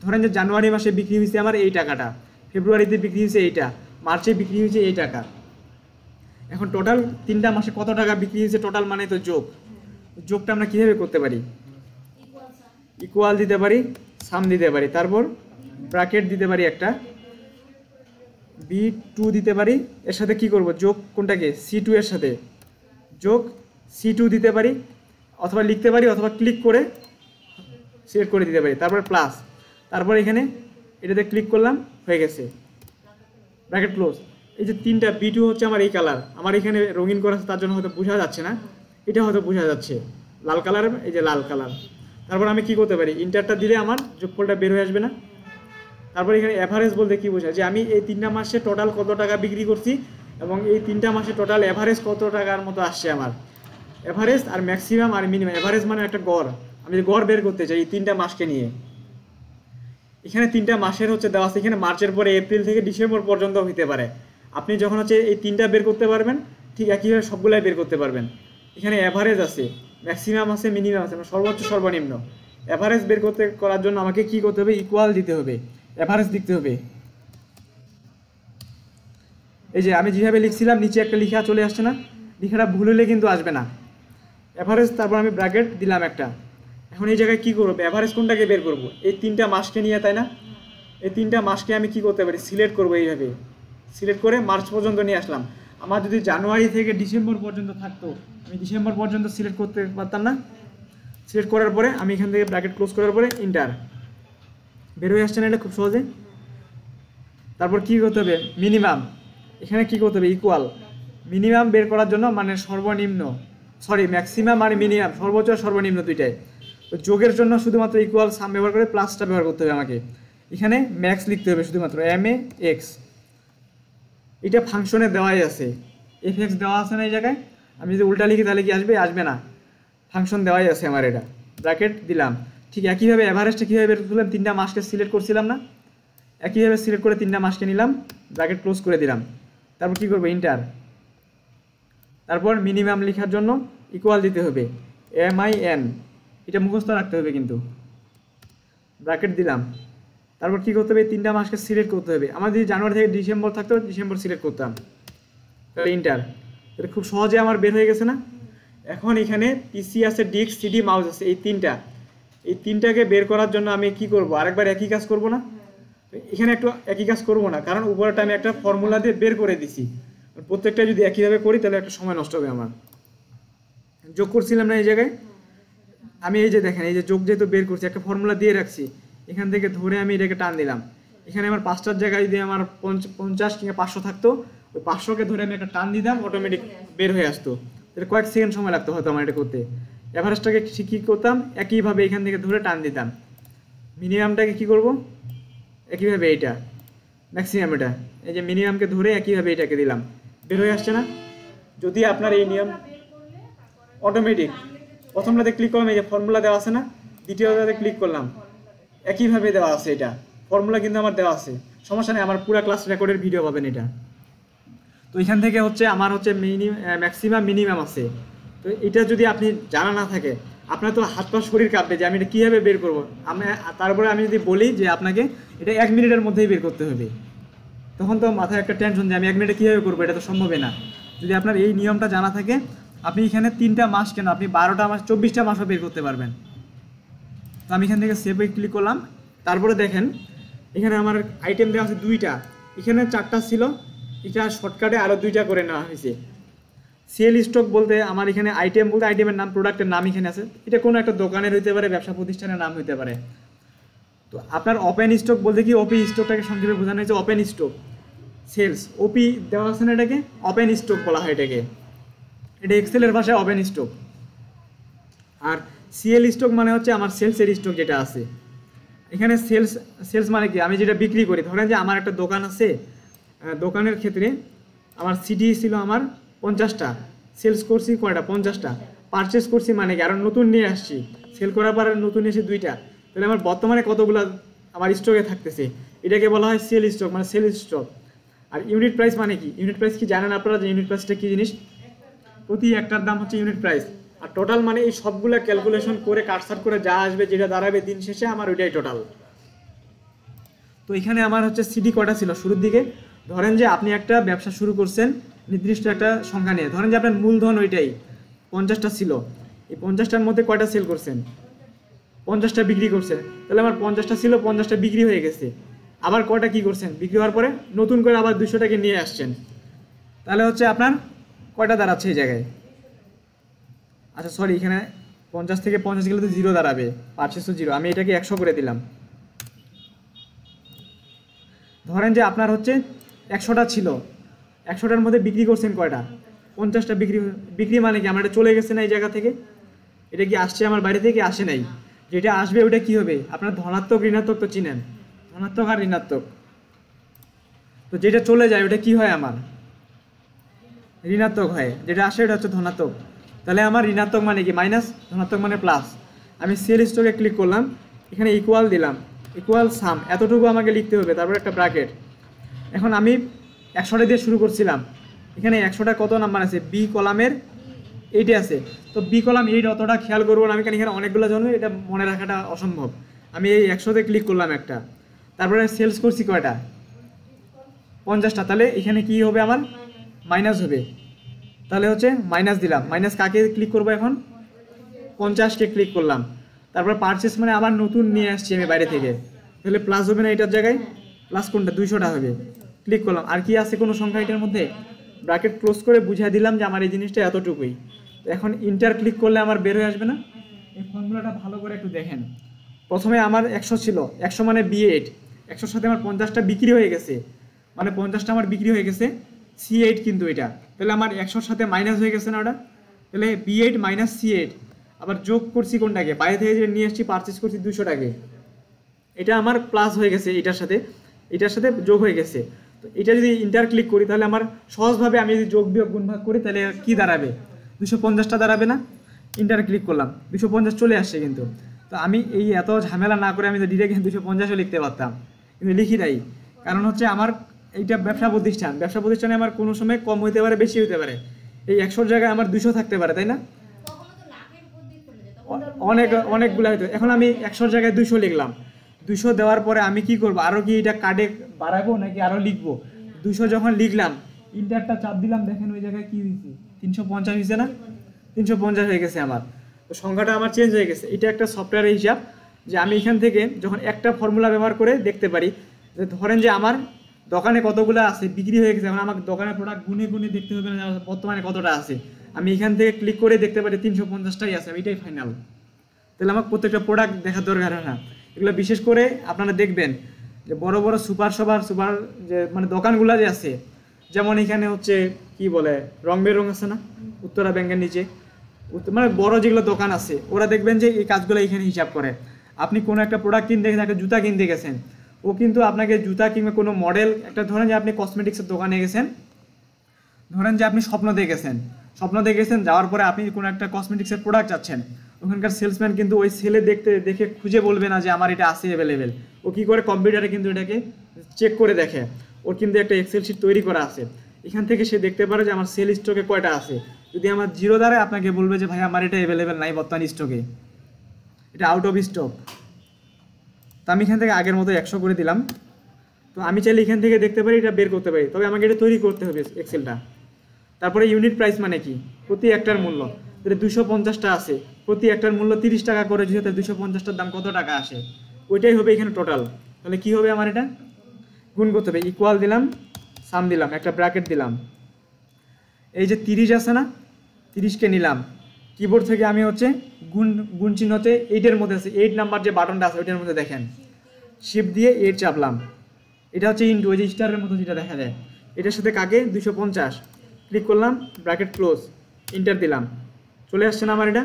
ধরেন যে জানুয়ারি মাসে বিক্রি হয়েছে আমার এই টাকাটা, ফেব্রুয়ারিতে বিক্রি হয়েছে এইটা, মার্চে বিক্রি হয়েছে এই টাকা। এখন টোটাল 3টা মাসে কত টাকা বিক্রি হয়েছে টোটাল মানে তো যোগ। যোগটা আমরা কীভাবে করতে পারি? ইকুয়াল দিতে পারি, সাম দিতে পারি, তারপর ব্র্যাকেট দিতে পারি একটা, B2 দিতে পারি। এর সাথে কি করব? যোগ কোনটাকে? C2 এর সাথে যোগ C2 দিতে পারি, অথবা লিখতে পারি, অথবা ক্লিক করে সিলেক্ট করে দিতে পারি, তারপর প্লাস, তারপর এখানে এটাতে ক্লিক করলাম, হয়ে গেছে, ব্র্যাকেট ক্লোজ। এই যে 3টা B2 হচ্ছে আমার এই কালার, আমার এখানে রঙিন করা আছে তার জন্য হয়তো বোঝা যাচ্ছে না, এটা হয়তো বোঝা যাচ্ছে লাল কালার, এই যে লাল কালার। তারপর আমি কি করতে পারি? ইন্টারটা দিলে আমার যোগফলটা বের হয়ে আসবে না? তারপর এখানে অ্যাভারেজ বলতে কি বোঝায়? যে আমি এই 3টা মাসে টোটাল কত টাকা বিক্রি করছি এবং এই 3টা মাসে টোটাল অ্যাভারেজ কত টাকার মতো আসছে আমার। অ্যাভারেজ আর ম্যাক্সিমাম আর মিনিমাম। অ্যাভারেজ মানে একটা গড়, আমি যদি গড় বের করতে চাই এই 3টা মাসকে নিয়ে। এখানে 3টা মাসের হচ্ছে দেওয়া আছে, এখানে মার্চের পরে এপ্রিল থেকে ডিসেম্বর পর্যন্ত হতে পারে। আপনি যখন হচ্ছে এই 3টা বের করতে পারবেন, ঠিক একইভাবে সবগুলাই বের করতে পারবেন। এখানে অ্যাভারেজ আছে, ম্যাক্সিমাম আছে, মিনিমাম আছে, সর্বোচ্চ সর্বনিম্ন। অ্যাভারেজ বের করার জন্য আমাকে কি করতে হবে? ইকুয়াল দিতে হবে, অ্যাভারেজ লিখতে হবে। এই যে আমি যেভাবে লিখছিলাম নিচে একটা লেখা চলে আসছে না? লেখাটা ভুল হলে কিন্তু আসবে না। অ্যাভারেজ, তারপর আমি ব্র্যাকেট দিলাম একটা। এখন এই জায়গায় কি করবো? অ্যাভারেজ কোনটাকে বের করব? এই 3টা মাসকে নিয়ে, তাই না? এই 3টা মাসকে আমি কি করতে পারি? সিলেক্ট করবো এইভাবে, সিলেক্ট করে মার্চ পর্যন্ত নিয়ে আসলাম। আমার যদি জানুয়ারি থেকে ডিসেম্বর পর্যন্ত থাকতো, আমি ডিসেম্বর পর্যন্ত সিলেক্ট করতে পারতাম না? সিলেক্ট করার পরে আমি এখান থেকে ব্র্যাকেট ক্লোজ করার পরে ইন্টার, বের হয়ে আসছে না এটা খুব সহজে? তারপর কি করতে হবে? মিনিমাম। এখানে কি করতে হবে? ইকুয়াল। মিনিমাম বের করার জন্য মানে সর্বনিম্ন, ম্যাক্সিমাম আর মিনিমাম, সর্বোচ্চ সর্বনিম্ন দুইটাই। তো যোগের জন্য শুধুমাত্র ইকুয়াল সাম ব্যবহার করে প্লাসটা ব্যবহার করতে হবে আমাকে। এখানে ম্যাক্স লিখতে হবে শুধুমাত্র, MAX। এটা ফাংশনে দেওয়াই আছে, FX দেওয়া আছে না এই জায়গায়। আমি যদি উল্টা লিখি তাহলে কি আসবে? আসবে না, ফাংশন দেওয়াই আছে আমার। এটা ব্র্যাকেট দিলাম। ঠিক একইভাবে অ্যাভারেজটা কীভাবে বের করলাম? 3টা মাসকে সিলেক্ট করছিলাম না? একইভাবে সিলেক্ট করে 3টা মাসকে নিলাম, ব্র্যাকেট ক্লোজ করে দিলাম। তারপর কি করবো? ইন্টার। তারপর মিনিমাম লেখার জন্য ইকুয়াল দিতে হবে, MIN। এটা মুখস্থ রাখতে হবে কিন্তু। ব্র্যাকেট দিলাম। তারপর কি করতে হবে? 3টা মাসকে সিলেক্ট করতে হবে। আমার যদি জানুয়ারি থেকে ডিসেম্বর থাকতো, ডিসেম্বর সিলেক্ট করতাম, তাহলে ইন্টার। এটা খুব সহজে আমার বের হয়ে গেছে না? এখন এখানে পিসি আছে, ডিস্ক, সিডি, মাউস আছে, এই 3টাকে বের করার জন্য আমি কি করব? আরেকবার একই কাজ করব না? এখানে একটু একই কাজ করব না, কারণ উপরেটা আমি একটা ফর্মুলা দিয়ে বের করে দিছি। প্রত্যেকটা যদি একইভাবে করি তাহলে একটা সময় নষ্ট হবে আমার। যোগ করছিলাম না এই জায়গায়? আমি এই যে দেখেন, এই যে যোগ যেহেতু বের করছি, একটা ফর্মুলা দিয়ে রাখছি, এখান থেকে ধরে আমি এটাকে টান দিলাম। এখানে আমার 5টার জায়গায় যদি আমার 50 কিংবা 500 থাকতো, ওই 500কে ধরে আমি একটা টান দিতাম, অটোমেটিক বের হয়ে আসতো। এটা কয়েক সেকেন্ড সময় লাগতো হয়তো আমার এটা করতে। অ্যাভারেজটাকে কী করতাম? একইভাবে এখান থেকে ধরে টান দিতাম। মিনিমামটাকে কি করব? একইভাবে এইটা, ম্যাক্সিমাম এটা, এই যে মিনিমামকে ধরে একইভাবে এটাকে দিলাম, বের হয়ে আসছে না? যদি আপনার এই নিয়ম অটোমেটিক, প্রথমটাতে ক্লিক করলাম, এই যে ফর্মুলা দেওয়া আছে না, দ্বিতীয়টাতে ক্লিক করলাম, একইভাবে দেওয়া আছে। এটা ফর্মুলা কিন্তু আমার দেওয়া আছে, সমস্যা নেই, আমার পুরো ক্লাস রেকর্ডের ভিডিও পাবেন এটা। তো এখান থেকে হচ্ছে আমার হচ্ছে ম্যাক্সিমাম মিনিমাম আছে। তো এটা যদি আপনি জানা না থাকে, আপনার তো হাত পা শরীর কাঁপবে যে আমি এটা কীভাবে বের করবো। তারপরে আমি যদি বলি যে আপনাকে এটা 1 মিনিটের মধ্যেই বের করতে হবে, তখন তো মাথায় একটা টেনশন যে আমি 1 মিনিটে কীভাবে করবো, এটা তো সম্ভবই না। যদি আপনার এই নিয়মটা জানা থাকে, আপনি এখানে 3টা মাস কেন, আপনি 12টা মাস, 24টা মাসও বের করতে পারবেন। তো আমি এখান থেকে সেভে ক্লিক করলাম। তারপরে দেখেন এখানে আমার আইটেম দেওয়া আছে 2টা, এখানে 4টা ছিল, এটা শর্টকাটে আরও 2টা করে নেওয়া হয়েছে। সেল স্টক বলতে আমার এখানে আইটেম বলতে আইটেমের নাম, প্রোডাক্টের নাম এখানে আছে। এটা কোনো একটা দোকানের হইতে পারে, ব্যবসা প্রতিষ্ঠানের নাম হইতে পারে। তো আপনার ওপেন স্টক বলতে কি, ওপি স্টকটাকে সংক্ষেপে বোঝানো হয়েছে ওপেন স্টক। সেলস ওপি দেওয়া আছে না, এটাকে ওপেন স্টক বলা হয় এটাকে। এটা এক্সেলের ভাষায় ওপেন স্টক। আর সিএল স্টক মানে হচ্ছে আমার সেলসের স্টক যেটা আছে এখানে। সেলস মানে কি, আমি যেটা বিক্রি করি। ধরেন যে আমার একটা দোকান আছে, দোকানের ক্ষেত্রে আমার সিডি ছিল আমার 50টা, সেলস করছি কয়টা? 50টা। পারচেস করছি মানে কি, আর নতুন নিয়ে আসছি, সেল করার পর নতুন এসে 2টা, তাহলে আমার বর্তমানে কতগুলো আমার স্টকে থাকতেছে, এটাকে বলা হয় সেল স্টক, মানে সেল স্টক। আর ইউনিট প্রাইস মানে কি, ইউনিট প্রাইস কি জানেন আপনারা যে ইউনিট প্রাইসটা কি জিনিস? প্রতি একটার দাম হচ্ছে ইউনিট প্রাইস। আর টোটাল মানে এই সবগুলো ক্যালকুলেশন করে কাটছাট করে যা আসবে, যেটা দাঁড়াবে দিন শেষে, আমার ওইটাই টোটাল। তো এখানে আমার হচ্ছে সিডি কটা ছিল শুরুর দিকে, ধরেন যে আপনি একটা ব্যবসা শুরু করছেন নির্দিষ্ট একটা সংখ্যা নিয়ে, ধরেন যে আপনার মূলধন ওইটাই 50টা ছিল, এই 50টার মধ্যে কয়টা সেল করছেন? 50টা বিক্রি করছেন, তাহলে আমার 50টা ছিল, 50টা বিক্রি হয়ে গেছে। আবার কয়টা কি করছেন? বিক্রি হওয়ার পরে নতুন করে আবার 200টাকে নিয়ে আসছেন, তাহলে হচ্ছে আপনার কয়টা দাঁড়াচ্ছে এই জায়গায়? আচ্ছা সরি, এখানে 50 থেকে 50 গেলে তো 0 দাঁড়াবে, পারচেস তো 0, আমি এটাকে 100 করে দিলাম। ধরেন যে আপনার হচ্ছে 100টা ছিল, 100টার মধ্যে বিক্রি করছেন কয়টা? 50টা বিক্রি মানে কি আমার এটা চলে গেছে না এই জায়গা থেকে? এটা কি আসছে আমার বাইরে থেকে? আসে নাই। যেটা আসবে ওটা কি হবে? আপনার ধনাত্মক ঋণাত্মক তো চিনেন, ধনাত্মক আর ঋণাত্মক। তো যেটা চলে যায় ওটা কি হয়? আমার ঋণাত্মক হয়। যেটা আসে ওটা হচ্ছে ধনাত্মক। তাহলে আমার ঋণাত্মক মানে কি মাইনাস, ধনাত্মক মানে প্লাস। আমি সেল স্টকে ক্লিক করলাম, এখানে ইকুয়াল দিলাম, ইকুয়াল সাম, এতটুকু আমাকে লিখতে হবে, তারপর একটা ব্র্যাকেট। এখন আমি 100টা দিয়ে শুরু করছিলাম, এখানে 100টা কত নাম্বার আছে? বি কলামের 8 আছে। তো বি কলাম 8 অতটা খেয়াল করবো না আমি, কারণ এখানে অনেকগুলো জন্য এটা মনে রাখাটা অসম্ভব। আমি এই 100তে ক্লিক করলাম একটা, তারপরে সেলস করছি কয়টা? 50টা। তাহলে এখানে কি হবে? আমার মাইনাস হবে। তাহলে হচ্ছে মাইনাস দিলাম, মাইনাস কাকে ক্লিক করবো এখন? 50কে ক্লিক করলাম। তারপর পারচেস মানে আবার নতুন নিয়ে আসছি আমি বাইরে থেকে, তাহলে প্লাস হবে না এটার জায়গায়? প্লাস কোনটা? 200টা হবে। ক্লিক করলাম, আর কি আছে কোনো সংখ্যা এটার মধ্যে? ব্র্যাকেট ক্লোজ করে বুঝিয়ে দিলাম যে আমার এই জিনিসটা এতটুকুই। এখন ইন্টার ক্লিক করলে আমার বের হয়ে আসবে না? এই ফর্মুলাটা ভালো করে একটু দেখেন। প্রথমে আমার 100 ছিল, 100 মানে B8, 100-র সাথে আমার 50টা বিক্রি হয়ে গেছে, মানে 50টা আমার বিক্রি হয়ে গেছে, C8 কিন্তু এটা, তাহলে আমার 100-র সাথে মাইনাস হয়ে গেছে না ওটা? তাহলে B8 মাইনাস C8, আবার যোগ করছি কোনটাকে? বাইরে থেকে যে নিয়ে আসছি পারচেস করছি 200টাকে, এটা আমার প্লাস হয়ে গেছে, এটার সাথে যোগ হয়ে গেছে। তো এটা যদি ইন্টার ক্লিক করি তাহলে আমার সহজভাবে আমি যদি যোগ বিয়োগ গুণ ভাগ করি তাহলে কি দাঁড়াবে? 250টা দাঁড়াবে না? ইন্টার ক্লিক করলাম, 250 চলে আসছে কিন্তু। তো আমি এই এত ঝামেলা না করে আমি তো ডিরেক্ট 250ও লিখতে পারতাম, কিন্তু লিখি নাই। কারণ হচ্ছে আমার এইটা ব্যবসা প্রতিষ্ঠানে আমার কোনো সময় কম হইতে পারে, বেশি হইতে পারে। এই 100-র জায়গায় আমার 200 থাকতে পারে, তাই না? অনেকগুলো হয়তো। এখন আমি 100-র জায়গায় 200 লিখলাম, 200 দেওয়ার পরে আমি কি করব? আরও কি এটা কার্ডে বাড়াবো নাকি আরও লিখবো? 200 যখন লিখলাম, ইন্টারটা চাপ দিলাম, দেখেন ওই জায়গায় কি হয়েছে? 350 হয়েছে না? 350 হয়ে গেছে আমার। তো সংখ্যাটা আমার চেঞ্জ হয়ে গেছে। এটা একটা সফটওয়্যারের হিসাব, যে আমি এখান থেকে যখন একটা ফর্মুলা ব্যবহার করে দেখতে পারি যে ধরেন যে আমার দোকানে কতগুলো আছে বিক্রি হয়ে গেছে, এখন আমাকে দোকানের প্রোডাক্ট গুনে দেখতে হবে না বর্তমানে কতটা আছে। আমি এখান থেকে ক্লিক করে দেখতে পারি 350টাই আছে, এটাই ফাইনাল। তাহলে আমার প্রত্যেকটা প্রোডাক্ট দেখার দরকার হয় না। এগুলো বিশেষ করে আপনারা দেখবেন যে বড় বড় সুপার যে মানে দোকানগুলো যে আছে, যেমন এখানে হচ্ছে কি বলে রং বেরং আছে না উত্তরা ব্যাংকের নিচে, মানে বড় যেগুলো দোকান আছে ওরা দেখবেন যে এই কাজগুলো এখানে হিসাব করে। আপনি কোনো একটা প্রোডাক্ট কিনতে গেছেন, একটা জুতা কিনতে গেছেন, ও কিন্তু আপনাকে জুতা কিংবা কোনো মডেল, একটা ধরেন যে আপনি কসমেটিক্সের দোকানে গেছেন, ধরেন যে আপনি স্বপ্ন দেখে গেছেন, যাওয়ার পরে আপনি কোনো একটা কসমেটিক্সের প্রোডাক্ট চাচ্ছেন, ওখানকার সেলসম্যান কিন্তু ওই সেলে দেখে খুঁজে বলবে না যে আমার এটা আছে অ্যাভেলেবেল। ও কী করে? কম্পিউটারে কিন্তু এটাকে চেক করে দেখে, ওর কিন্তু একটা এক্সেল শিট তৈরি করা আছে। এখান থেকে সে দেখতে পারে যে আমার সেল স্টকে কয়টা আছে। যদি আমার 0 দাঁড়ায় আপনাকে বলবে যে ভাই আমার এটা অ্যাভেলেবেল নাই বর্তমান স্টকে, এটা আউট অফ স্টক। তো আমি এখান থেকে আগের মতো 100 করে দিলাম। তো আমি চাইলে এখান থেকে দেখতে পারি, এটা বের করতে পারি, তবে আমাকে এটা তৈরি করতে হবে এক্সেলটা। তারপরে ইউনিট প্রাইস মানে কি? প্রতি একটার মূল্য। তাহলে 250টা আছে, প্রতি একটার মূল্য 30 টাকা করে, যেহেতু 250টার দাম কত টাকা আসে ওইটাই হবে এখানে টোটাল। তাহলে কি হবে? আমার এটা গুণ করতে হবে, ইকুয়াল দিলাম, সাম দিলাম, একটা ব্র্যাকেট দিলাম। এই যে 30 আছে না, 30কে নিলাম, কিবোর্ড থেকে আমি হচ্ছে গুণ চিহ্ন হচ্ছে 8-এর মধ্যে আছে, 8 নাম্বার যে বাটনটা আছে ওইটার মধ্যে দেখেন শিফট দিয়ে 8 চাপলাম, এটা হচ্ছে ইন্টু, ওই যে স্টারের মতো যেটা দেখা যায়, এটার সাথে কাকে 250 ক্লিক করলাম, ব্র্যাকেট ক্লোজ, ইন্টার দিলাম, চলে আসছে না আমার এটা?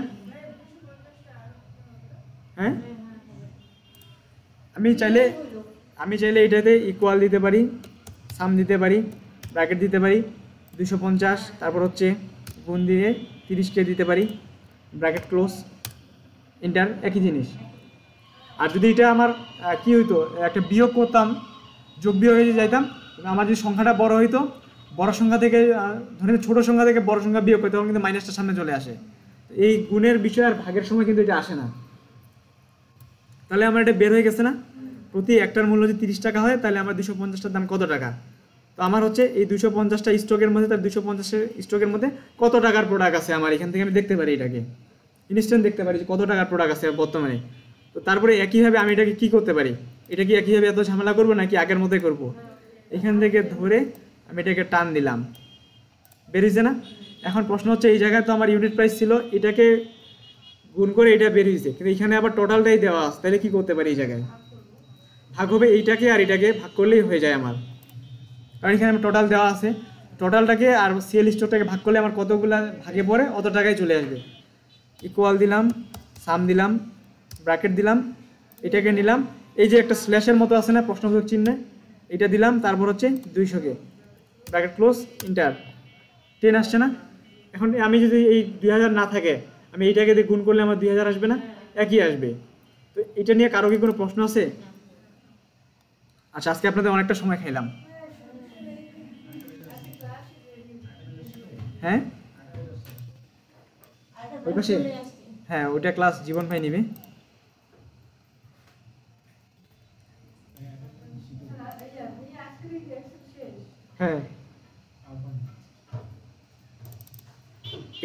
হ্যাঁ, আমি চাইলে এটাতে ইকুয়াল দিতে পারি, সাম দিতে পারি, ব্র্যাকেট দিতে পারি 250, তারপর হচ্ছে গুণ দিয়ে 30কে দিতে পারি, ব্র্যাকেট ক্লোজ ইন্টার, একই জিনিস। আর যদি এটা আমার কি হইতো, একটা বিয়োগ করতাম, যোগ বিয়োগে যে যাইতাম, আমার যদি সংখ্যাটা বড় হইতো, বড় সংখ্যা থেকে ধরেন ছোট সংখ্যা থেকে বড় সংখ্যা বিয়োগ করতে তখন কিন্তু মাইনাসটা সামনে চলে আসে। এই গুণের বিষয় আর ভাগের সময় কিন্তু এটা আসে না। তাহলে আমার এটা বের হয়ে গেছে না, প্রতি একটার মূল্য যদি 30 টাকা হয় তাহলে আমার 250টার দাম কত টাকা। তো আমার হচ্ছে এই 250টা স্টকের মধ্যে, তার 250 স্টকের মধ্যে কত টাকার প্রোডাক্ট আছে আমার, এখান থেকে আমি দেখতে পারি, এটাকে ইনস্ট্যান্ট দেখতে পারি যে কত টাকার প্রোডাক্ট আছে বর্তমানে। তো তারপরে একইভাবে আমি এটাকে কি করতে পারি, এটা কি একইভাবে এত ঝামেলা করবো নাকি আগের মতোই করব। এখান থেকে ধরে আমি এটাকে টান দিলাম, বেরিয়েছে না। এখন প্রশ্ন হচ্ছে এই জায়গায় তো আমার ইউনিট প্রাইস ছিল, এটাকে গুণ করে এটা বেরিয়েছে, কিন্তু এখানে আবার টোটালটাই দেওয়া আছে, তাহলে কি করতে পারি, এই জায়গায় ভাগ হবে এইটাকে আর এটাকে ভাগ করলেই হয়ে যায় আমার। কারণ এখানে আমার টোটাল দেওয়া আছে, টোটালটাকে আর সেল স্টকটাকে ভাগ করলে আমার কতগুলো ভাগে পড়ে অত টাকায় চলে আসবে। ইকুয়াল দিলাম, সাম দিলাম, ব্র্যাকেট দিলাম, এটাকে নিলাম, এই যে একটা স্ল্যাশের মতো আছে না প্রশ্নবোধক চিহ্নে, এটা দিলাম, তারপর হচ্ছে 200কে ব্র্যাকেট ক্লোজ ইন্টার, 10 আসছে না। এখন আমি যদি এই 2000 না থাকে, আমি এইটাকে দিয়ে গুণ করলে আমার 2000 আসবে না, একই আসবে। তো এটা নিয়ে কারো কি কোনো প্রশ্ন আছে? আচ্ছা, আজকে আপনাদের অনেকটা সময় খাইলাম। হ্যাঁ ওই পাশে, হ্যাঁ ওইটা ক্লাস জীবন ভাই নিবে। হ্যাঁ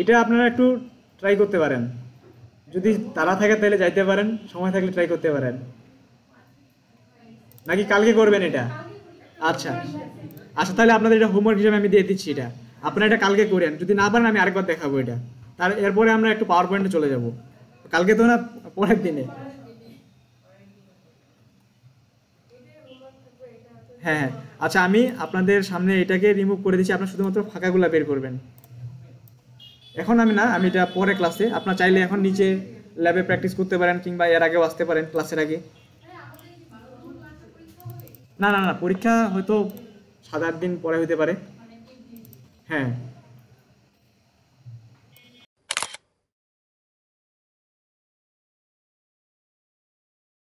এটা আপনারা একটু ট্রাই করতে পারেন, যদি তারা থাকে তাহলে যাইতে পারেন, সময় থাকলে ট্রাই করতে পারেন। নাকি কালকে করবেন এটা? আচ্ছা আচ্ছা, তাহলে আপনাদের এটা হোমওয়ার্ক হিসেবে আমি দিয়ে দিচ্ছি, এটা আপনারা এটা কালকে করেন, যদি না পারেন আমি আরেকবার দেখাবো এটা। তার এরপরে আমরা একটু পাওয়ার পয়েন্টে চলে যাব, কালকে তো না, পরের দিনে। হ্যাঁ হ্যাঁ আচ্ছা, আমি আপনাদের সামনে এটাকে রিমুভ করে দিচ্ছি, আপনারা শুধুমাত্র ফাঁকাগুলা বের করবেন। এখন আমি না, আমি এটা পরে ক্লাসে, আপনার চাইলে এখন নিচে ল্যাবে প্র্যাকটিস করতে পারেন, কিংবা এর আগেও আসতে পারেন ক্লাসের আগে। না না না, পরীক্ষা হয়তো 7-8 দিন পরে হতে পারে। হ্যাঁ